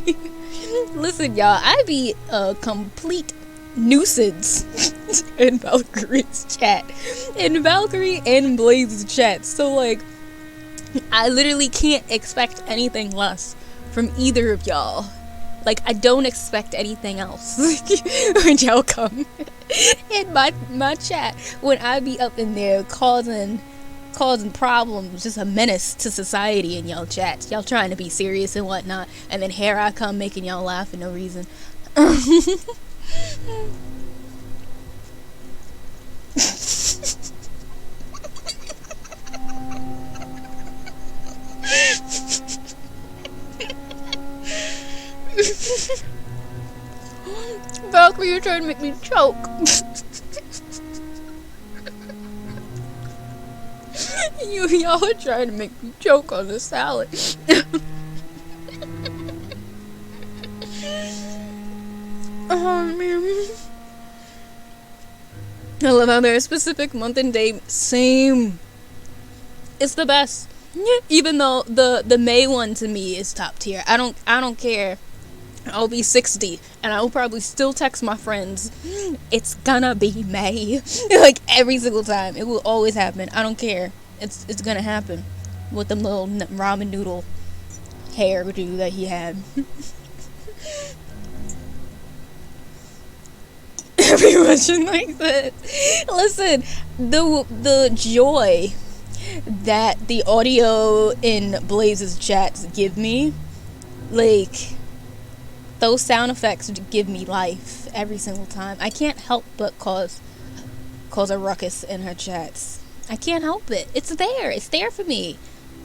Listen, y'all, I be a complete nuisance in Valkyrie's chat. In Valkyrie and Blaze's chat. So, like, I literally can't expect anything less from either of y'all. Like, I don't expect anything else when y'all come in my chat. When I be up in there causing problems, just a menace to society in y'all chats. Y'all trying to be serious and whatnot. And then here I come making y'all laugh for no reason. Valkyrie, you're trying to make me choke. Y'all are trying to make me choke on the salad. Oh man. I love how there's a specific month and day. Same. It's the best. Even though the May one to me is top tier. I don't care. I'll be 60 and I will probably still text my friends, it's gonna be May. Like every single time. It will always happen. I don't care. It's gonna happen with the little ramen noodle hairdo that he had. Everyone's like that. Listen, the joy that the audio in Blaze's chats give me, like, those sound effects give me life every single time. I can't help but cause a ruckus in her chats. I can't help it. It's there. It's there for me.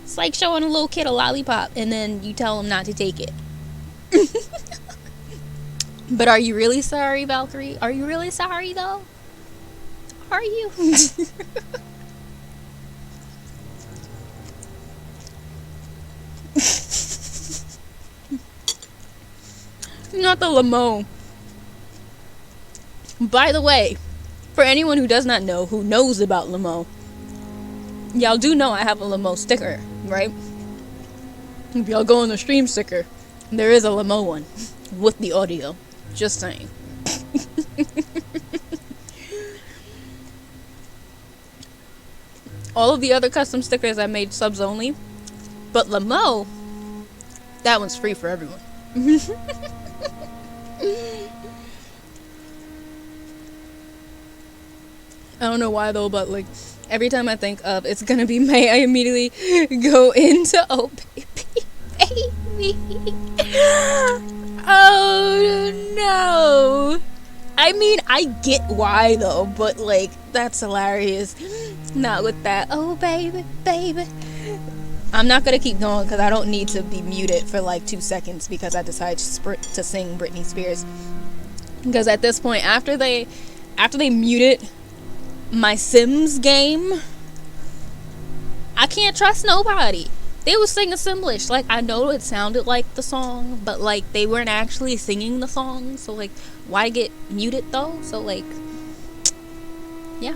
It's like showing a little kid a lollipop and then you tell him not to take it. But are you really sorry, Valkyrie? Are you really sorry, though? Are you? Not the limo. By the way, for anyone who does not know, who knows about limo, y'all do know I have a limo sticker, right? If y'all go on the stream sticker, there is a limo one with the audio. Just saying. All of the other custom stickers I made subs only, but limo, that one's free for everyone. I don't know why though, but like every time I think of it's gonna be May, I immediately go into oh baby, baby. Oh no. I mean, I get why though, but like that's hilarious. Not with that oh baby, baby. I'm not gonna keep going because I don't need to be muted for like 2 seconds because I decided to sing Britney Spears. Because at this point, after they muted my Sims game, I can't trust nobody. They was singing Simlish. Like, I know it sounded like the song, but like they weren't actually singing the song. So like, why get muted though? So like, yeah.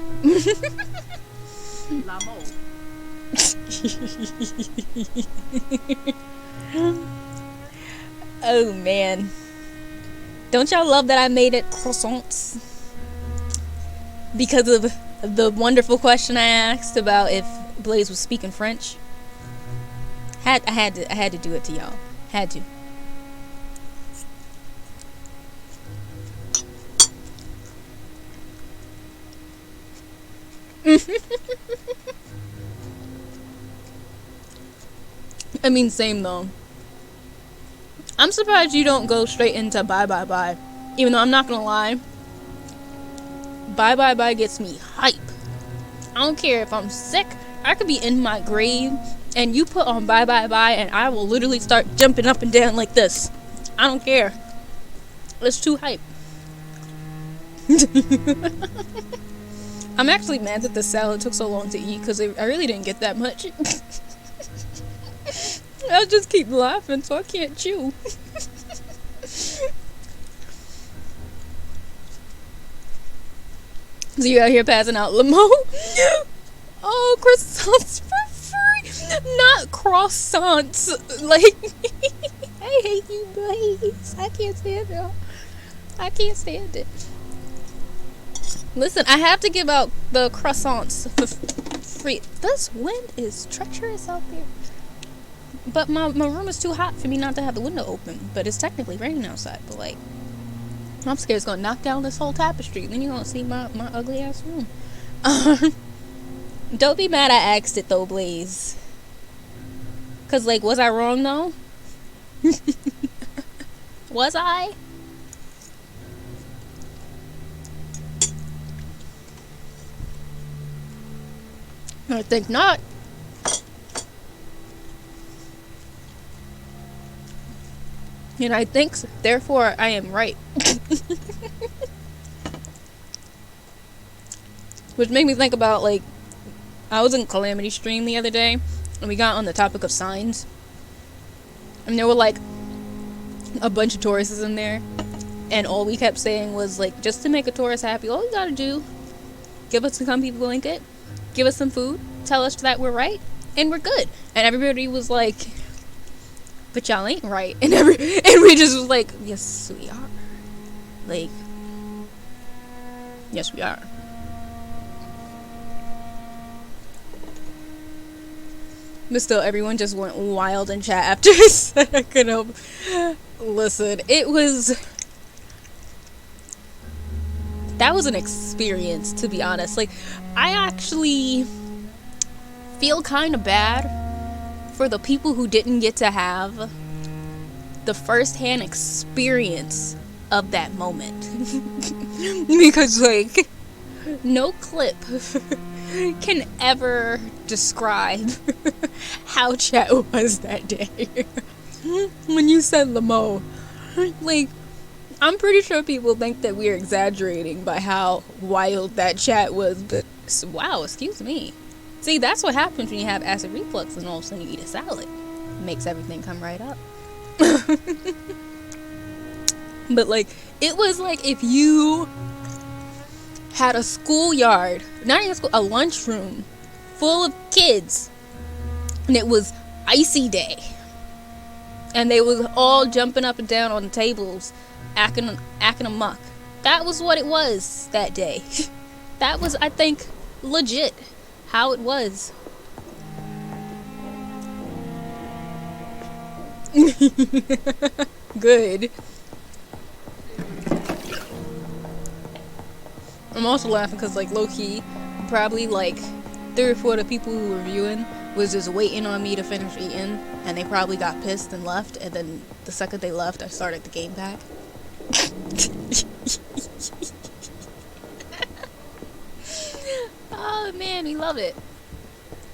Oh man, don't y'all love that I made it croissants because of the wonderful question I asked about if Blaze was speaking French. I had to do it to y'all. Had to. I mean, same though. I'm surprised you don't go straight into bye bye bye. Even though I'm not gonna lie, bye bye bye gets me hype. I don't care if I'm sick. I could be in my grave and you put on bye bye bye and I will literally start jumping up and down like this. I don't care. It's too hype. I'm actually mad that the salad took so long to eat because I really didn't get that much. I'll just keep laughing so I can't chew. So you out here passing out limo? Oh, croissants for free. Not croissants. Like, I hate you, Blaze. I can't stand it. I can't stand it. Listen, I have to give out the croissants for free. This wind is treacherous out there. But my room is too hot for me not to have the window open. But it's technically raining outside. But like, I'm scared it's gonna knock down this whole tapestry. Then you're gonna see my ugly ass room. Don't be mad I asked it though, Blaze. Cause like, was I wrong though? Was I? I think not. And I think, therefore, I am right. Which made me think about, like, I was in Calamity Stream the other day, and we got on the topic of signs. And there were, like, a bunch of Tauruses in there. And all we kept saying was, like, just to make a Taurus happy, all we gotta do, give us some people blanket, give us some food, tell us that we're right, and we're good. And everybody was like, but y'all ain't right. And we just was like, yes we are. Like, yes we are. But still, everyone just went wild in chat after I said I couldn't help. Listen, that was an experience, to be honest. Like, I actually feel kind of bad for the people who didn't get to have the first-hand experience of that moment. Because, like, no clip can ever describe how chat was that day. When you said Lamo, like, I'm pretty sure people think that we're exaggerating by how wild that chat was, but wow, excuse me. See, that's what happens when you have acid reflux and all of a sudden you eat a salad. It makes everything come right up. But like, it was like if you had a schoolyard, not even school, a lunchroom full of kids, and it was icy day, and they was all jumping up and down on the tables, acting amok. That was what it was that day. That was, I think, legit how it was. Good. I'm also laughing because, like, low-key, probably, like, 3 or 4 of the people who were viewing was just waiting on me to finish eating, and they probably got pissed and left, and then the second they left, I started the game back. Oh, man, we love it.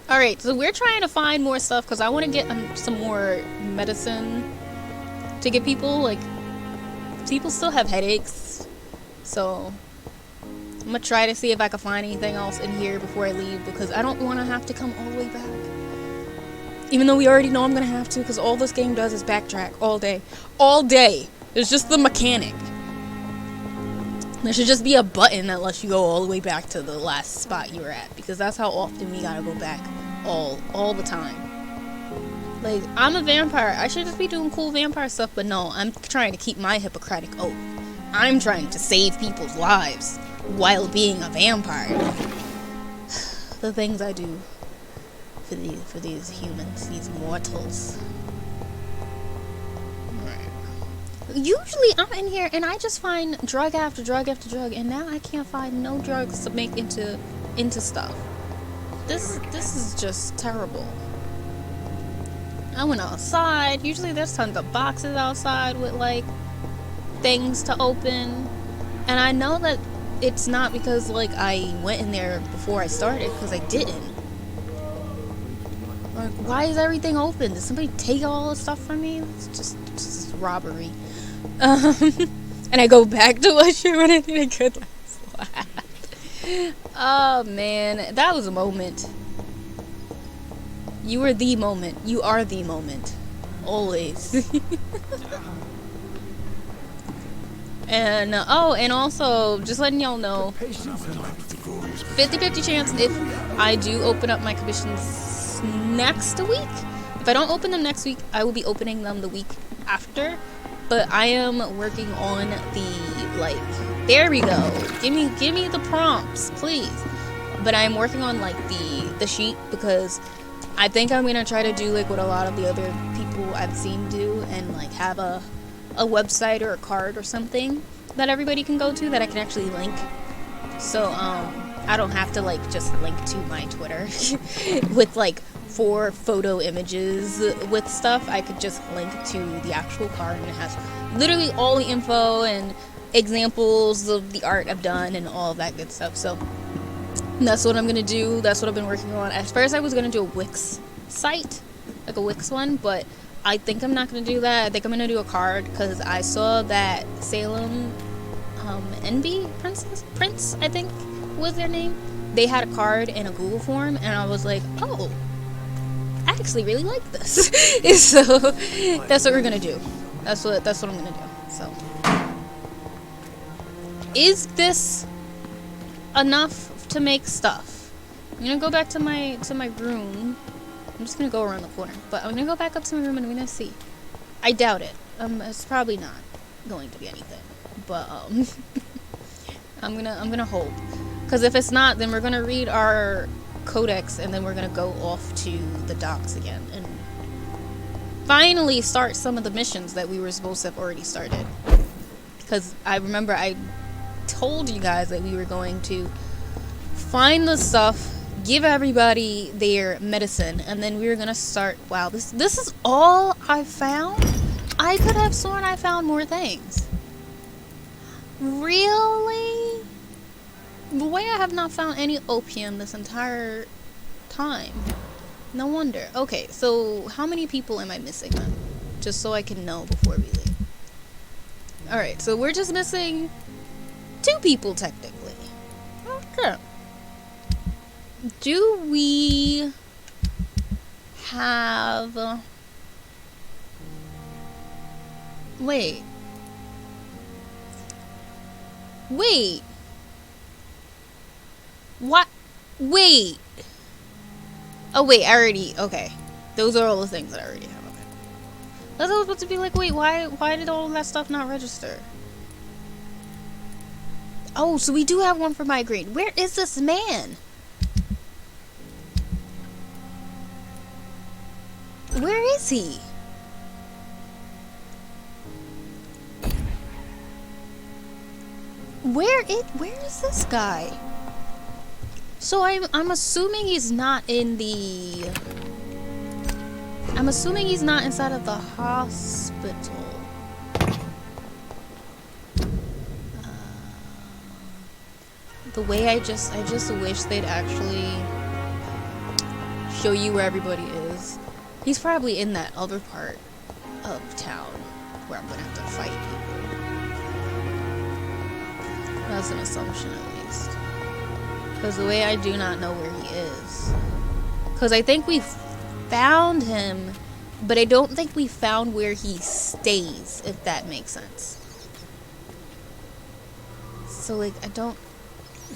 Alright, so we're trying to find more stuff, because I want to get some more medicine to give people. Like, people still have headaches, so I'm gonna try to see if I can find anything else in here before I leave, because I don't want to have to come all the way back. Even though we already know I'm gonna have to, because all this game does is backtrack all day. All day! It's just the mechanic. There should just be a button that lets you go all the way back to the last spot you were at, because that's how often we gotta go back all the time. Like, I'm a vampire. I should just be doing cool vampire stuff, but no, I'm trying to keep my Hippocratic oath. I'm trying to save people's lives while being a vampire. the things I do for these humans, these mortals. Usually I'm in here and I just find drug after drug after drug, and now I can't find no drugs to make into stuff. This is just terrible. I went outside. Usually there's tons of boxes outside with like things to open, and I know that it's not because like I went in there before I started, because I didn't. Like, why is everything open? Did somebody take all the stuff from me? It's just robbery. And I go back to what you wanted to good laugh. Oh man, that was a moment. You were the moment. You are the moment. Always. And oh, and also just letting y'all know, 50-50 chance if I do open up my commissions next week. If I don't open them next week, I will be opening them the week after. But I am working on the, like, there we go. Give me the prompts, please. But I'm working on like the sheet, because I think I'm gonna try to do like what a lot of the other people I've seen do, and like have a website or a card or something that everybody can go to that I can actually link. So I don't have to like just link to my Twitter with like 4 photo images with stuff. I could just link to the actual card, and it has literally all the info and examples of the art I've done and all of that good stuff. So that's what I'm gonna do. That's what I've been working on. At first I was gonna do a Wix site, like a Wix one, but I think I'm not gonna do that. I think I'm gonna do a card, because I saw that Salem NB Prince, I think was their name. They had a card in a Google form, and I was like, oh, I actually really like this. So that's what we're gonna do. That's what I'm gonna do. So is this enough to make stuff? I'm gonna go back to my room. I'm just gonna go around the corner, but I'm gonna go back up to my room and I'm gonna see. I doubt it. It's probably not going to be anything, but I'm gonna hope, because if it's not, then we're gonna read our codex and then we're gonna go off to the docks again and finally start some of the missions that we were supposed to have already started. Because I remember I told you guys that we were going to find the stuff, give everybody their medicine, and then we were gonna start. Wow, this is all I found? I could have sworn I found more things. Really? The way I have not found any opium this entire time. No wonder. Okay, so how many people am I missing then? Just so I can know before we leave. Alright, so we're just missing 2 people technically. Okay. Do we have... Wait. What? Wait. Oh wait, I already... Okay. Those are all the things that I already have. Okay. I was about to be like, wait, why did all of that stuff not register? Oh, so we do have one for migraine. Where is this man? Where is he? Where is this guy? So I'm assuming he's not in the... I'm assuming he's not inside of the hospital. The way I just wish they'd actually show you where everybody is. He's probably in that other part of town where I'm gonna have to fight people. That's an assumption, at least. Because the way I do not know where he is. Because I think we found him, but I don't think we found where he stays, if that makes sense. So, like, I don't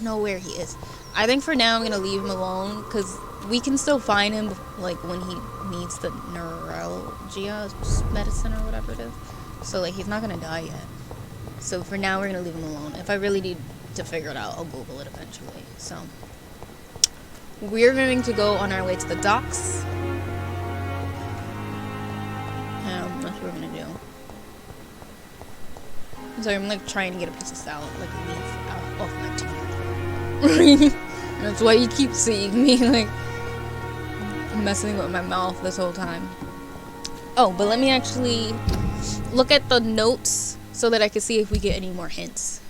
know where he is. I think for now I'm gonna leave him alone, because we can still find him, like, when he needs the neuralgia medicine or whatever it is. So, like, he's not gonna die yet. So for now we're gonna leave him alone. If I really need to figure it out, I'll Google it eventually. So we're going to go on our way to the docks. That's what we're gonna do. So I'm like trying to get a piece of salad, like a leaf out off my teeth. That's why you keep seeing me like messing with my mouth this whole time. Oh, but let me actually look at the notes so that I can see if we get any more hints.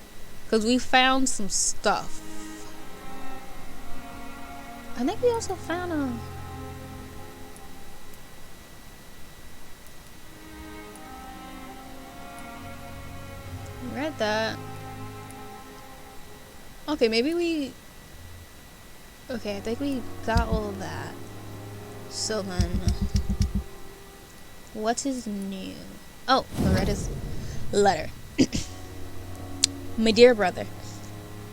Because we found some stuff. I think we also found a... read that. Okay, maybe we... Okay, I think we got all of that. So then... what is new? Oh, Loretta's letter. My dear brother,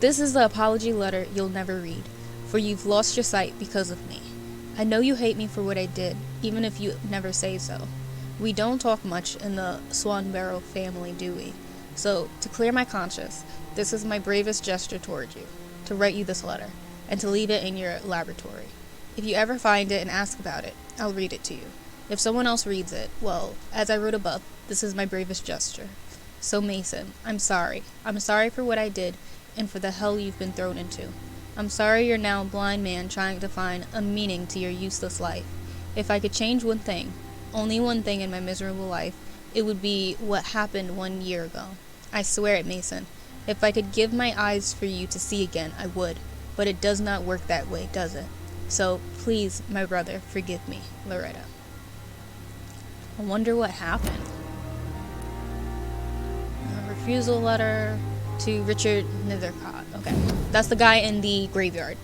this is the apology letter you'll never read, for you've lost your sight because of me. I know you hate me for what I did, even if you never say so. We don't talk much in the Swanbarrow family, do we? So, to clear my conscience, this is my bravest gesture toward you, to write you this letter, and to leave it in your laboratory. If you ever find it and ask about it, I'll read it to you. If someone else reads it, well, as I wrote above, this is my bravest gesture. So Mason, I'm sorry. I'm sorry for what I did, and for the hell you've been thrown into. I'm sorry you're now a blind man trying to find a meaning to your useless life. If I could change one thing, only one thing in my miserable life, it would be what happened 1 year ago. I swear it, Mason. If I could give my eyes for you to see again, I would. But it does not work that way, does it? So, please, my brother, forgive me, Loretta. I wonder what happened. A refusal letter to Richard Nethercott. Okay, that's the guy in the graveyard.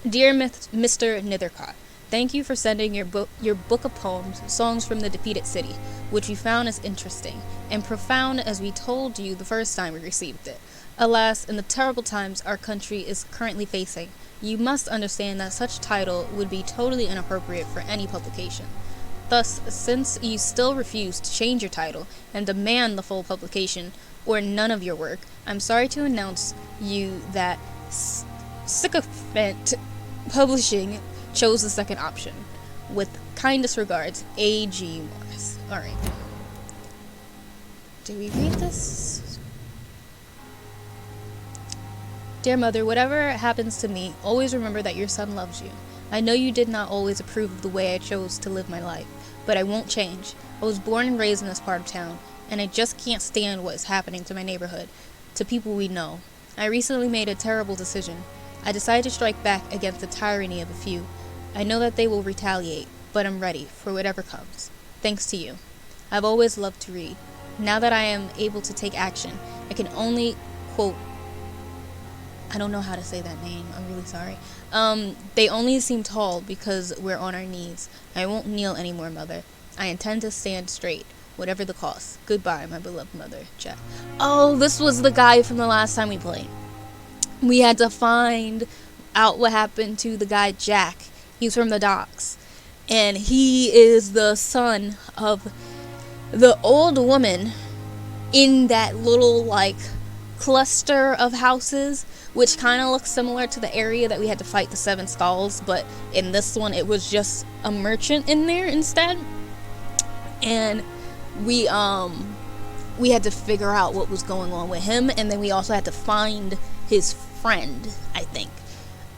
Dear Mr. Nethercott, thank you for sending your book of poems, Songs from the Defeated City, which we found as interesting and profound as we told you the first time we received it. Alas, in the terrible times our country is currently facing, you must understand that such title would be totally inappropriate for any publication. Thus, since you still refuse to change your title and demand the full publication or none of your work, I'm sorry to announce you that Sycophant Publishing chose the second option. With kindest regards, A.G. Morris. Alright. Do we read this? Dear Mother, whatever happens to me, always remember that your son loves you. I know you did not always approve of the way I chose to live my life, but I won't change. I was born and raised in this part of town, and I just can't stand what is happening to my neighborhood, to people we know. I recently made a terrible decision. I decided to strike back against the tyranny of a few. I know that they will retaliate, but I'm ready for whatever comes. Thanks to you. I've always loved to read. Now that I am able to take action, I can only quote... I don't know how to say that name. I'm really sorry. They only seem tall because we're on our knees. I won't kneel anymore, Mother. I intend to stand straight, whatever the cost. Goodbye, my beloved Mother, Jack. Oh, this was the guy from the last time we played. We had to find out what happened to the guy Jack. He's from the docks. And he is the son of the old woman in that little, like, cluster of houses, which kind of looks similar to the area that we had to fight the Seven Skulls, but in this one it was just a merchant in there instead. And we had to figure out what was going on with him, and then we also had to find his friend, I think,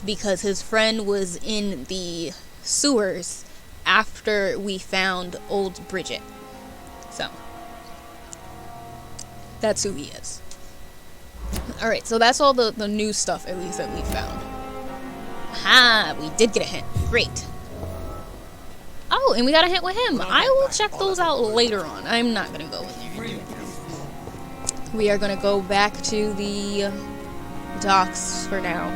because his friend was in the sewers after we found old Bridget. So that's who he is. Alright, so that's all the new stuff, at least, that we found. Aha! We did get a hint. Great. Oh, and we got a hint with him. I will check those out later on. I'm not going to go in there and do it. We are going to go back to the docks for now.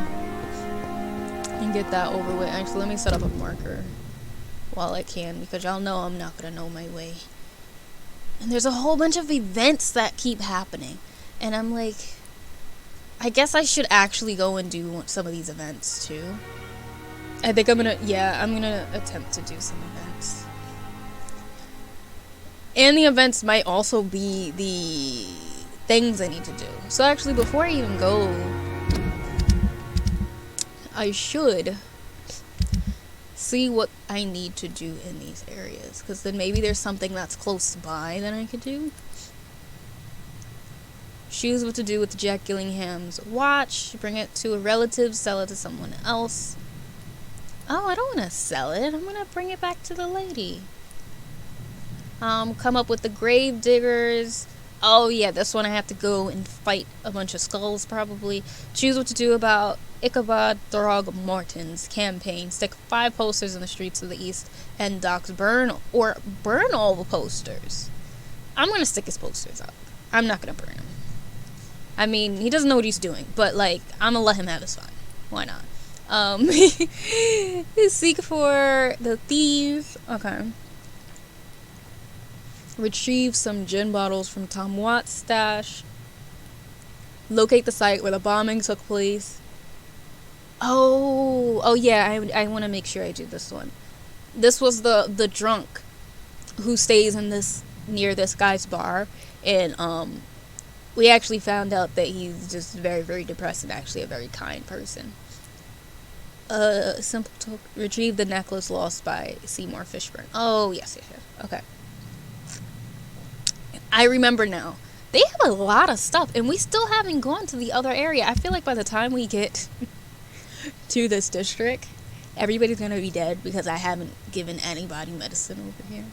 And get that over with. Actually, let me set up a marker while I can, because y'all know I'm not going to know my way. And there's a whole bunch of events that keep happening. And I'm like... I guess I should actually go and do some of these events, too. I think I'm gonna attempt to do some events. And the events might also be the things I need to do. So actually, before I even go, I should see what I need to do in these areas, because then maybe there's something that's close by that I could do. Choose what to do with Jack Gillingham's watch. Bring it to a relative, sell it to someone else. Oh, I don't want to sell it. I'm gonna bring it back to the lady. Come up with the grave diggers. Oh yeah, this one I have to go and fight a bunch of skulls probably. Choose what to do about Ichabod Throgmorton's campaign. Stick 5 posters in the streets of the East End docks. Burn all the posters. I'm gonna stick his posters up. I'm not gonna burn them. I mean, he doesn't know what he's doing, but like, I'm gonna let him have his fun. Why not? Seek for the thieves. Okay. Retrieve some gin bottles from Tom Watt's stash. Locate the site where the bombing took place. Oh yeah, I want to make sure I do this one. This was the drunk who stays in this near this guy's bar, and we actually found out that he's just very, very depressed and actually a very kind person. Simple to retrieve the necklace lost by Seymour Fishburne. Oh yes. Okay. I remember now. They have a lot of stuff, and we still haven't gone to the other area. I feel like by the time we get to this district, everybody's gonna be dead because I haven't given anybody medicine over here.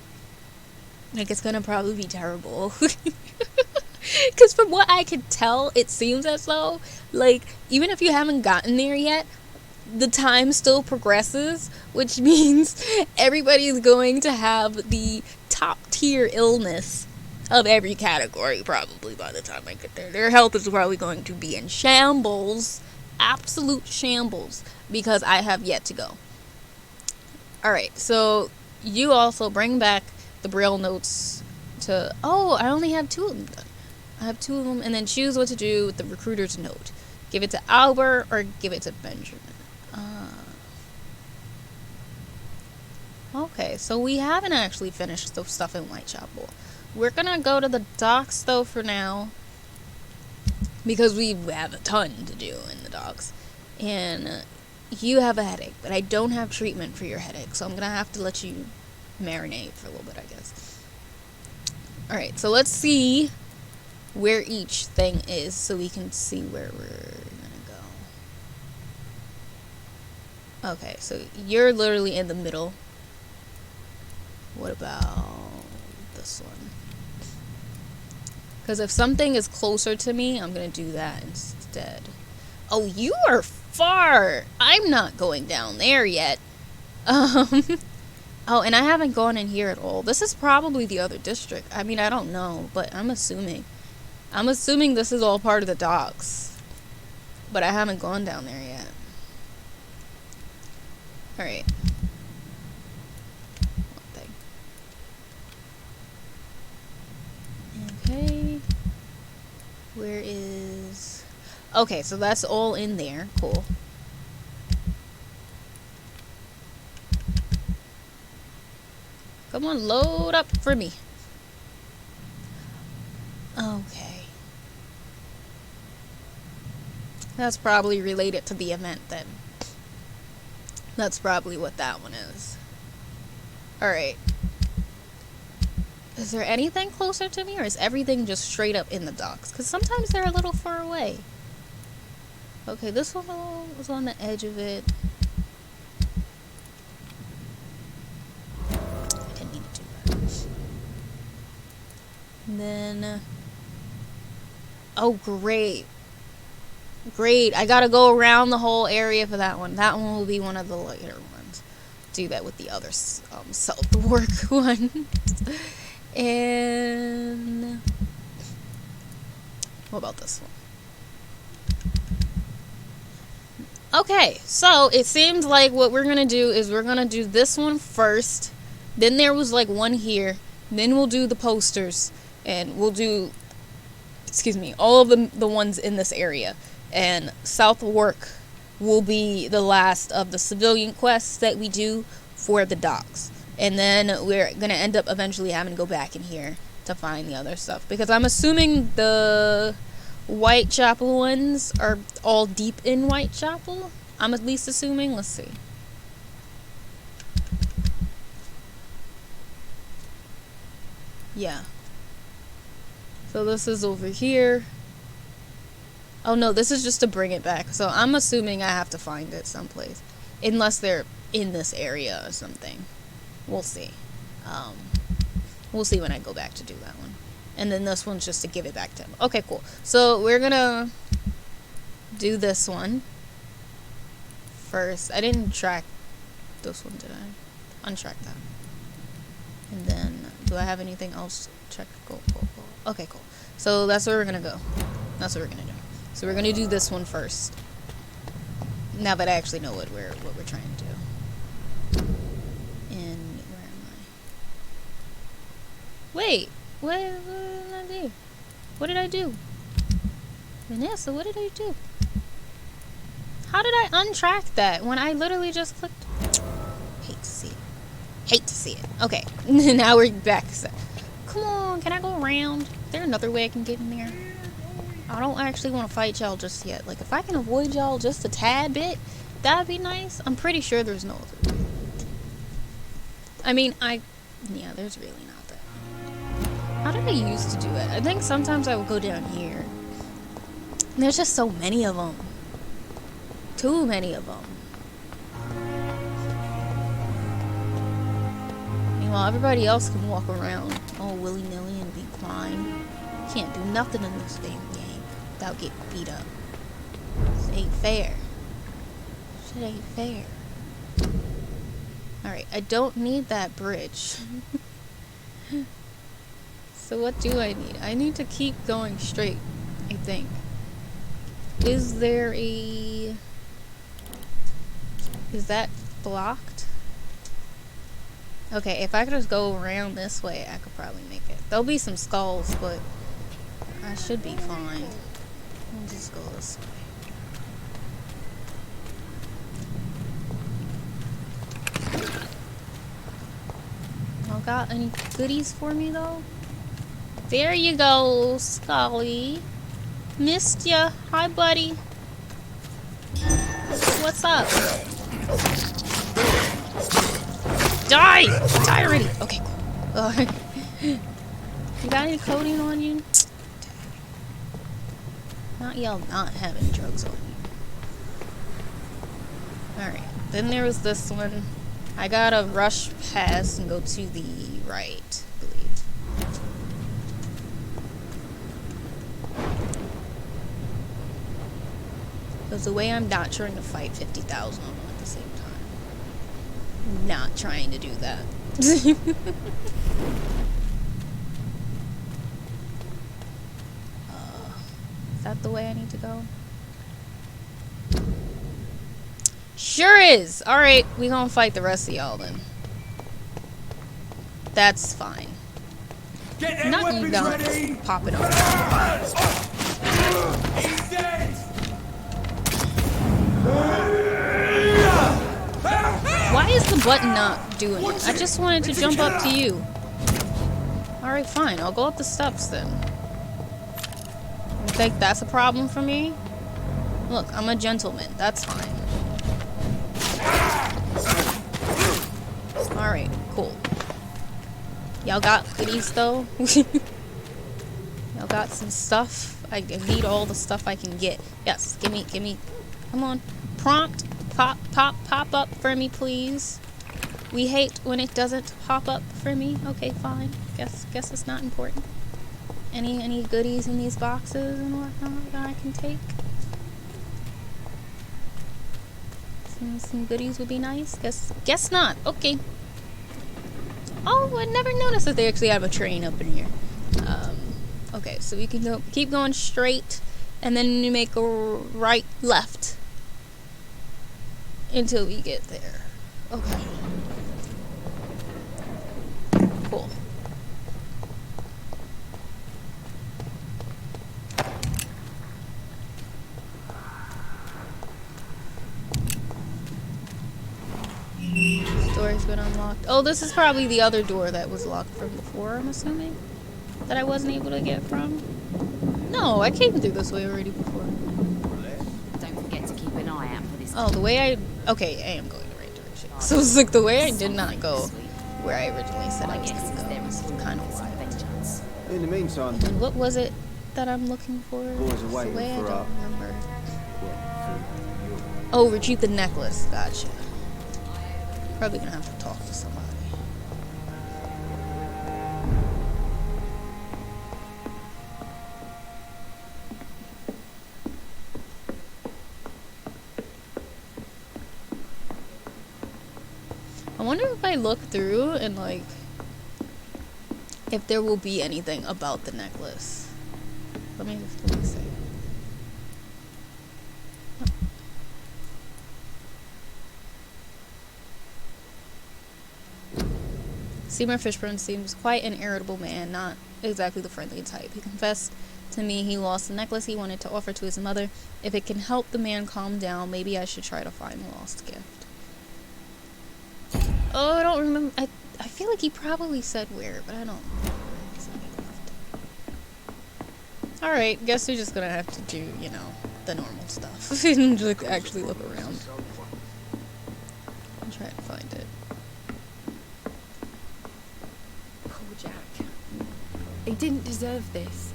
Like, it's gonna probably be terrible. Because from what I could tell, it seems as though, like, even if you haven't gotten there yet, the time still progresses, which means everybody's going to have the top tier illness of every category probably by the time I get there. Their health is probably going to be in shambles, absolute shambles, because I have yet to go. Alright, so you also bring back the Braille notes to... Oh, I only have 2 of them done. I have 2 of them, and then choose what to do with the recruiter's note. Give it to Albert or give it to Benjamin. Okay, so we haven't actually finished the stuff in Whitechapel. We're gonna go to the docks though for now, because we have a ton to do in the docks. And you have a headache, but I don't have treatment for your headache, so I'm gonna have to let you marinate for a little bit, I guess. Alright, so let's see where each thing is so we can see where we're gonna go. Okay, so you're literally in the middle. What about this one? Because if something is closer to me, I'm gonna do that instead. Oh, you are far! I'm not going down there yet. Oh, and I haven't gone in here at all. This is probably the other district. I mean, I don't know, but I'm assuming. I'm assuming this is all part of the docks. But I haven't gone down there yet. Alright. Okay. Where is... Okay, so that's all in there. Cool. Come on, load up for me. Okay. That's probably related to the event then. That's probably what that one is. Alright. Is there anything closer to me, or is everything just straight up in the docks? Because sometimes they're a little far away. Okay, this one was on the edge of it. I didn't need to do that. And then... oh, great. Great. I gotta go around the whole area for that one. That one will be one of the later ones. Do that with the other self-work one. And what about this one? Okay, so it seems like what we're gonna do is we're gonna do this one first. Then there was like one here. Then we'll do the posters, and we'll do, excuse me, all of the ones in this area. And Southwark will be the last of the civilian quests that we do for the docks. And then we're going to end up eventually having to go back in here to find the other stuff. Because I'm assuming the Whitechapel ones are all deep in Whitechapel. I'm at least assuming. Let's see. Yeah. So this is over here. Oh no, this is just to bring it back. So I'm assuming I have to find it someplace. Unless they're in this area or something. We'll see. We'll see when I go back to do that one. And then this one's just to give it back to him. Okay, cool. So we're gonna do this one first. I didn't track this one, did I? Untrack that. And then, do I have anything else? Check. Go. Okay, cool. So that's where we're gonna go. That's what we're gonna do. So we're gonna do this one first. Now that I actually know what we're trying to do. And where am I? Wait, what did I do? What did I do? Vanessa, what did I do? How did I untrack that when I literally just clicked? Hate to see it. Hate to see it. Okay, now we're back. Come on, can I go around? Is there another way I can get in there? I don't actually want to fight y'all just yet. Like, if I can avoid y'all just a tad bit, that'd be nice. I'm pretty sure there's no other way. I mean, yeah, there's really not that. How did I used to do it? I think sometimes I would go down here. There's just so many of them. Too many of them. Meanwhile, everybody else can walk around all willy-nilly and be fine. Can't do nothing in this damn game without getting beat up. This ain't fair. Shit ain't fair. Alright, I don't need that bridge. So what do I need? I need to keep going straight, I think. Is there a... Is that blocked? Okay, if I could just go around this way, I could probably make it. There'll be some skulls, but I should be fine. I'll just go this way. Y'all got any goodies for me, though? There you go, Scully. Missed ya. Hi, buddy. What's up? Die! Die already! Okay, cool. You got any coating on you? Not y'all not having drugs on you. Alright, then there was this one. I gotta rush past and go to the right, I believe. Because the way I'm not trying to fight 50,000 of them at the same time. Not trying to do that. Is that the way I need to go? Sure is! Alright, we gonna fight the rest of y'all then. That's fine. Not you don't pop it on. He's dead! Why is the button not doing it? I just wanted to jump up to you. Alright, fine. I'll go up the steps then. You think that's a problem for me? Look, I'm a gentleman. That's fine. Alright, cool. Y'all got goodies though? Y'all got some stuff? I need all the stuff I can get. Yes, gimme. Come on. Prompt. Pop up for me, please. We hate when it doesn't pop up for me. Okay, fine. Guess it's not important. Any goodies in these boxes and whatnot that I can take? Some goodies would be nice. Guess not. Okay. Oh, I never noticed that they actually have a train up in here. Okay, so we can keep going straight, and then you make a right left until we get there. Okay. Cool. This door's been unlocked. Oh, this is probably the other door that was locked from before, I'm assuming? That I wasn't able to get from? No, I came through this way already before. Don't forget to keep an eye out for this. Oh, the way I... Okay, I am going the right direction. So it's like the way I did not go where I originally said I was going to go. It's kind of wild. In the meantime, And what was it that I'm looking for? boys are It's the waiting way I for don't our... remember. Well, for your... Oh, retrieve the necklace. Gotcha. Probably gonna have to talk to somebody. I wonder if I look through and like if there will be anything about the necklace. Let me see. Seymour Fishburne seems quite an irritable man, not exactly the friendly type. He confessed to me he lost the necklace he wanted to offer to his mother. If it can help the man calm down, maybe I should try to find the lost gift. Oh, I don't remember. I feel like he probably said where, but I don't. Alright, guess we're just gonna have to do, you know, the normal stuff. And just actually look around. And try to find it. Poor Jack. He didn't deserve this.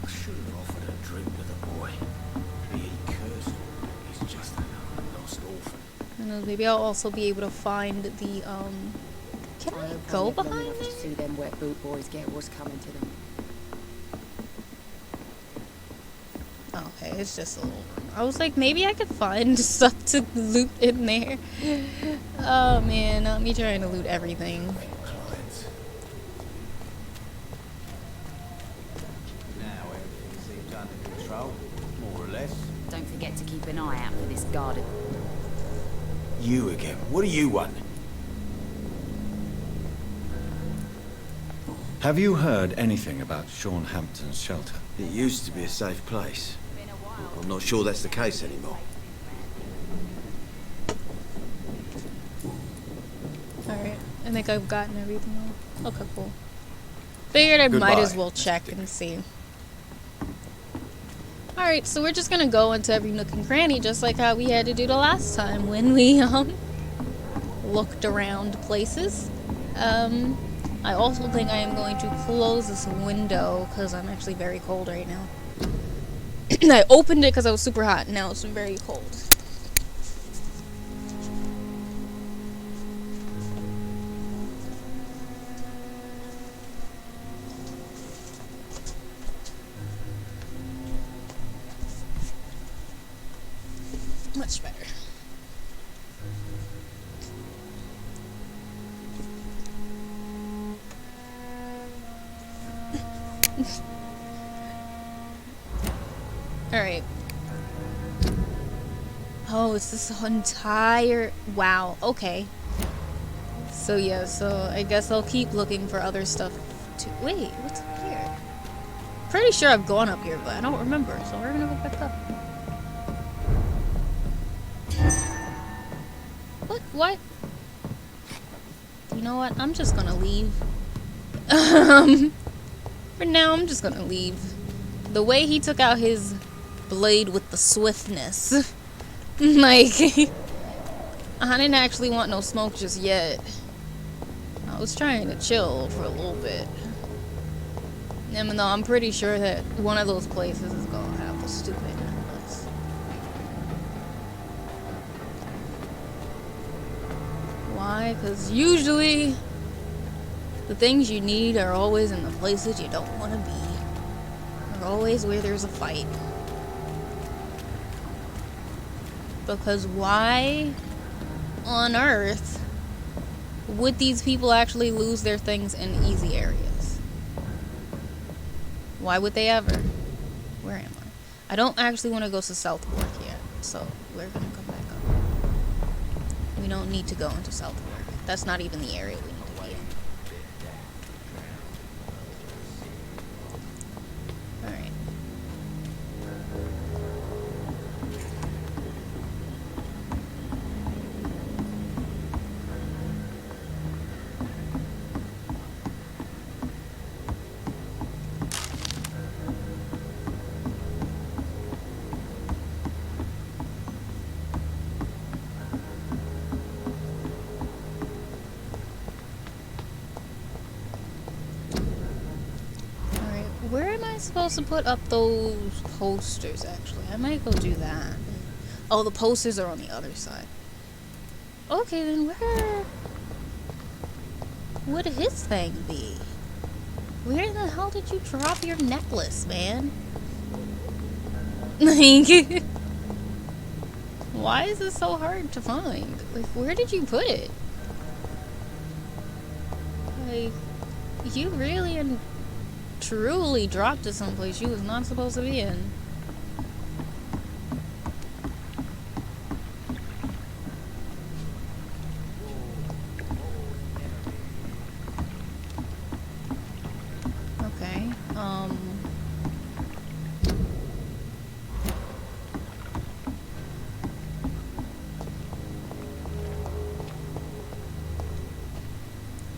I should have offered a drink to the boy. He cursed. He's just another lost orphan. And maybe I'll also be able to find the, Can I go behind it? To see them wet boot boys get what's coming to them. Okay, it's just a little room. I was like, maybe I could find stuff to loot in there. Oh man, not me trying to loot everything. Now everything seems under control, more or less. Don't forget to keep an eye out for this garden. You again. What do you want? Have you heard anything about Sean Hampton's shelter? It used to be a safe place. I'm not sure that's the case anymore. Alright, I think I've gotten everything off. Okay, cool. Figured I might as well check and see. Alright, so we're just gonna go into every nook and cranny just like how we had to do the last time when we, looked around places. I also think I am going to close this window because I'm actually very cold right now. I opened it because I was super hot. Now it's very cold. Much better. Alright. Oh, it's this entire... Wow, okay. So yeah, so I guess I'll keep looking for other stuff too. Wait, what's up here? Pretty sure I've gone up here, but I don't remember, so we're gonna go back up. What? You know what? I'm just gonna leave. For now, I'm just gonna leave. The way he took out his blade with the swiftness. Like, I didn't actually want no smoke just yet. I was trying to chill for a little bit. Even though I'm pretty sure that one of those places is gonna have a stupid necklace. Why? Because usually the things you need are always in the places you don't want to be. They're always where there's a fight. Because why on earth would these people actually lose their things in easy areas? Why would they ever? Where am I? I don't actually want to go to Southwark yet, so we're gonna come back up. We don't need to go into Southwark. That's not even the area we need to be in. Alright. supposed to put up those posters, actually? I might go do that. Oh, the posters are on the other side. Okay, then where would his thing be? Where the hell did you drop your necklace, man? Like, why is this so hard to find? Like, where did you put it? Like, you really and truly dropped it someplace you was not supposed to be in. Okay,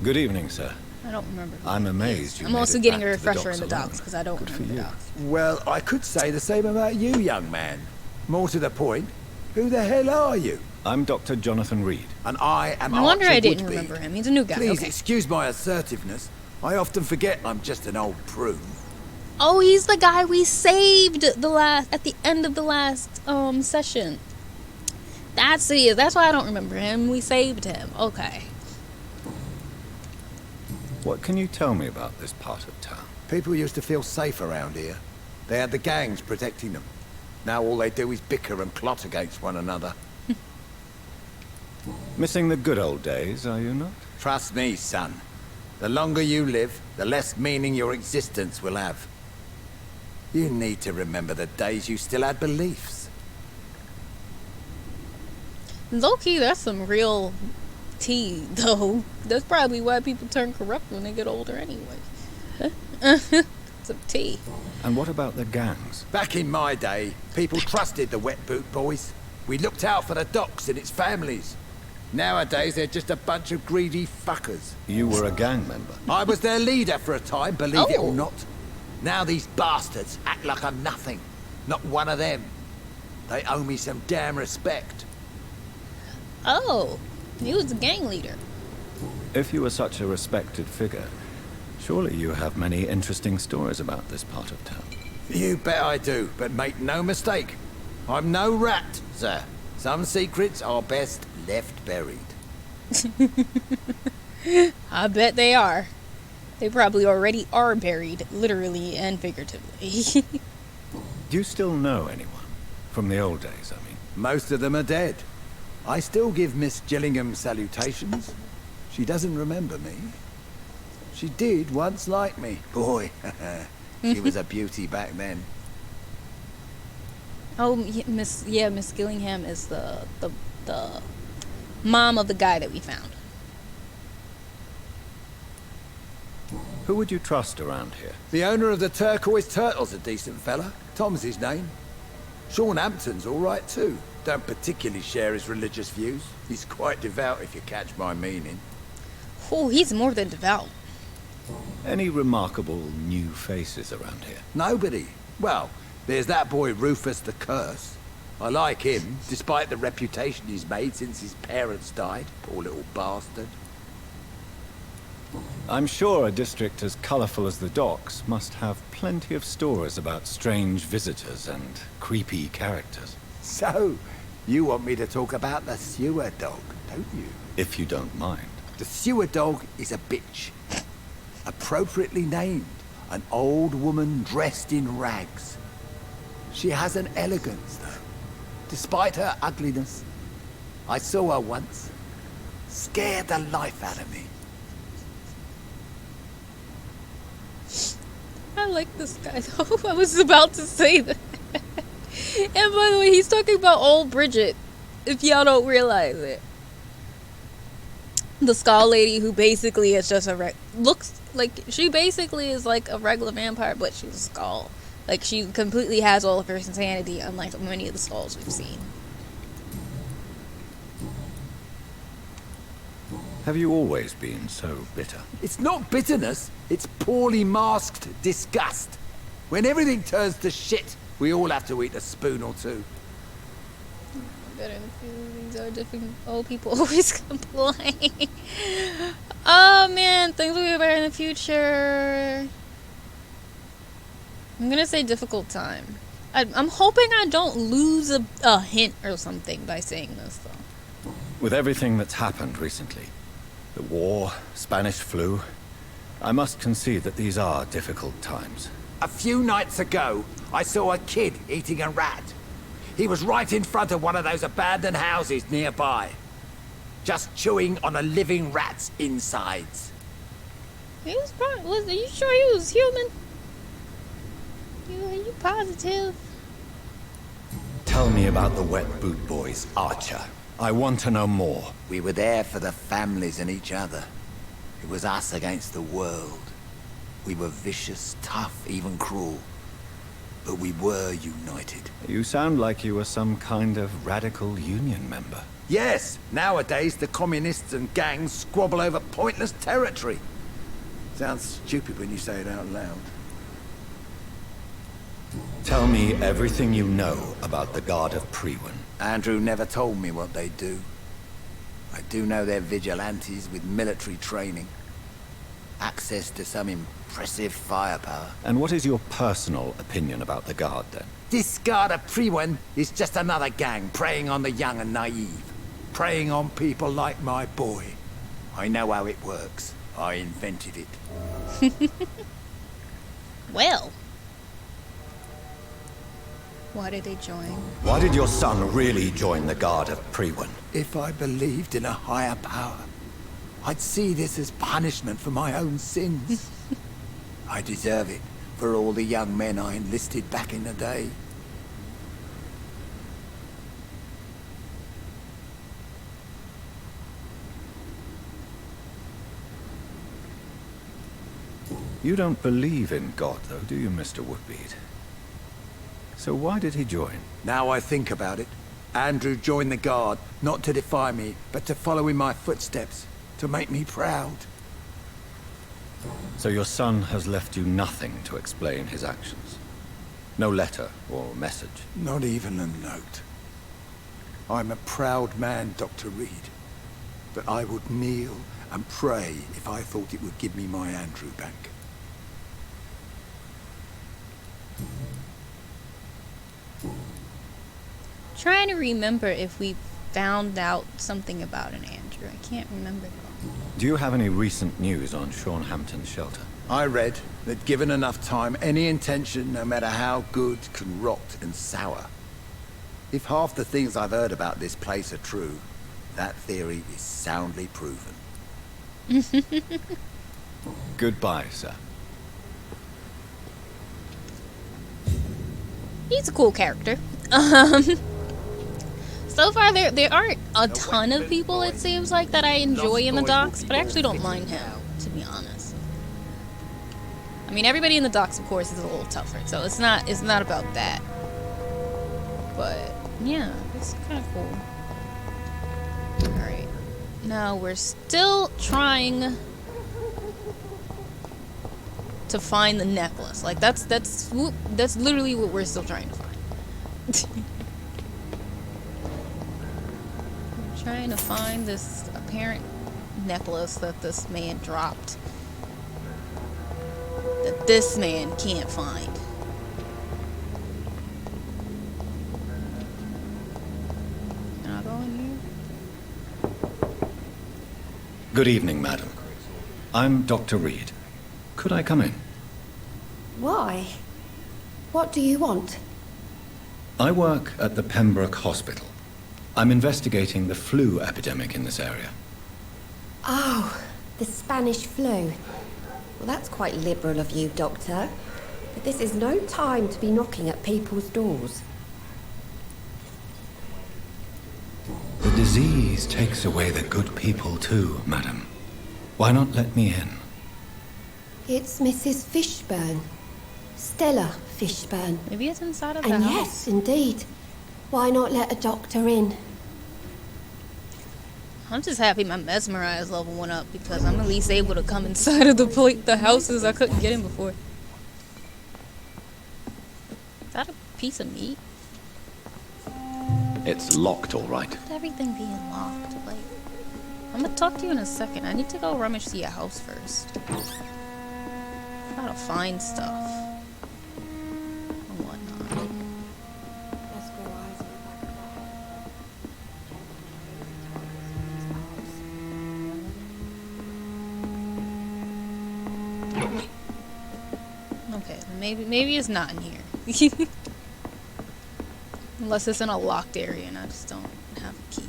Good evening, sir. I don't remember. I'm amazed you I'm made also it getting back a to the refresher in the alone. docks because I don't Good for remember the you. docks. Well, I could say the same about you, young man. More to the point, who the hell are you? I'm Dr. Jonathan Reed. And I am No wonder Archer I didn't Woodbead. remember him. He's a new guy. Please Okay. excuse my assertiveness. I often forget I'm just an old prune. Oh, he's the guy we saved at the end of the last session. That's who he is. That's why I don't remember him. We saved him. Okay. What can you tell me about this part of town? People used to feel safe around here. They had the gangs protecting them. Now all they do is bicker and plot against one another. Missing the good old days, are you not? Trust me, son. The longer you live, the less meaning your existence will have. You need to remember the days you still had beliefs. Low-key, That's some real tea, though. That's probably why people turn corrupt when they get older anyway. Some tea. And what about the gangs? Back in my day, people trusted the wet boot boys. We looked out for the docks and its families. Nowadays, they're just a bunch of greedy fuckers. You were a gang member? I was their leader for a time, believe it Oh. or not. Now these bastards act like I'm nothing. Not one of them. They owe me some damn respect. Oh, he was the gang leader. If you were such a respected figure, surely you have many interesting stories about this part of town. You bet I do, but make no mistake. I'm no rat, sir. Some secrets are best left buried. I bet they are. They probably already are buried, literally and figuratively. Do you still know anyone? From the old days, I mean. Most of them are dead. I still give Miss Gillingham salutations. She doesn't remember me. She did once like me. Boy, she was a beauty back then. Oh, Miss Gillingham is the mom of the guy that we found. Who would you trust around here? The owner of the Turquoise Turtle's a decent fella. Tom's his name. Sean Hampton's all right too. Don't particularly share his religious views. He's quite devout, if you catch my meaning. Oh, he's more than devout. Any remarkable new faces around here? Nobody. Well, there's that boy Rufus the Curse. I like him, despite the reputation he's made since his parents died. Poor little bastard. I'm sure a district as colorful as the docks must have plenty of stories about strange visitors and creepy characters. So, you want me to talk about the sewer dog, don't you? If you don't mind. The sewer dog is a bitch. Appropriately named. An old woman dressed in rags. She has an elegance, though. Despite her ugliness. I saw her once. Scared the life out of me. I like this guy though. I was about to say that. And by the way, he's talking about old Bridget, if y'all don't realize it. The Skull Lady, who basically is just looks like, she basically is like a regular vampire, but she's a skull. Like, she completely has all of her insanity, unlike many of the skulls we've seen. Have you always been so bitter? It's not bitterness, it's poorly masked disgust. When everything turns to shit, we all have to eat a spoon or two. Better things are different. Old people always complain. Oh man, things will be better in the future. I'm gonna say difficult time. I'm hoping I don't lose a hint or something by saying this, though. With everything that's happened recently, the war, Spanish flu, I must concede that these are difficult times. A few nights ago, I saw a kid eating a rat. He was right in front of one of those abandoned houses nearby. Just chewing on a living rat's insides. He was probably, are you sure he was human? Are you positive? Tell me about the Wet Boot Boys, Archer. I want to know more. We were there for the families and each other. It was us against the world. We were vicious, tough, even cruel. But we were united. You sound like you were some kind of radical union member. Yes, nowadays the communists and gangs squabble over pointless territory. Sounds stupid when you say it out loud. Tell me everything you know about the Guard of Priwen. Andrew never told me what they do. I do know they're vigilantes with military training. Access to some impressive firepower. And what is your personal opinion about the Guard, then? This Guard of Priwen is just another gang preying on the young and naive. Preying on people like my boy. I know how it works. I invented it. Well. Why did they join? Why did your son really join the Guard of Priwen? If I believed in a higher power, I'd see this as punishment for my own sins. I deserve it for all the young men I enlisted back in the day. You don't believe in God, though, do you, Mr. Woodbead? So why did he join? Now I think about it, Andrew joined the Guard, not to defy me, but to follow in my footsteps, to make me proud. So your son has left you nothing to explain his actions? No letter or message? Not even a note. I'm a proud man, Dr. Reed, but I would kneel and pray if I thought it would give me my Andrew back. Trying to remember if we found out something about an Andrew. I can't remember though. Do you have any recent news on Sean Hampton's shelter? I read that given enough time, any intention, no matter how good, can rot and sour. If half the things I've heard about this place are true, that theory is soundly proven. Goodbye, sir. He's a cool character. So far, there aren't a ton of people, it seems like, that I enjoy in the docks, but I actually don't mind him, to be honest. I mean, everybody in the docks, of course, is a little tougher, so it's not about that. But, yeah, it's kind of cool. Alright. Now, we're still trying to find the necklace. Like, that's literally what we're still trying to find. Trying to find this apparent necklace that this man dropped. That this man can't find. Can I go in here? Good evening, madam. I'm Dr. Reed. Could I come in? Why? What do you want? I work at the Pembroke Hospital. I'm investigating the flu epidemic in this area. Oh, the Spanish flu. Well, that's quite liberal of you, Doctor. But this is no time to be knocking at people's doors. The disease takes away the good people too, madam. Why not let me in? It's Mrs. Fishburne. Stella Fishburne. Maybe it's inside of the and house. Yes, indeed. Why not let a doctor in? I'm just happy my mesmerize level went up because I'm at least able to come inside of the houses I couldn't get in before. Is that a piece of meat? It's locked, all right. Look at everything being locked. Like, I'm gonna talk to you in a second. I need to go rummage through your house first. Gotta find stuff. Okay, maybe it's not in here. Unless it's in a locked area and I just don't have a key.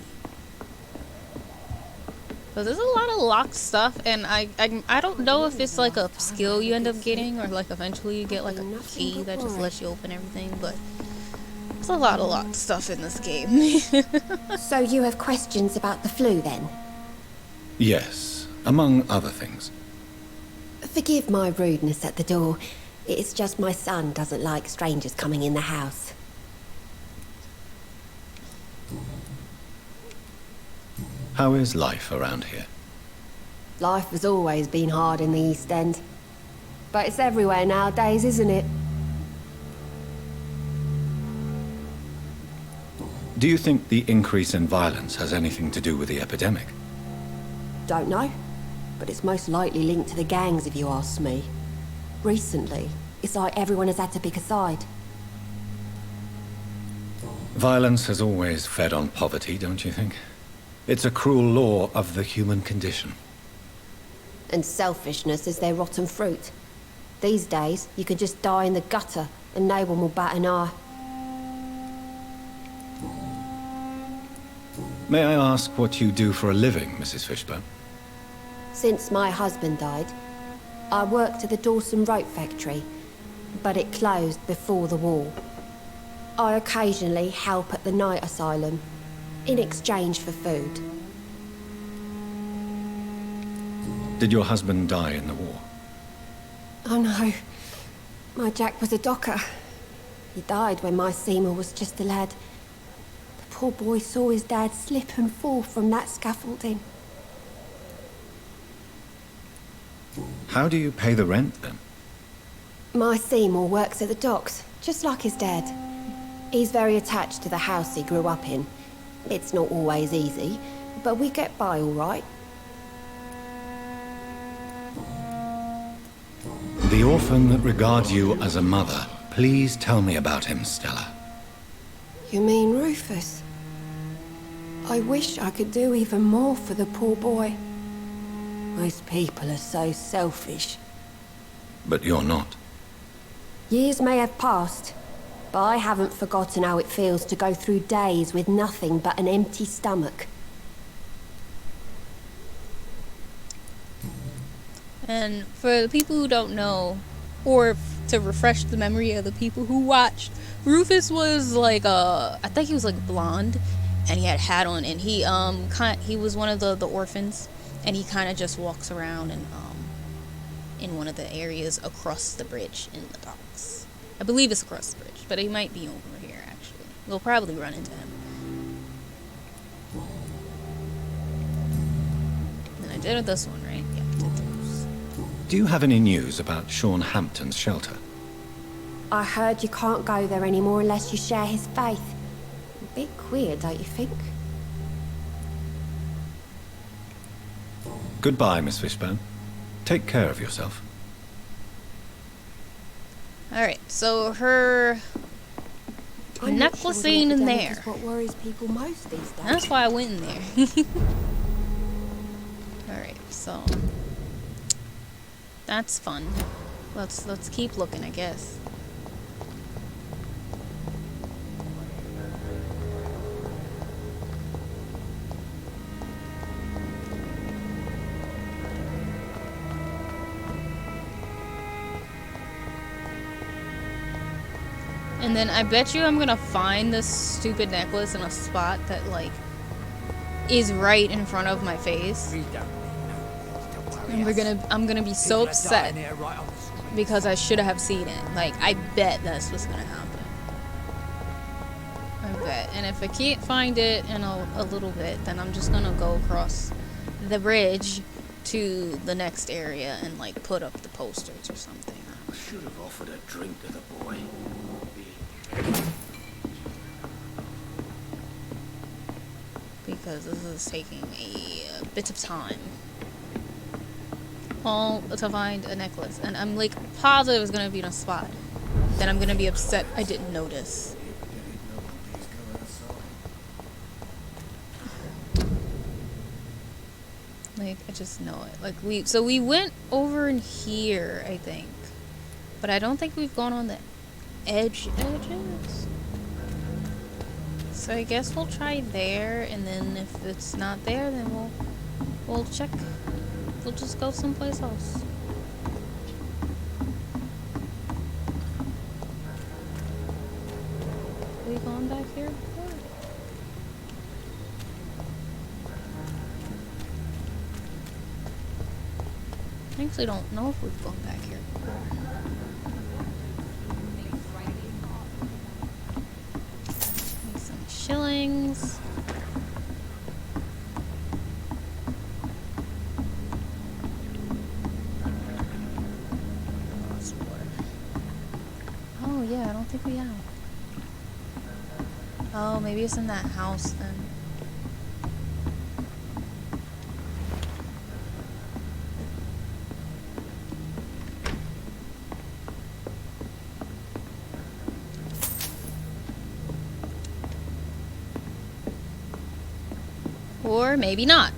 But there's a lot of locked stuff, and I don't know if it's like a skill you end up getting, or like eventually you get like a key that just lets you open everything, but there's a lot of locked stuff in this game. So you have questions about the flu then? Yes, among other things. Forgive my rudeness at the door. It's just my son doesn't like strangers coming in the house. How is life around here? Life has always been hard in the East End. But it's everywhere nowadays, isn't it? Do you think the increase in violence has anything to do with the epidemic? Don't know. But it's most likely linked to the gangs, if you ask me. Recently, it's like everyone has had to pick a side. Violence has always fed on poverty, don't you think? It's a cruel law of the human condition. And selfishness is their rotten fruit. These days, you could just die in the gutter and no one will bat an eye. May I ask what you do for a living, Mrs. Fishburne? Since my husband died, I worked at the Dawson Rope factory, but it closed before the war. I occasionally help at the night asylum, in exchange for food. Did your husband die in the war? Oh no, my Jack was a docker. He died when my Seymour was just a lad. The poor boy saw his dad slip and fall from that scaffolding. How do you pay the rent, then? My Seymour works at the docks, just like his dad. He's very attached to the house he grew up in. It's not always easy, but we get by all right. The orphan that regards you as a mother. Please tell me about him, Stella. You mean Rufus? I wish I could do even more for the poor boy. Most people are so selfish. But you're not. Years may have passed, but I haven't forgotten how it feels to go through days with nothing but an empty stomach. And for the people who don't know, or to refresh the memory of the people who watched, Rufus was like I think he was like blonde, and he had a hat on, and he was one of the orphans, and he kind of just walks around and in one of the areas across the bridge in the docks. I believe it's across the bridge, but he might be over here actually. We'll probably run into him. And I did this one, right? Yeah, I did those. Do you have any news about Sean Hampton's shelter? I heard you can't go there anymore unless you share his faith. A bit queer, don't you think? Goodbye, Miss Fishburne. Take care of yourself. Alright, so her necklace ain't in there. What worries people most these days. That's why I went in there. Alright, so that's fun. Let's keep looking, I guess. And then I bet you I'm gonna find this stupid necklace in a spot that like is right in front of my face. And I'm gonna be so upset because I should have seen it. Like, I bet that's what's gonna happen. I bet. And if I can't find it in a little bit, then I'm just gonna go across the bridge to the next area and like put up the posters or something. I should have offered a drink to the boy. Because this is taking a bit of time. All to find a necklace. And I'm like positive it's gonna be in a spot. Then I'm gonna be upset I didn't notice. Like, I just know it. Like, we went over in here, I think. But I don't think we've gone on the edges. So I guess we'll try there, and then if it's not there, then we'll check. We'll just go someplace else. We gone back here before? I actually don't know if we've gone back here before. Need some shillings. Oh yeah, I don't think we have. Oh, maybe it's in that house then. Or maybe not.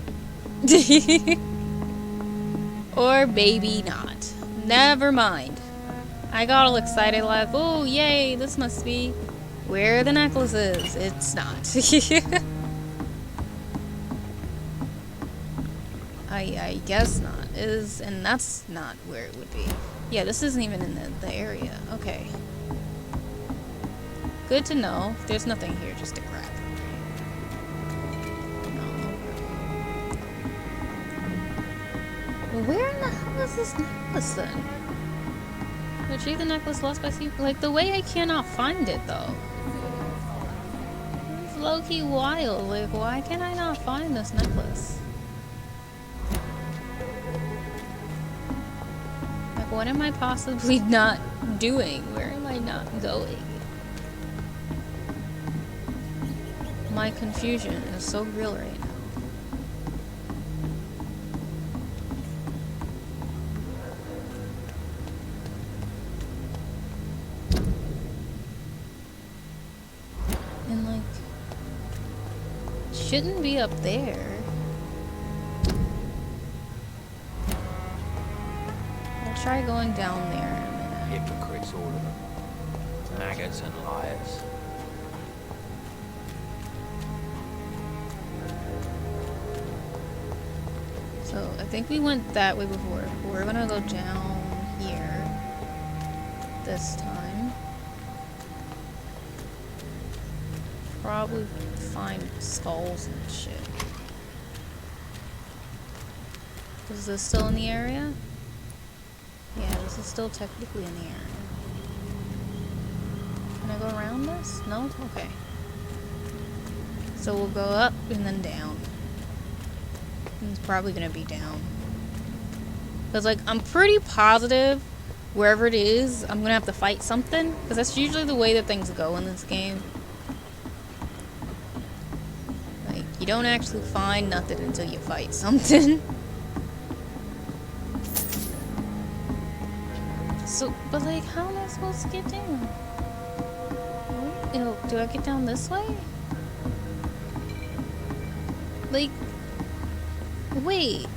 Or maybe not. Never mind. I got all excited like, oh yay, this must be where the necklace is. It's not. I guess not. And that's not where it would be. Yeah, this isn't even in the area. Okay. Good to know. There's nothing here just to grab. Where in the hell is this necklace then? Retrieve the necklace lost by sea. Like, the way I cannot find it though. It's low-key wild. Like, why can I not find this necklace? Like, what am I possibly not doing? Where am I not going? My confusion is so real right now. Shouldn't be up there. I'll try going down there in a minute. Hypocrites, all of them. Maggots and liars. So I think we went that way before. We're gonna go down here this time. Probably find skulls and shit. Is this still in the area? Yeah, this is still technically in the area. Can I go around this? No? Okay. So we'll go up and then down. And it's probably gonna be down. Because, like, I'm pretty positive wherever it is, I'm gonna have to fight something. Because that's usually the way that things go in this game. You don't actually find nothing until you fight something. So, but like, how am I supposed to get down? Oh, do I get down this way? Like, wait.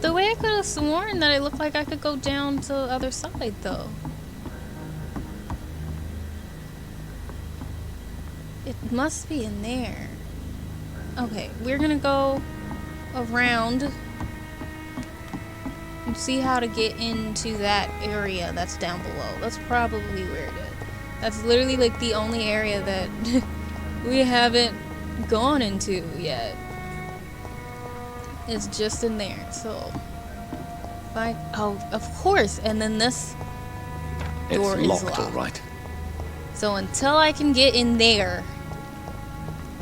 The way I could have sworn that it looked like I could go down to the other side, though. It must be in there. Okay, we're gonna go around and see how to get into that area that's down below. That's probably where it is. That's literally like the only area that we haven't gone into yet. It's just in there. So, oh, of course. And then this door is locked. All right. So until I can get in there,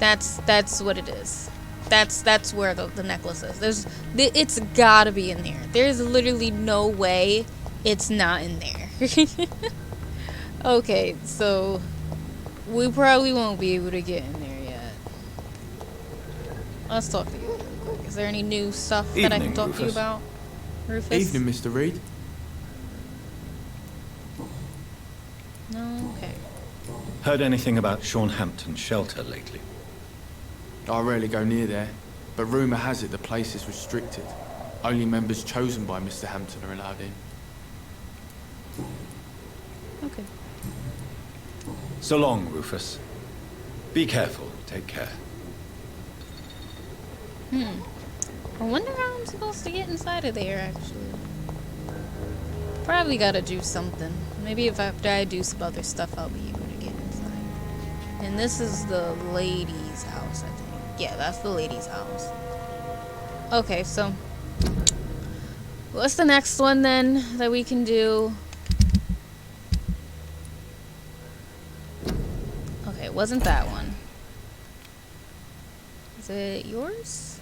that's what it is. That's where the necklace is. It's gotta be in there. There's literally no way it's not in there. Okay, so we probably won't be able to get in there yet. Let's talk to you real quick. Is there any new stuff that I can talk to you about, Rufus? Evening, Mr. Reed. No? Okay. Heard anything about Sean Hampton's shelter lately? I rarely go near there, but rumour has it the place is restricted. Only members chosen by Mr. Hampton are allowed in. Okay. So long, Rufus. Be careful. Take care. I wonder how I'm supposed to get inside of there, actually. Probably gotta do something. Maybe if after I do some other stuff, I'll be able to get inside. And this is the lady's house, I think. Yeah, that's the lady's house. Okay, so what's the next one then that we can do? Okay, it wasn't that one. Is it yours?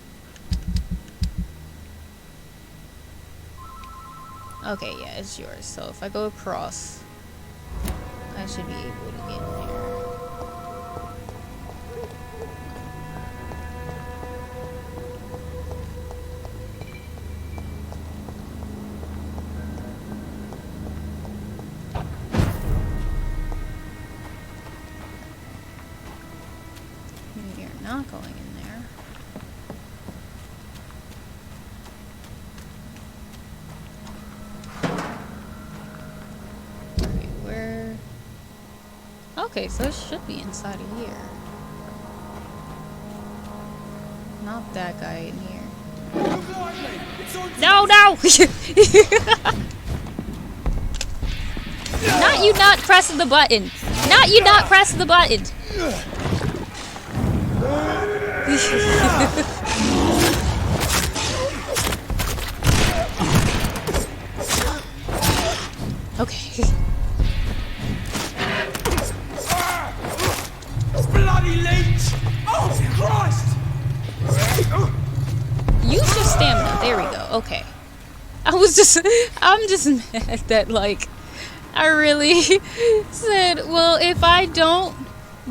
Okay, yeah, it's yours. So if I go across, I should be able to get in there. You're not going in there. Okay, where? Okay, so it should be inside of here. Not that guy in here. No, no! Not you not pressing the button. Not you not pressing the button. Okay. Bloody leech! Oh, Christ! Use your stamina. There we go. Okay. I'm just mad that, like, I really said, well, if I don't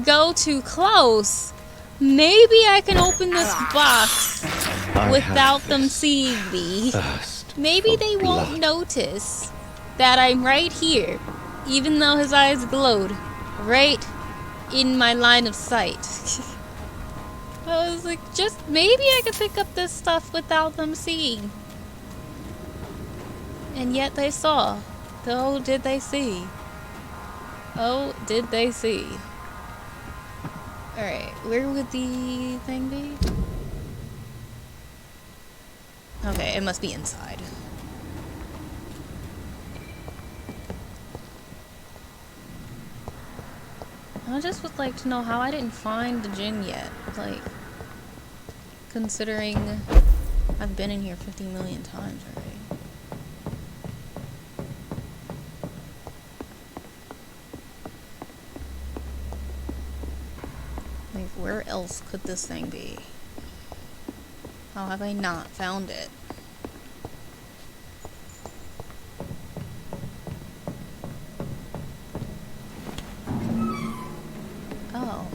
go too close, maybe I can open this box without them seeing me. Maybe they won't notice that I'm right here, even though his eyes glowed right in my line of sight. I was like, just maybe I could pick up this stuff without them seeing. And yet they saw. Oh, did they see? Oh, did they see? Alright, where would the thing be? Okay, it must be inside. I just would like to know how I didn't find the gin yet. Like, considering I've been in here 50 million times already. Like, where else could this thing be? How have I not found it? Oh.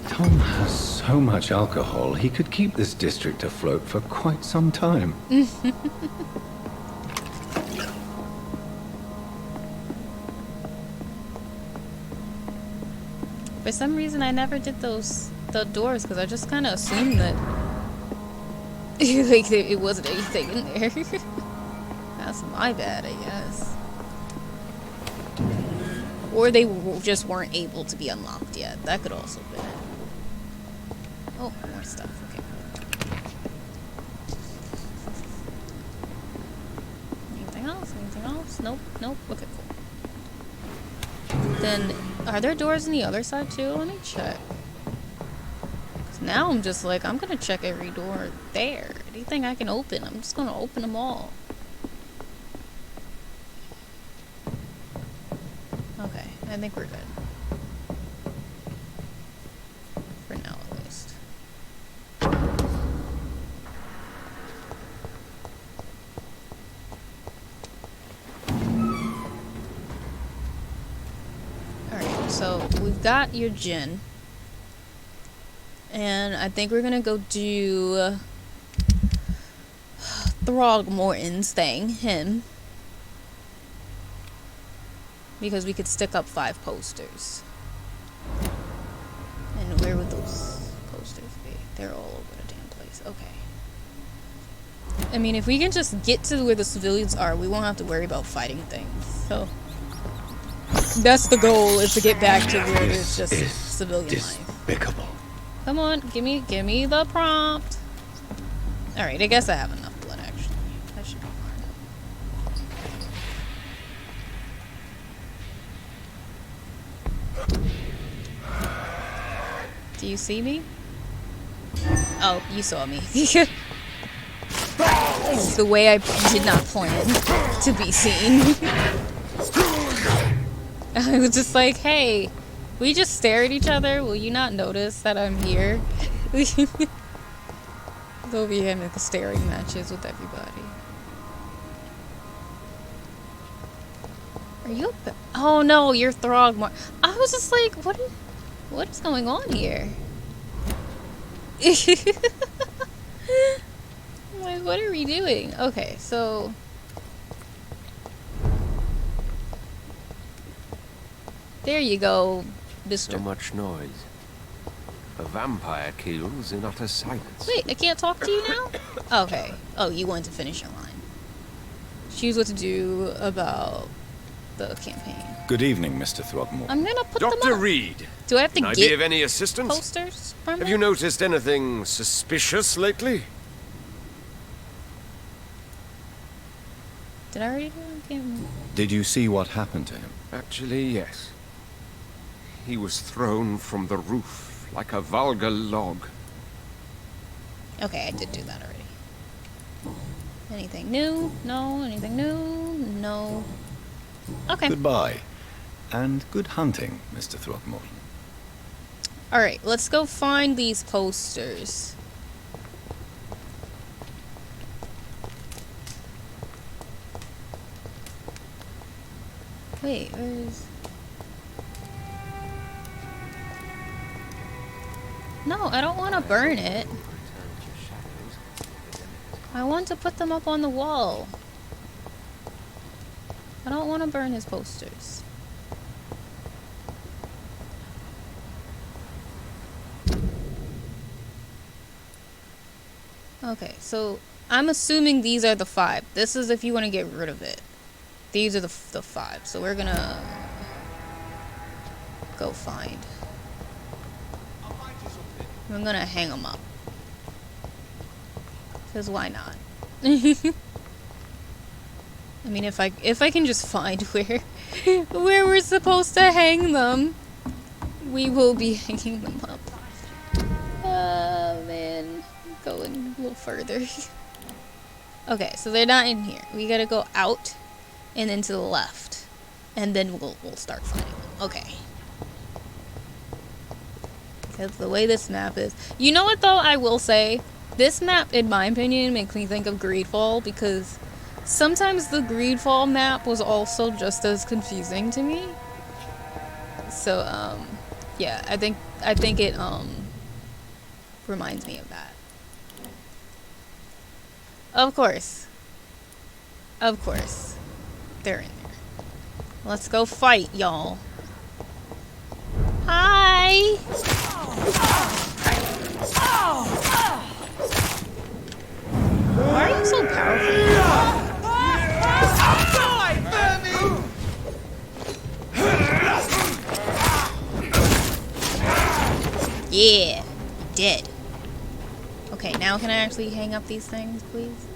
Tom has so much alcohol, he could keep this district afloat for quite some time. For some reason, I never did the doors because I just kind of assumed that like it wasn't anything in there. That's my bad, I guess. Or they just weren't able to be unlocked yet. That could also be it. Oh, more stuff. Okay. Anything else? Anything else? Nope. Nope. Okay, cool. Then, are there doors on the other side too? Let me check. 'Cause now I'm just like, I'm gonna check every door there. Anything I can open, I'm just gonna open them all. Okay, I think we're good. For now, at least. Alright, so we've got your gin. And I think we're gonna go do Throgmorton's thing, him. Because we could stick up 5 posters. And where would those posters be? They're all over the damn place. Okay. I mean, if we can just get to where the civilians are, we won't have to worry about fighting things. So that's the goal, is to get back to where there's just civilian life. Despicable. Come on, give me the prompt. Alright, I guess I have enough blood, actually. That should be fine. Do you see me? Oh, you saw me. It's the way I did not plan to be seen. I was just like, hey, we just stare at each other. Will you not notice that I'm here? They'll be having staring matches with everybody. Are you a oh no, you're Throgmorton. I was just like, what is going on here? Like, what are we doing? Okay, so there you go, Mr. So much noise. A vampire kills in utter silence. Wait, I can't talk to you now? Okay. Oh, you wanted to finish your line. Choose what to do about the campaign. Good evening, Mr. Throgmorton. I'm gonna put them Dr. up. Reed. Do I have to Can I get be of any assistance? posters from Have him? you noticed anything suspicious lately? Did I already do it? Did you see what happened to him? Actually, yes. He was thrown from the roof like a vulgar log. Okay, I did do that already. Anything new? No. Anything new? No. Okay. Goodbye. And good hunting, Mr. Throgmorton. Alright, let's go find these posters. Wait, where's... No, I don't want to burn it. I want to put them up on the wall. I don't want to burn his posters. Okay, so I'm assuming these are the 5. This is if you want to get rid of it. These are the 5. So we're gonna go find. I'm gonna hang them up. Because why not? I mean, if I can just find where we're supposed to hang them, we will be hanging them up. Oh man, going a little further. Okay, so they're not in here. We gotta go out and then to the left, and then we'll start finding them. Okay. Because the way this map is, you know what though? I will say, this map, in my opinion, makes me think of Greedfall, because sometimes the Greedfall map was also just as confusing to me. So, yeah, I think it, reminds me of that. Of course. Of course. They're in there. Let's go fight, y'all. Hi! Why are you so powerful? Yeah, dead. Okay, now can I actually hang up these things, please?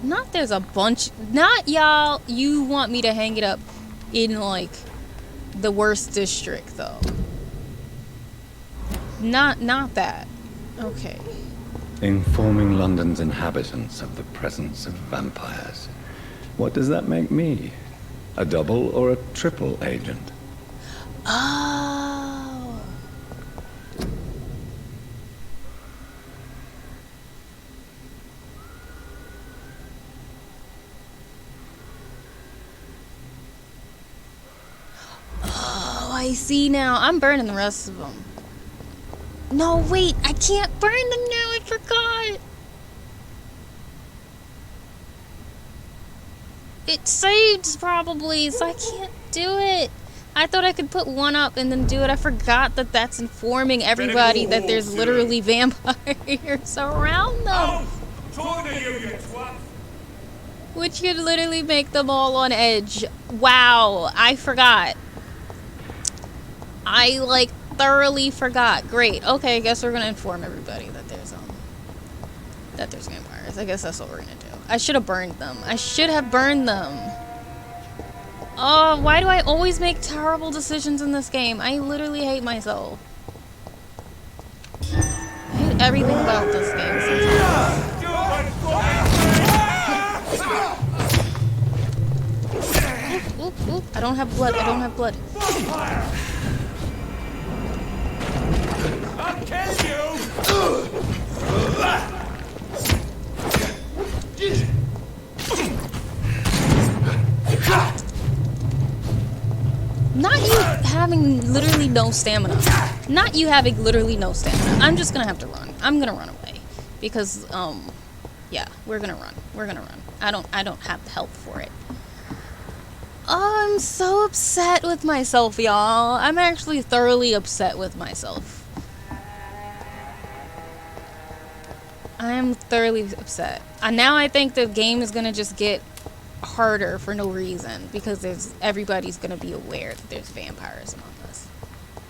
Not there's a bunch. Not y'all. You want me to hang it up in like the worst district, though. Not that. Okay. Informing London's inhabitants of the presence of vampires. What does that make me? A double or a triple agent? Oh. Oh, I see now. I'm burning the rest of them. No, wait, I can't burn them now. I forgot. It saves probably, so I can't do it. I thought I could put one up and then do it. I forgot that that's informing everybody that there's literally vampires around them. Which could literally make them all on edge. Wow, I forgot. I, like, thoroughly forgot. Great. Okay, I guess we're gonna inform everybody that there's vampires. I guess that's what we're gonna do. I should have burned them. I should have burned them. Oh, why do I always make terrible decisions in this game? I literally hate myself. I hate everything about this game sometimes. Oop, oop, oop. I don't have blood. I don't have blood. I'll kill you! Not you having literally no stamina. Not you having literally no stamina. I'm just gonna have to run. I'm gonna run away. Because, yeah, we're gonna run. We're gonna run. I don't have the health for it. Oh, I'm so upset with myself, y'all. I'm actually thoroughly upset with myself. I am thoroughly upset. Now I think the game is gonna just get harder for no reason because everybody's gonna be aware that there's vampires among us.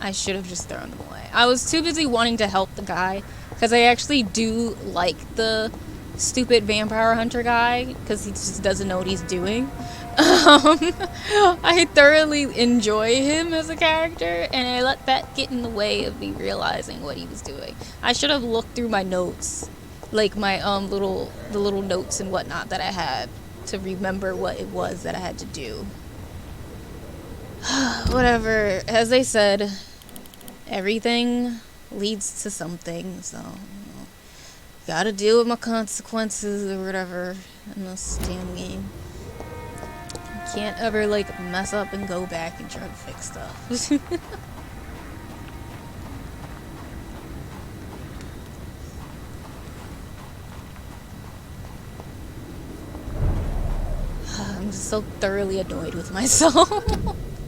I should have just thrown them away. I was too busy wanting to help the guy because I actually do like the stupid vampire hunter guy because he just doesn't know what he's doing. I thoroughly enjoy him as a character, and I let that get in the way of me realizing what he was doing. I should have looked through my notes, like my the little notes and whatnot that I had, to remember what it was that I had to do. Whatever. As I said, everything leads to something, so gotta deal with my consequences or whatever in this damn game. Can't ever like mess up and go back and try to fix stuff. I'm just so thoroughly annoyed with myself.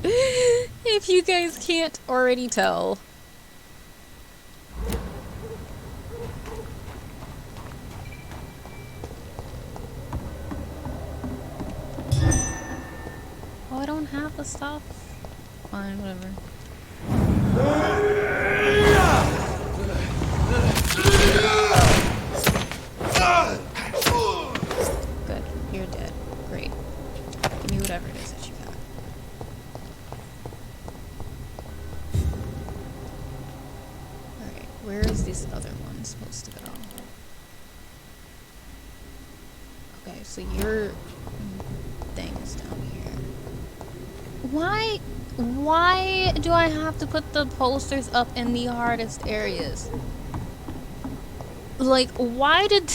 If you guys can't already tell. Oh, I don't have the stuff. Fine, whatever. Good, you're dead. Great. Give me whatever it is that you got. Alright, where is this other one supposed to go? Okay, so your thing is down here. Why do I have to put the posters up in the hardest areas? Like, why did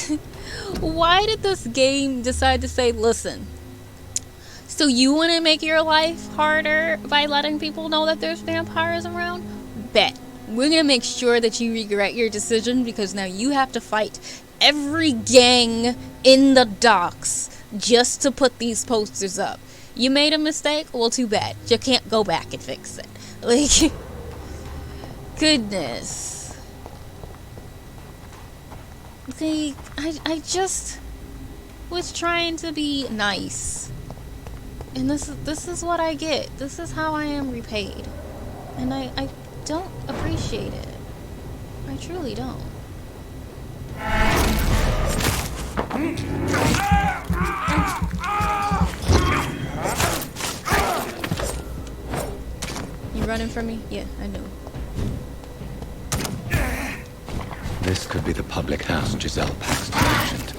this game decide to say, listen, so you want to make your life harder by letting people know that there's vampires around? Bet. We're going to make sure that you regret your decision because now you have to fight every gang in the docks just to put these posters up. You made a mistake? Well, too bad. You can't go back and fix it. Like, goodness. Like, I just was trying to be nice. And this is what I get. This is how I am repaid. And I don't appreciate it. I truly don't. You running from me? Yeah, I know. This could be the public house Giselle Paxton mentioned.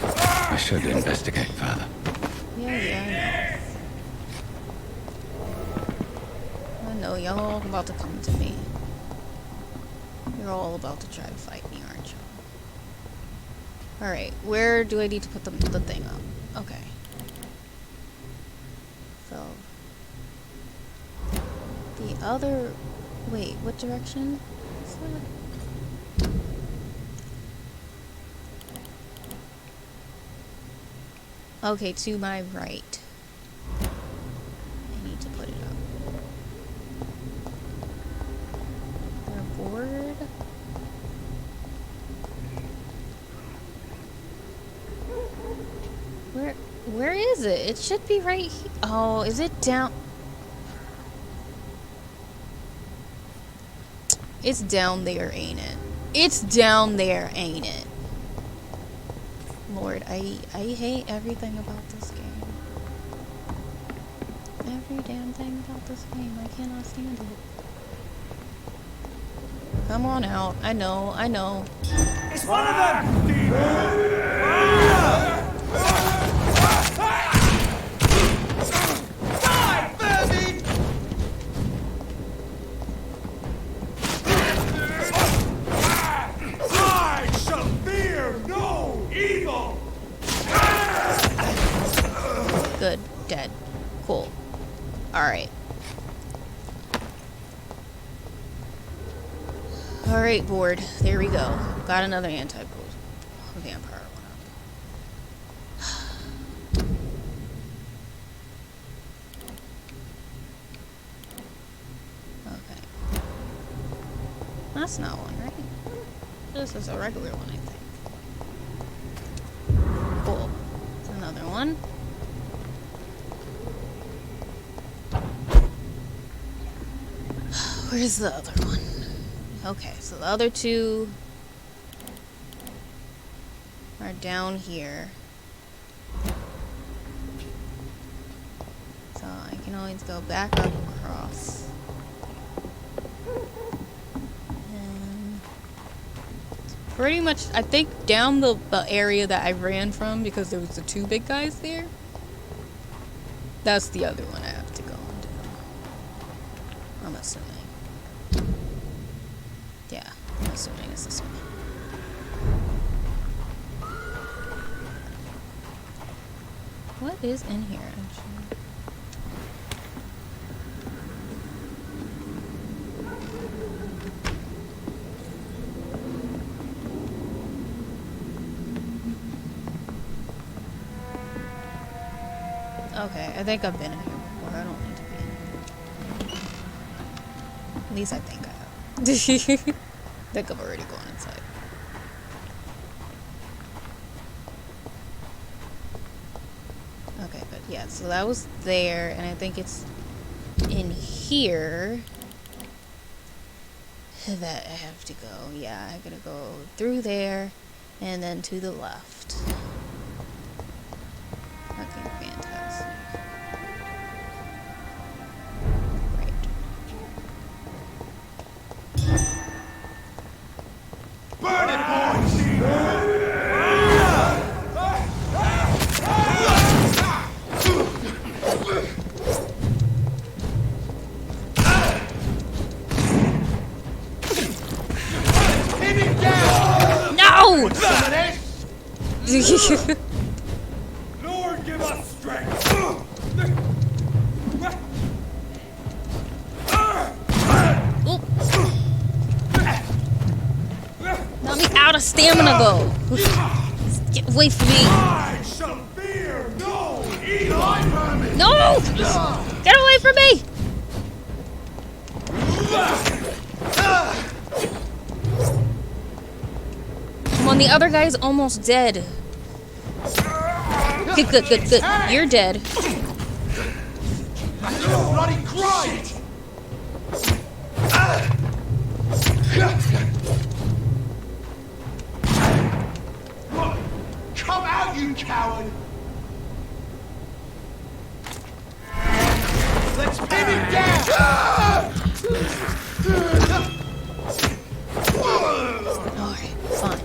I should investigate further. Yeah, I know. Y'all all about to come to me. You're all about to try to fight me, aren't you? Alright, where do I need to put the thing up? Okay. So... the other... wait, what direction is that? Okay, to my right. I need to put it up. Where is it? It should be right here. Oh, is it down? It's down there, ain't it? It's down there, ain't it? Lord, I hate everything about this game. Every damn thing about this game. I cannot stand it. Come on out. I know, I know. It's one of them! Die, baby! I shall fear no evil! Good. Dead. Cool. Alright. Alright, board. There we go. Got another vampire one up. Okay. That's not one, right? This is a regular one, I think. Cool. It's another one. Where's the other one? Okay, so the other two are down here. So I can always go back up across. And pretty much, I think down the area that I ran from, because there was the two big guys there. That's the other one I have to go and do. I'm assuming. Yeah, I'm assuming it's this one. What is in here, actually? Okay, I think I've been in here before. I don't need to be in here. At least I think I have. I think I've already gone inside. Okay, but yeah, so that was there, and I think it's in here that I have to go. Yeah, I gotta go through there, and then to the left. Okay, fantastic. Burn it, boys! Hit it down! No! Lord, give us strength! Let me out of stamina go. Get away from me. I shall fear no evil! No! Get away from me! Come on, the other guy's almost dead. Good, good, good, good. You're dead. Bloody Christ! Come out, you coward! Let's pin him down! Alright, fine.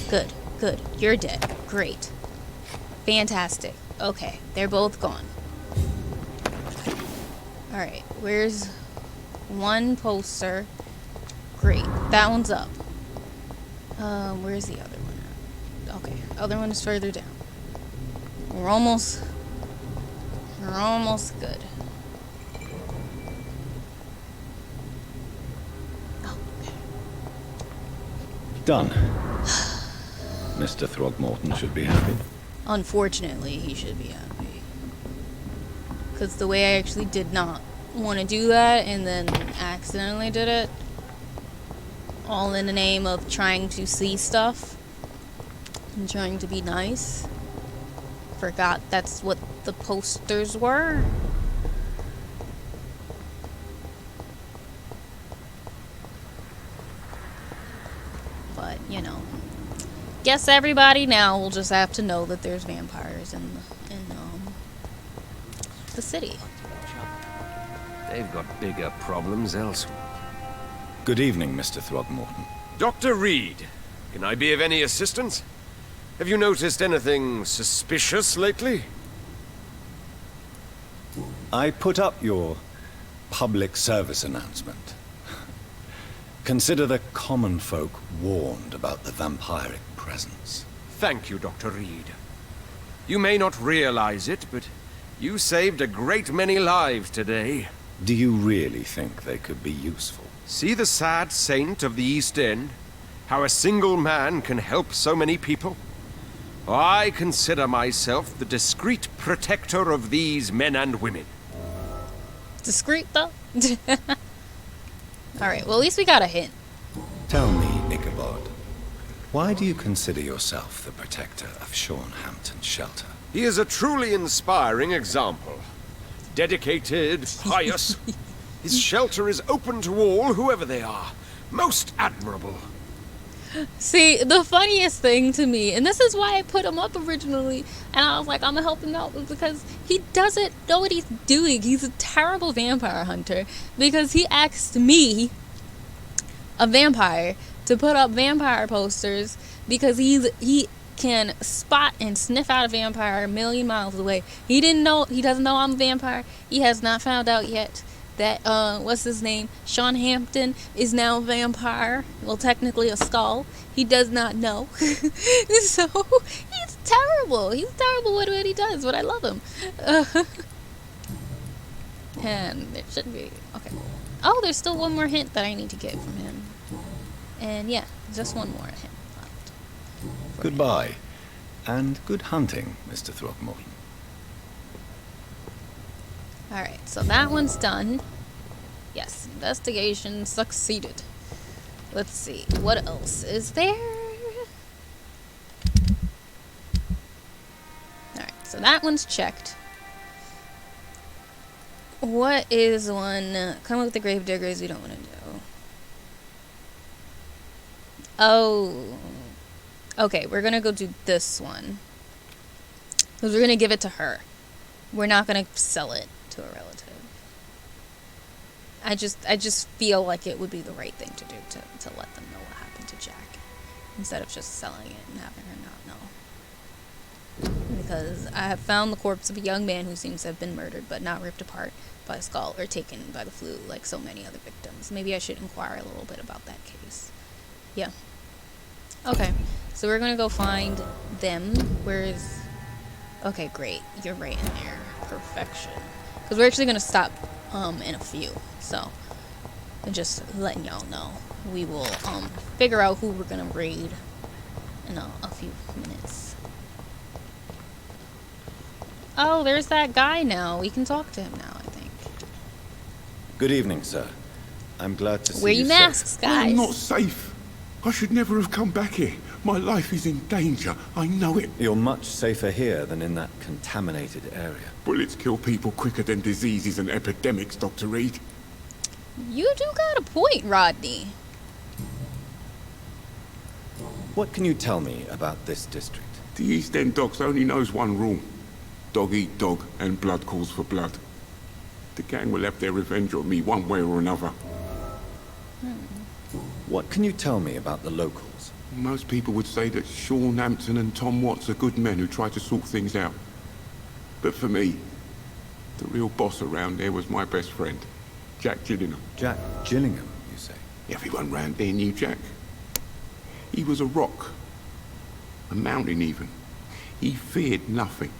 Good, good. You're dead. Great. Fantastic. Okay, they're both gone. Alright, where's one poster? Great. That one's up. Where's the other one at? Okay, other one is further down. We're almost good. Done. Mr. Throgmorton should be happy. Unfortunately, he should be happy. Because the way I actually did not want to do that and then accidentally did it, all in the name of trying to see stuff and trying to be nice. forgot that's what the posters were. But, you know, guess everybody now will just have to know that there's vampires in the city. They've got bigger problems elsewhere. Good evening, Mr. Throgmorton. Dr. Reed, can I be of any assistance? Have you noticed anything suspicious lately? I put up your public service announcement. Consider the common folk warned about the vampiric presence. Thank you, Dr. Reed. You may not realize it, but you saved a great many lives today. Do you really think they could be useful? See the sad saint of the East End? How a single man can help so many people? I consider myself the discreet protector of these men and women. Discreet, though? Alright, well, at least we got a hint. Tell me, Ichabod, why do you consider yourself the protector of Sean Hampton's shelter? He is a truly inspiring example. Dedicated, pious. His shelter is open to all, whoever they are. Most admirable. See, the funniest thing to me, and this is why I put him up originally, and I was like, I'm gonna help him out, was because he doesn't know what he's doing. He's a terrible vampire hunter, because he asked me, a vampire, to put up vampire posters, because he can spot and sniff out a vampire a million miles away. He doesn't know I'm a vampire. He has not found out yet that, what's his name? Sean Hampton is now a vampire. Well, technically a skull. He does not know. So, he's terrible. He's terrible at what he does, but I love him. And it should be, okay. Oh, there's still one more hint that I need to get from him. And yeah, just one more hint left. Goodbye, and good hunting, Mr. Throgmorton. Alright, so that one's done. Yes, investigation succeeded. Let's see, what else is there? Alright, so that one's checked. What is one? Come with the gravediggers, we don't want to do. Oh. Okay, we're gonna go do this one. Because we're gonna give it to her. We're not gonna sell it to a relative. I just feel like it would be the right thing to do to let them know what happened to Jack. Instead of just selling it and having her not know. Because I have found the corpse of a young man who seems to have been murdered but not ripped apart by a skull or taken by the flu like so many other victims. Maybe I should inquire a little bit about that case. Yeah. Okay. So we're gonna go find them. Where is... Okay, great. You're right in there. Perfection. Because we're actually gonna stop in a few. So, I'm just letting y'all know. We will figure out who we're gonna raid in a few minutes. Oh, there's that guy now. We can talk to him now, I think. Good evening, sir. I'm glad to see you. Wear your masks, guys. I'm not safe. I should never have come back here. My life is in danger. I know it. You're much safer here than in that contaminated area. Bullets kill people quicker than diseases and epidemics, Dr. Reed. You do got a point, Rodney. What can you tell me about this district? The East End docks only knows one rule. Dog eat dog, and blood calls for blood. The gang will have their revenge on me one way or another. What can you tell me about the locals? Most people would say that Sean Hampton and Tom Watts are good men who try to sort things out. But for me, the real boss around there was my best friend, Jack Gillingham. Jack Gillingham, you say? Everyone round there knew Jack. He was a rock. A mountain, even. He feared nothing.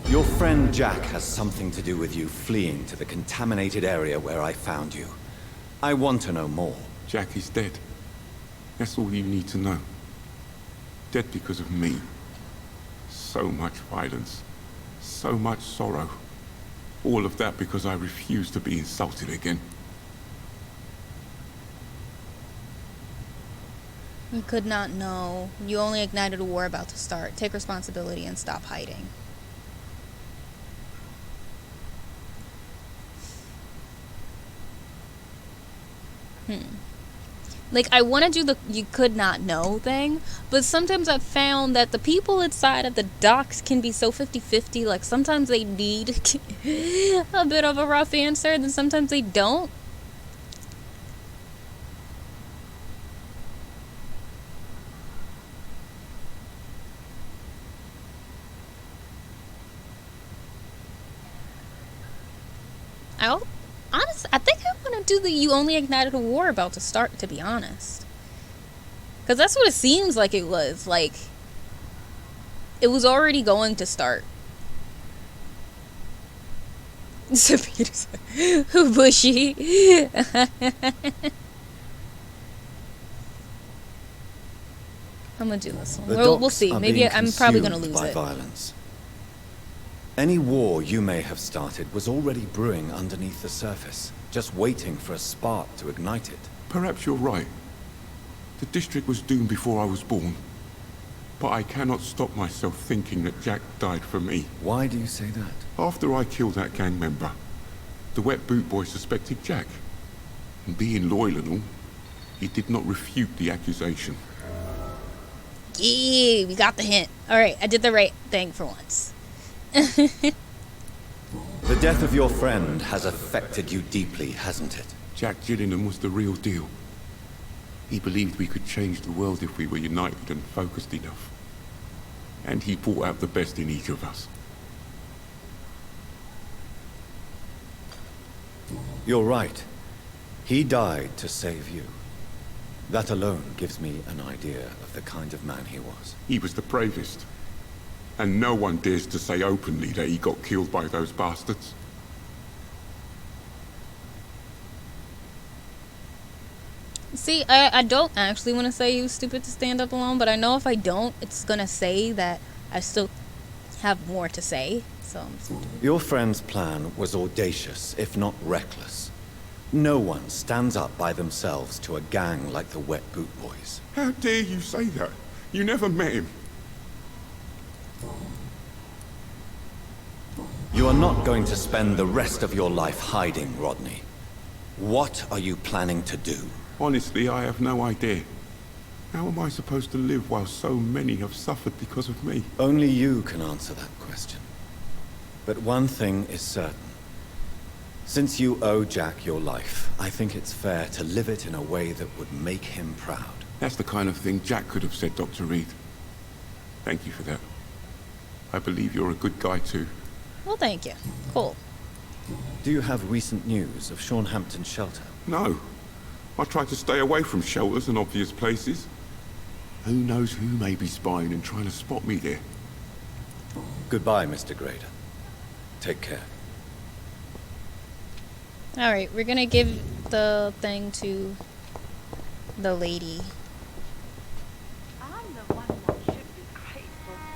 Your friend Jack has something to do with you fleeing to the contaminated area where I found you. I want to know more. Jack is dead. That's all you need to know. Dead because of me. So much violence. So much sorrow. All of that because I refused to be insulted again. You could not know. You only ignited a war about to start. Take responsibility and stop hiding. Like, I want to do the you could not know thing, but sometimes I've found that the people inside of the docks can be so 50-50. Like, sometimes they need a bit of a rough answer, then sometimes they don't. I think I want to do the you only ignited a war about to start, to be honest. Because that's what it seems like it was. Like, it was already going to start. So who bushy? I'm gonna do this one. We'll see. Maybe I'm probably gonna lose it. Violence. Any war you may have started was already brewing underneath the surface, just waiting for a spark to ignite it. Perhaps you're right. The district was doomed before I was born. But I cannot stop myself thinking that Jack died for me. Why do you say that? After I killed that gang member, the wet boot boy suspected Jack. And being loyal and all, he did not refute the accusation. Yeah, we got the hint. Alright, I did the right thing for once. The death of your friend has affected you deeply, hasn't it? Jack Gillingham was the real deal. He believed we could change the world if we were united and focused enough. And he brought out the best in each of us. You're right. He died to save you. That alone gives me an idea of the kind of man he was. He was the bravest. And no one dares to say openly that he got killed by those bastards. See, I don't actually want to say he was stupid to stand up alone, but I know if I don't, it's gonna say that I still have more to say. So your friend's plan was audacious, if not reckless. No one stands up by themselves to a gang like the Wet Boot Boys. How dare you say that? You never met him. You are not going to spend the rest of your life hiding, Rodney. What are you planning to do? Honestly, I have no idea. How am I supposed to live while so many have suffered because of me? Only you can answer that question. But one thing is certain. Since you owe Jack your life, I think it's fair to live it in a way that would make him proud. That's the kind of thing Jack could have said, Dr. Reed. Thank you for that. I believe you're a good guy too. Well, thank you. Cool. Do you have recent news of Sean Hampton's shelter? No. I try to stay away from shelters and obvious places. Who knows who may be spying and trying to spot me there. Goodbye, Mr. Grader. Take care. Alright, we're gonna give the thing to the lady.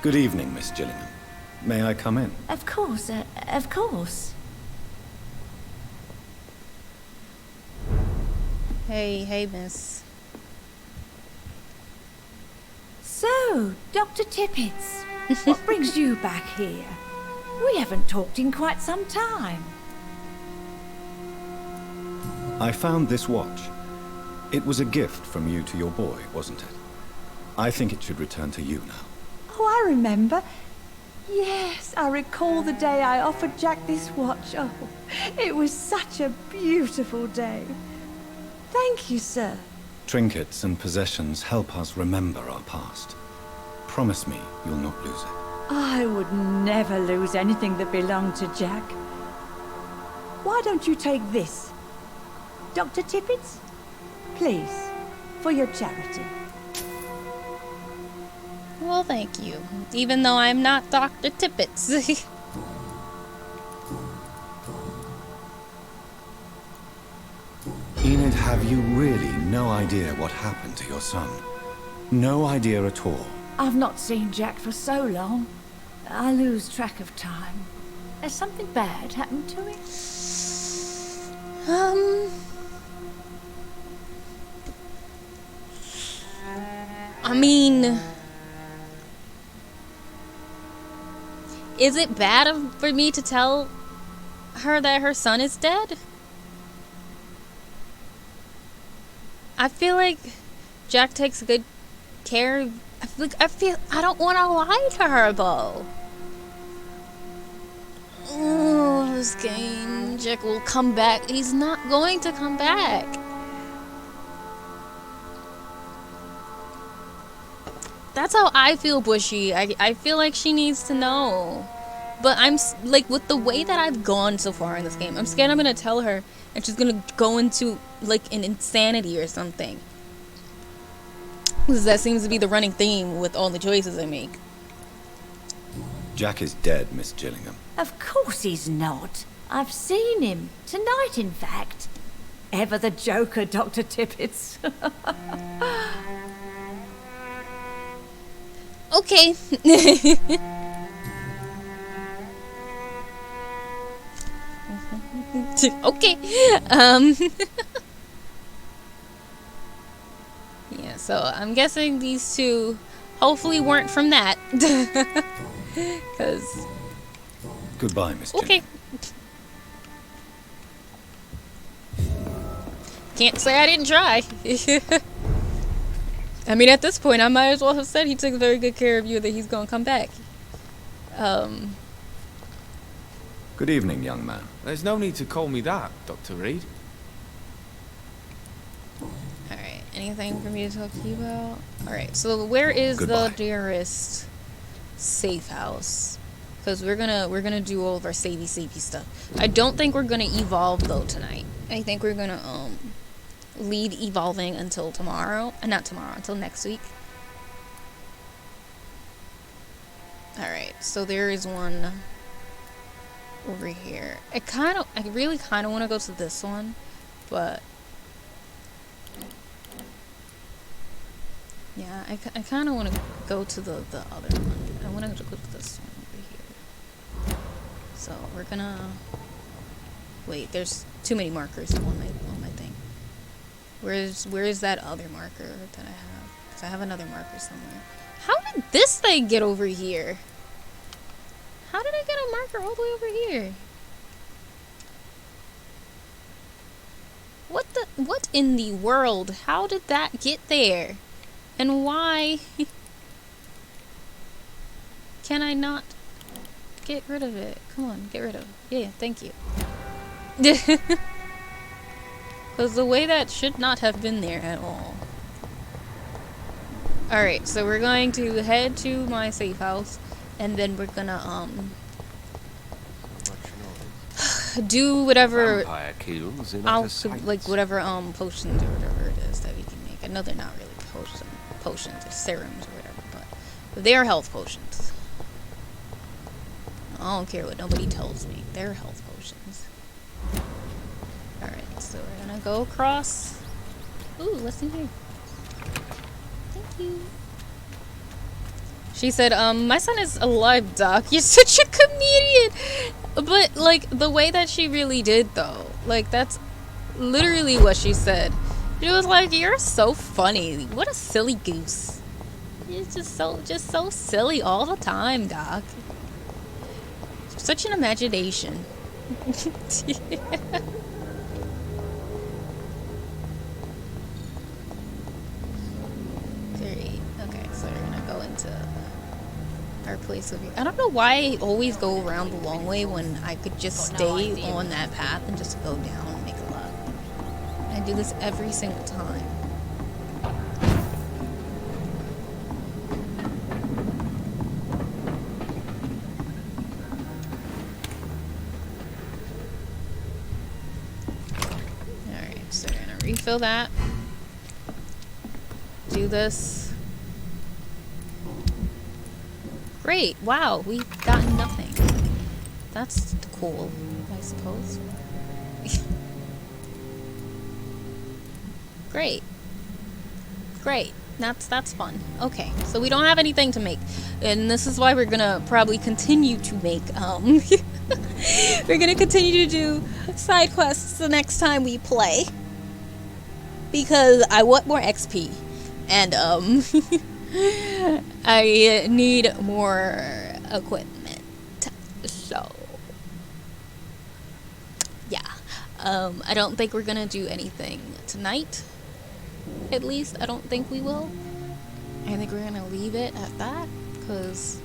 Good evening, Miss Gillingham. May I come in? Of course, of course. Hey, miss. So, Dr. Tippets, what brings you back here? We haven't talked in quite some time. I found this watch. It was a gift from you to your boy, wasn't it? I think it should return to you now. Oh, I remember. Yes, I recall the day I offered Jack this watch. Oh, it was such a beautiful day. Thank you, sir. Trinkets and possessions help us remember our past. Promise me you'll not lose it. I would never lose anything that belonged to Jack. Why don't you take this? Dr. Tippets? Please, for your charity. Well, thank you. Even though I'm not Dr. Tippets. Enid, have you really no idea what happened to your son? No idea at all? I've not seen Jack for so long. I lose track of time. Has something bad happened to him? I mean, is it bad for me to tell her that her son is dead? I feel like Jack takes good care of... I don't want to lie to her, though. Oh, this game. Jack will come back. He's not going to come back. That's how I feel, Bushy. I feel like she needs to know. But I'm, like, with the way that I've gone so far in this game, I'm scared I'm gonna tell her and she's gonna go into, like, an insanity or something. Because that seems to be the running theme with all the choices I make. Jack is dead, Miss Gillingham. Of course he's not. I've seen him. Tonight, in fact. Ever the Joker, Dr. Tippets. Okay. Okay. Yeah, so I'm guessing these two hopefully weren't from that. Because... Goodbye, Miss Okay. Can't say I didn't try. I mean, at this point, I might as well have said he took very good care of you, that he's gonna come back. Good evening, young man. There's no need to call me that, Dr. Reed. Alright, anything for me to talk to you about? Alright, so where is Goodbye. the dearest safe house? Because we're gonna do all of our savey stuff. I don't think we're gonna evolve though tonight. I think we're gonna leave evolving until tomorrow. Not tomorrow, until next week. Alright, so there is one over here. I really kind of want to go to this one, but yeah, I kind of want to go to the other one. I want to go to this one over here. So we're gonna wait. There's too many markers on my thing. Where's that other marker that I have? Because I have another marker somewhere. How did this thing get over here? How did I get a marker all the way over here? What in the world? How did that get there? And why can I not get rid of it? Come on, get rid of it. Yeah, thank you. Because the way that should not have been there at all. Alright, so we're going to head to my safe house. And then we're gonna, do whatever, like, whatever, potions or whatever it is that we can make. I know they're not really potions, or serums or whatever, but they are health potions. I don't care what nobody tells me. They're health potions. Alright, so we're gonna go across. Ooh, what's in here? Thank you. She said, my son is alive, Doc. You're such a comedian. But, like, the way that she really did, though. Like, that's literally what she said. She was like, you're so funny. What a silly goose. You're just so silly all the time, Doc. Such an imagination. Okay, so we're gonna go into our place over here. I don't know why I always go around the long way when I could just stay on that path and just go down and make a left. I do this every single time. Alright, so we're gonna refill that. Do this. Great, wow, we got nothing. That's cool, I suppose. Great. Great. That's fun. Okay, so we don't have anything to make. And this is why we're gonna probably continue to make, we're gonna continue to do side quests the next time we play. Because I want more XP. And, I need more equipment. So, yeah. I don't think we're gonna do anything tonight. At least, I don't think we will. I think we're gonna leave it at that, because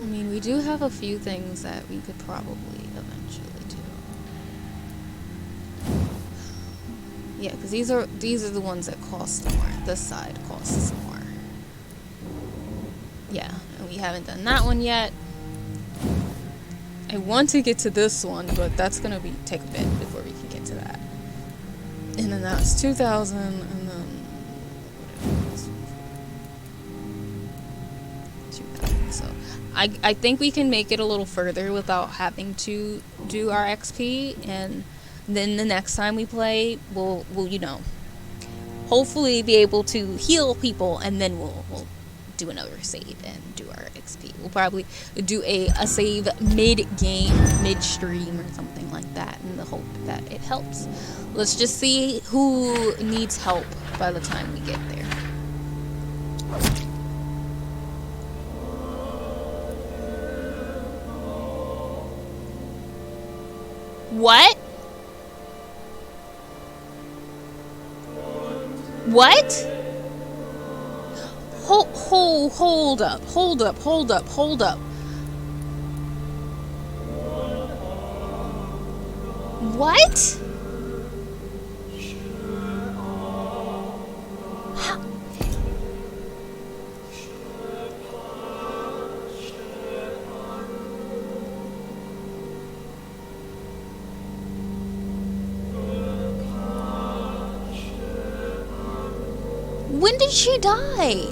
I mean, we do have a few things that we could probably eventually do. Yeah, because these are the ones that cost more. This side costs more. Yeah, and we haven't done that one yet. I want to get to this one, but that's gonna take a bit before we can get to that. And then that's 2,000, and then whatever else. 2,000. So I think we can make it a little further without having to do our XP, and then the next time we play, we'll you know, hopefully be able to heal people, and then we'll do another save and do our XP. We'll probably do a save mid-game, mid-stream, or something like that, in the hope that it helps. Let's just see who needs help by the time we get there. What? What? Hold up. What? How? When did she die?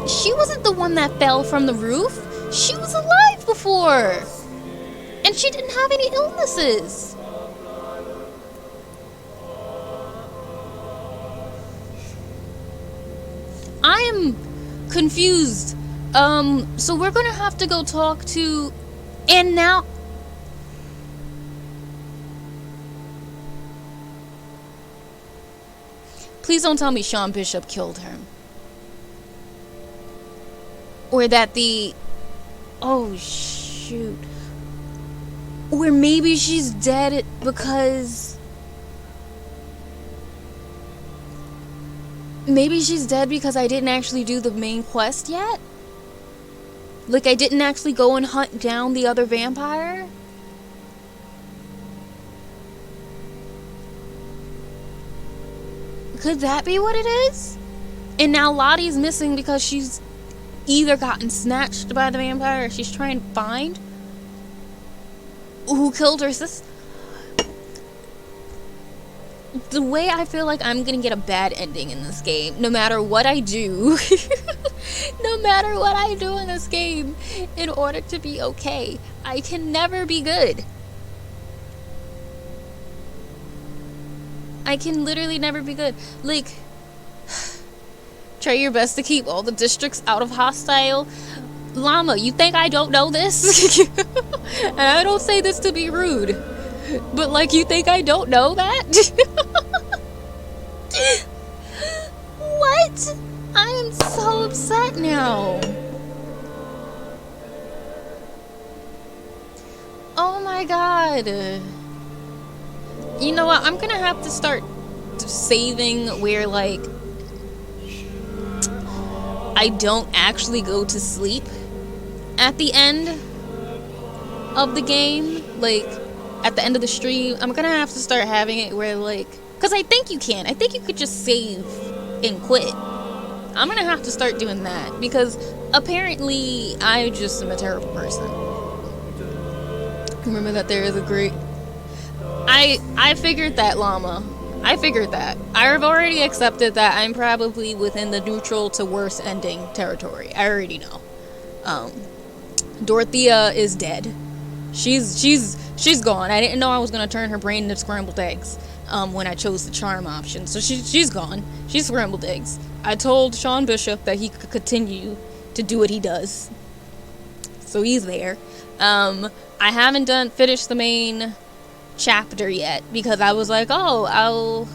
She wasn't the one that fell from the roof. She was alive before. And she didn't have any illnesses. I am confused. So we're gonna have to go talk to... And now... Please don't tell me Sean Bishop killed her. Or that the... Oh, shoot. Or maybe she's dead because... Maybe she's dead because I didn't actually do the main quest yet? Like, I didn't actually go and hunt down the other vampire? Could that be what it is? And now Lottie's missing because she's either gotten snatched by the vampire or she's trying to find who killed her sister. The way I feel like I'm gonna get a bad ending in this game, no matter what I do, no matter what I do in this game, in order to be okay, I can never be good. I can literally never be good. Like, try your best to keep all the districts out of hostile. Llama, you think I don't know this? And I don't say this to be rude, but like, you think I don't know that? What? I am so upset now. Oh my god. You know what? I'm gonna have to start saving where, like, I don't actually go to sleep at the end of the game. Like, at the end of the stream, I'm gonna have to start having it where, like, because I think you can. I think you could just save and quit. I'm gonna have to start doing that because apparently I just am a terrible person. Remember that there is a great... I figured that, Llama. I figured that. I've already accepted that I'm probably within the neutral to worse ending territory. I already know. Dorothea is dead. She's gone. I didn't know I was gonna turn her brain into scrambled eggs when I chose the charm option. So she's gone. She's scrambled eggs. I told Sean Bishop that he could continue to do what he does. So he's there. I haven't finished the main chapter yet because I was like, oh, I'll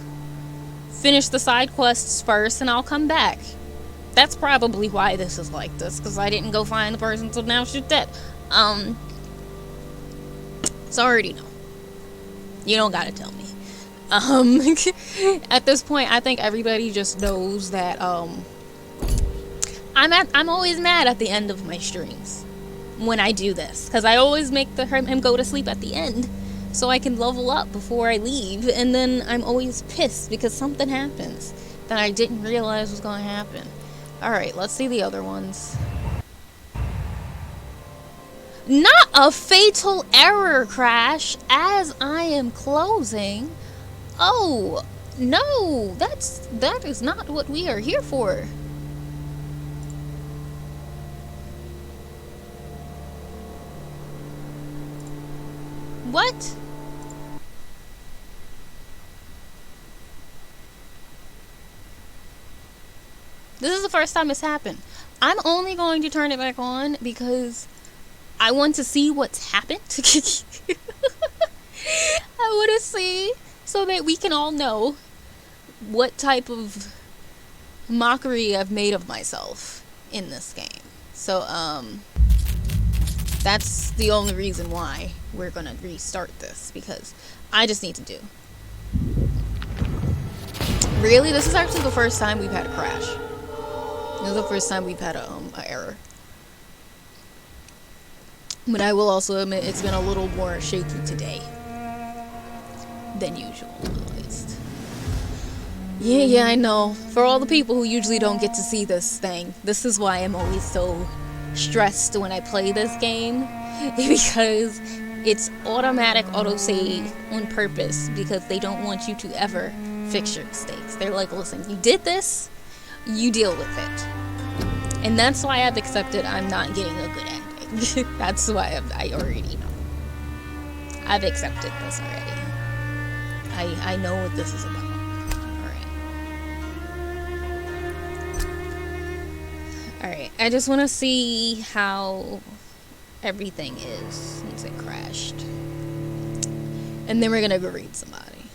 finish the side quests first and I'll come back. That's probably why this is like this, because I didn't go find the person till now she's dead. So I already know. You don't gotta tell me. At this point, I think everybody just knows that, I'm always mad at the end of my streams when I do this, because I always make him go to sleep at the end so I can level up before I leave, and then I'm always pissed because something happens that I didn't realize was going to happen. Alright, let's see the other ones. Not a fatal error crash as I am closing. Oh, no, that is not what we are here for. What? This is the first time it's happened. I'm only going to turn it back on because I want to see what's happened. I want to see so that we can all know what type of mockery I've made of myself in this game. So, that's the only reason why we're gonna restart this, because I just need to do. Really? This is actually the first time we've had a crash. This is the first time we've had a error. But I will also admit it's been a little more shaky today than usual, at least. Yeah, I know. For all the people who usually don't get to see this thing, this is why I'm always so stressed when I play this game, because it's automatic autosave on purpose, because they don't want you to ever fix your mistakes. They're like, listen, you did this, you deal with it. And that's why I've accepted I'm not getting a good ending. That's why I already know. I've accepted this already. I know what this is about. Alright, I just want to see how everything is since it crashed. And then we're gonna go read somebody.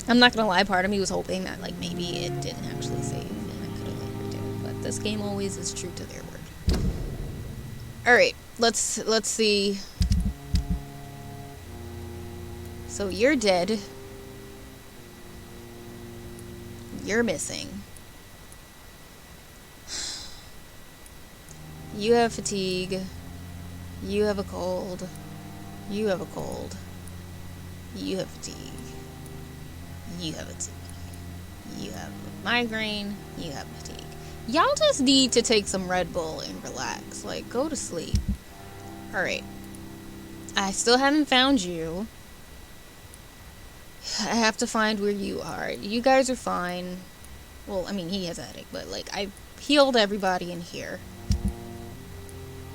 I'm not gonna lie, part of me was hoping that like maybe it didn't actually save and I could have later did it, but this game always is true to their word. Alright, let's see. So you're dead. You're missing. You have fatigue. You have a cold. You have a cold. You have fatigue. You have fatigue. You have a migraine. You have fatigue. Y'all just need to take some Red Bull and relax. Like, go to sleep. Alright. I still haven't found you. I have to find where you are. You guys are fine. Well, I mean, he has a headache, but like, I healed everybody in here.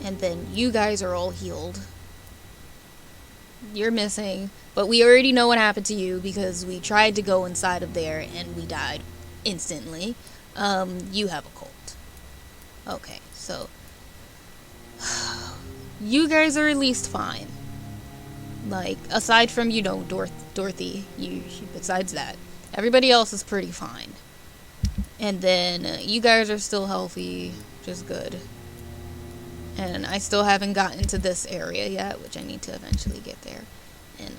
And then you guys are all healed. You're missing, but we already know what happened to you because we tried to go inside of there and we died instantly. You have a cold. Okay, so you guys are at least fine. Like, aside from, you know, Dorothy, besides that, everybody else is pretty fine. And then you guys are still healthy, which is good. And I still haven't gotten to this area yet, which I need to eventually get there. And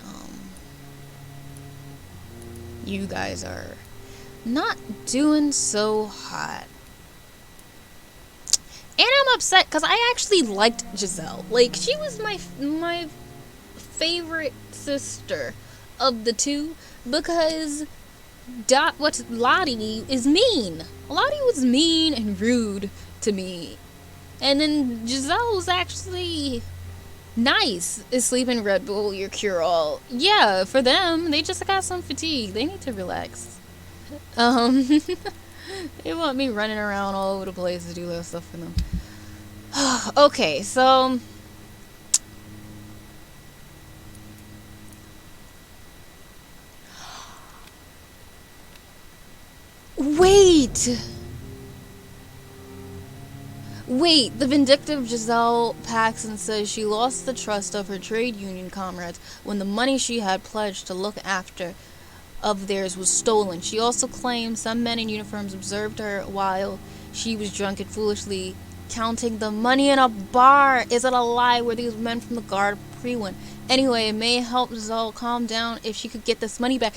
you guys are not doing so hot. And I'm upset because I actually liked Giselle. Like, she was my favorite sister of the two, because Lottie is mean. Lottie was mean and rude to me. And then Giselle was actually nice. Is sleeping Red Bull your cure-all? Yeah, for them, they just got some fatigue. They need to relax. They want me running around all over the place to do that stuff for them. Okay, so wait. Wait, the vindictive Giselle Paxson says she lost the trust of her trade union comrades when the money she had pledged to look after of theirs was stolen. She also claims some men in uniforms observed her while she was drunk and foolishly counting the money in a bar. Is it a lie? Were these men from the guard pre-win? Anyway, it may help Giselle calm down if she could get this money back.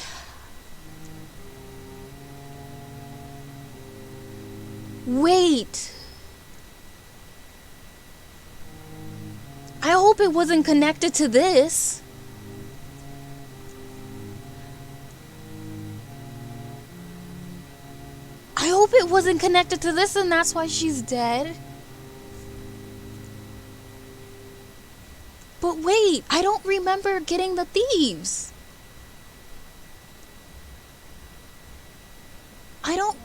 Wait. I hope it wasn't connected to this. I hope it wasn't connected to this and that's why she's dead. But wait, I don't remember getting the thieves. I don't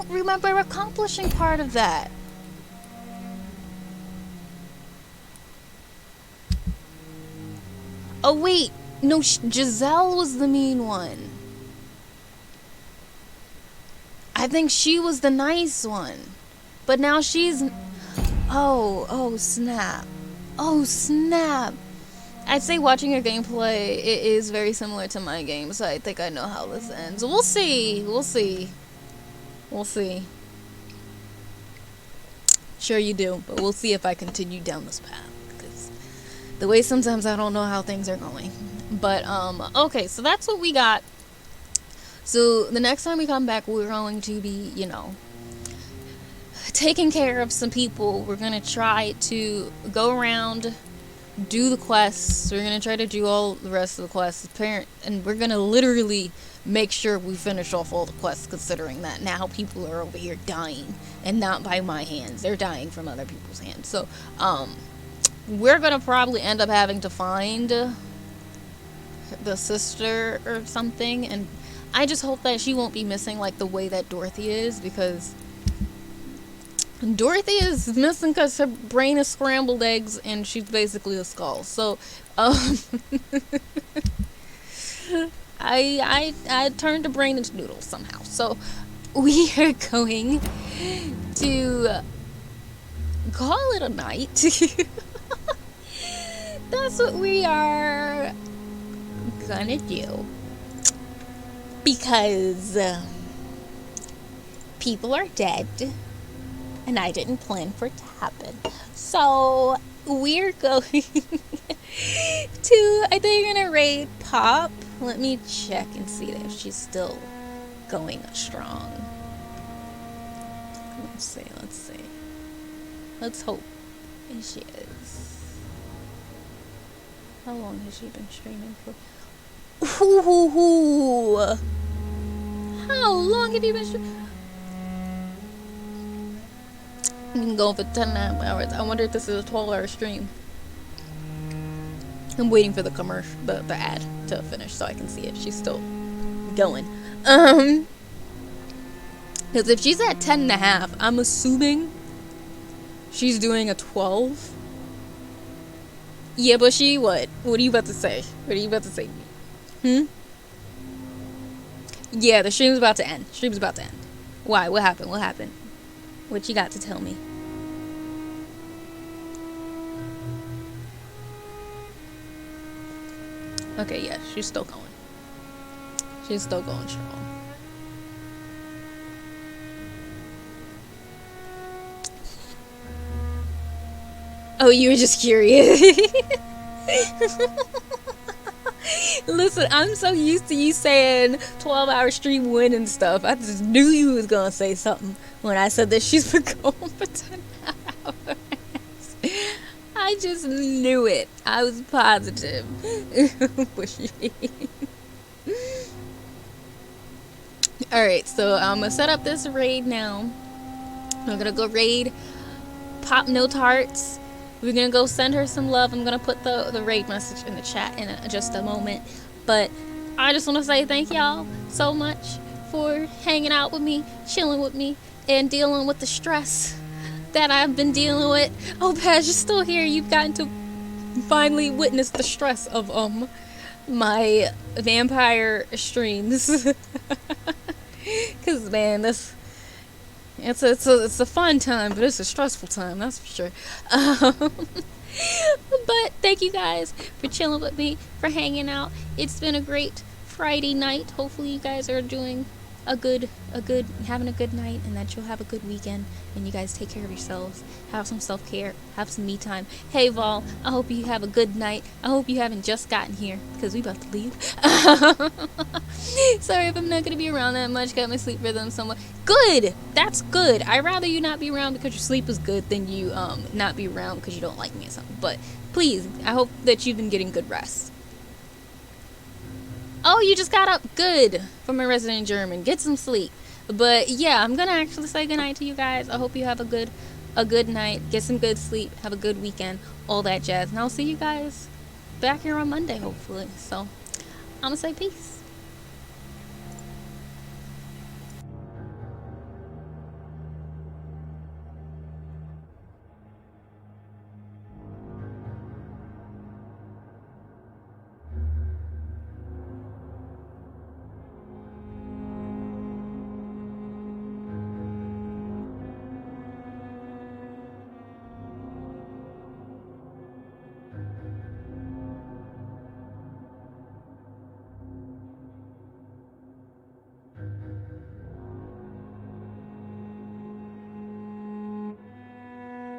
remember accomplishing part of that. Oh wait, no, Giselle was the mean one. I think she was the nice one. But now she's... Oh snap. Oh snap. I'd say watching your gameplay, it is very similar to my game, so I think I know how this ends. We'll see. We'll see. We'll see. Sure you do, but we'll see if I continue down this path. Because the way sometimes I don't know how things are going. But, okay, so that's what we got. So the next time we come back, we're going to be, you know, taking care of some people. We're going to try to go around, do the quests. We're going to try to do all the rest of the quests. And we're going to literally make sure we finish off all the quests, considering that now people are over here dying. And not by my hands. They're dying from other people's hands. So, we're going to probably end up having to find the sister or something. And I just hope that she won't be missing like the way that Dorothy is, because Dorothy is missing because her brain is scrambled eggs and she's basically a skull. So, I turned the brain into noodles somehow. So, we are going to call it a night. That's what we are gonna do. Because people are dead and I didn't plan for it to happen. So we're going to, I think we're gonna raid Pop. Let me check and see if she's still going strong. Let's see. Let's hope she is. How long has she been streaming for? Ooh. How long have you been streaming? You can go for 10.5 hours. I wonder if this is a 12-hour stream. I'm waiting for the commercial, the ad to finish so I can see if she's still going. Because if she's at 10.5, I'm assuming she's doing a 12. Yeah, but she what? What are you about to say? What are you about to say? Yeah, the stream's about to end. Why? What happened? What you got to tell me? Okay, yeah, she's still going. She's still going strong. Oh, you were just curious. Listen, I'm so used to you saying 12-hour stream win and stuff. I just knew you was gonna say something when I said that she's been going for 10 hours. I just knew it. I was positive. Alright, so I'm gonna set up this raid now. I'm gonna go raid Pop Note Hearts. We're gonna go send her some love. I'm gonna put the raid message in the chat in just a moment. But I just want to say thank y'all so much for hanging out with me, chilling with me, and dealing with the stress that I've been dealing with. Oh, Paz, you're still here. You've gotten to finally witness the stress of my vampire streams. Cause man, It's a fun time, but it's a stressful time, that's for sure. But thank you guys for chilling with me, for hanging out. It's been a great Friday night. Hopefully you guys are doing having a good night, and that you'll have a good weekend, and you guys take care of yourselves, have some self-care, have some me time. Hey Vol, I hope you have a good night. I hope you haven't just gotten here, because we about to leave. Sorry if I'm not going to be around that much, got my sleep rhythm somewhat. Good, that's good. I'd rather you not be around because your sleep is good than you not be around because you don't like me or something. But please, I hope that you've been getting good rest. Oh, you just got up. Good. For my resident German. Get some sleep. But yeah, I'm gonna actually say goodnight to you guys. I hope you have a good night. Get some good sleep. Have a good weekend. All that jazz. And I'll see you guys back here on Monday, hopefully. So, I'm gonna say peace.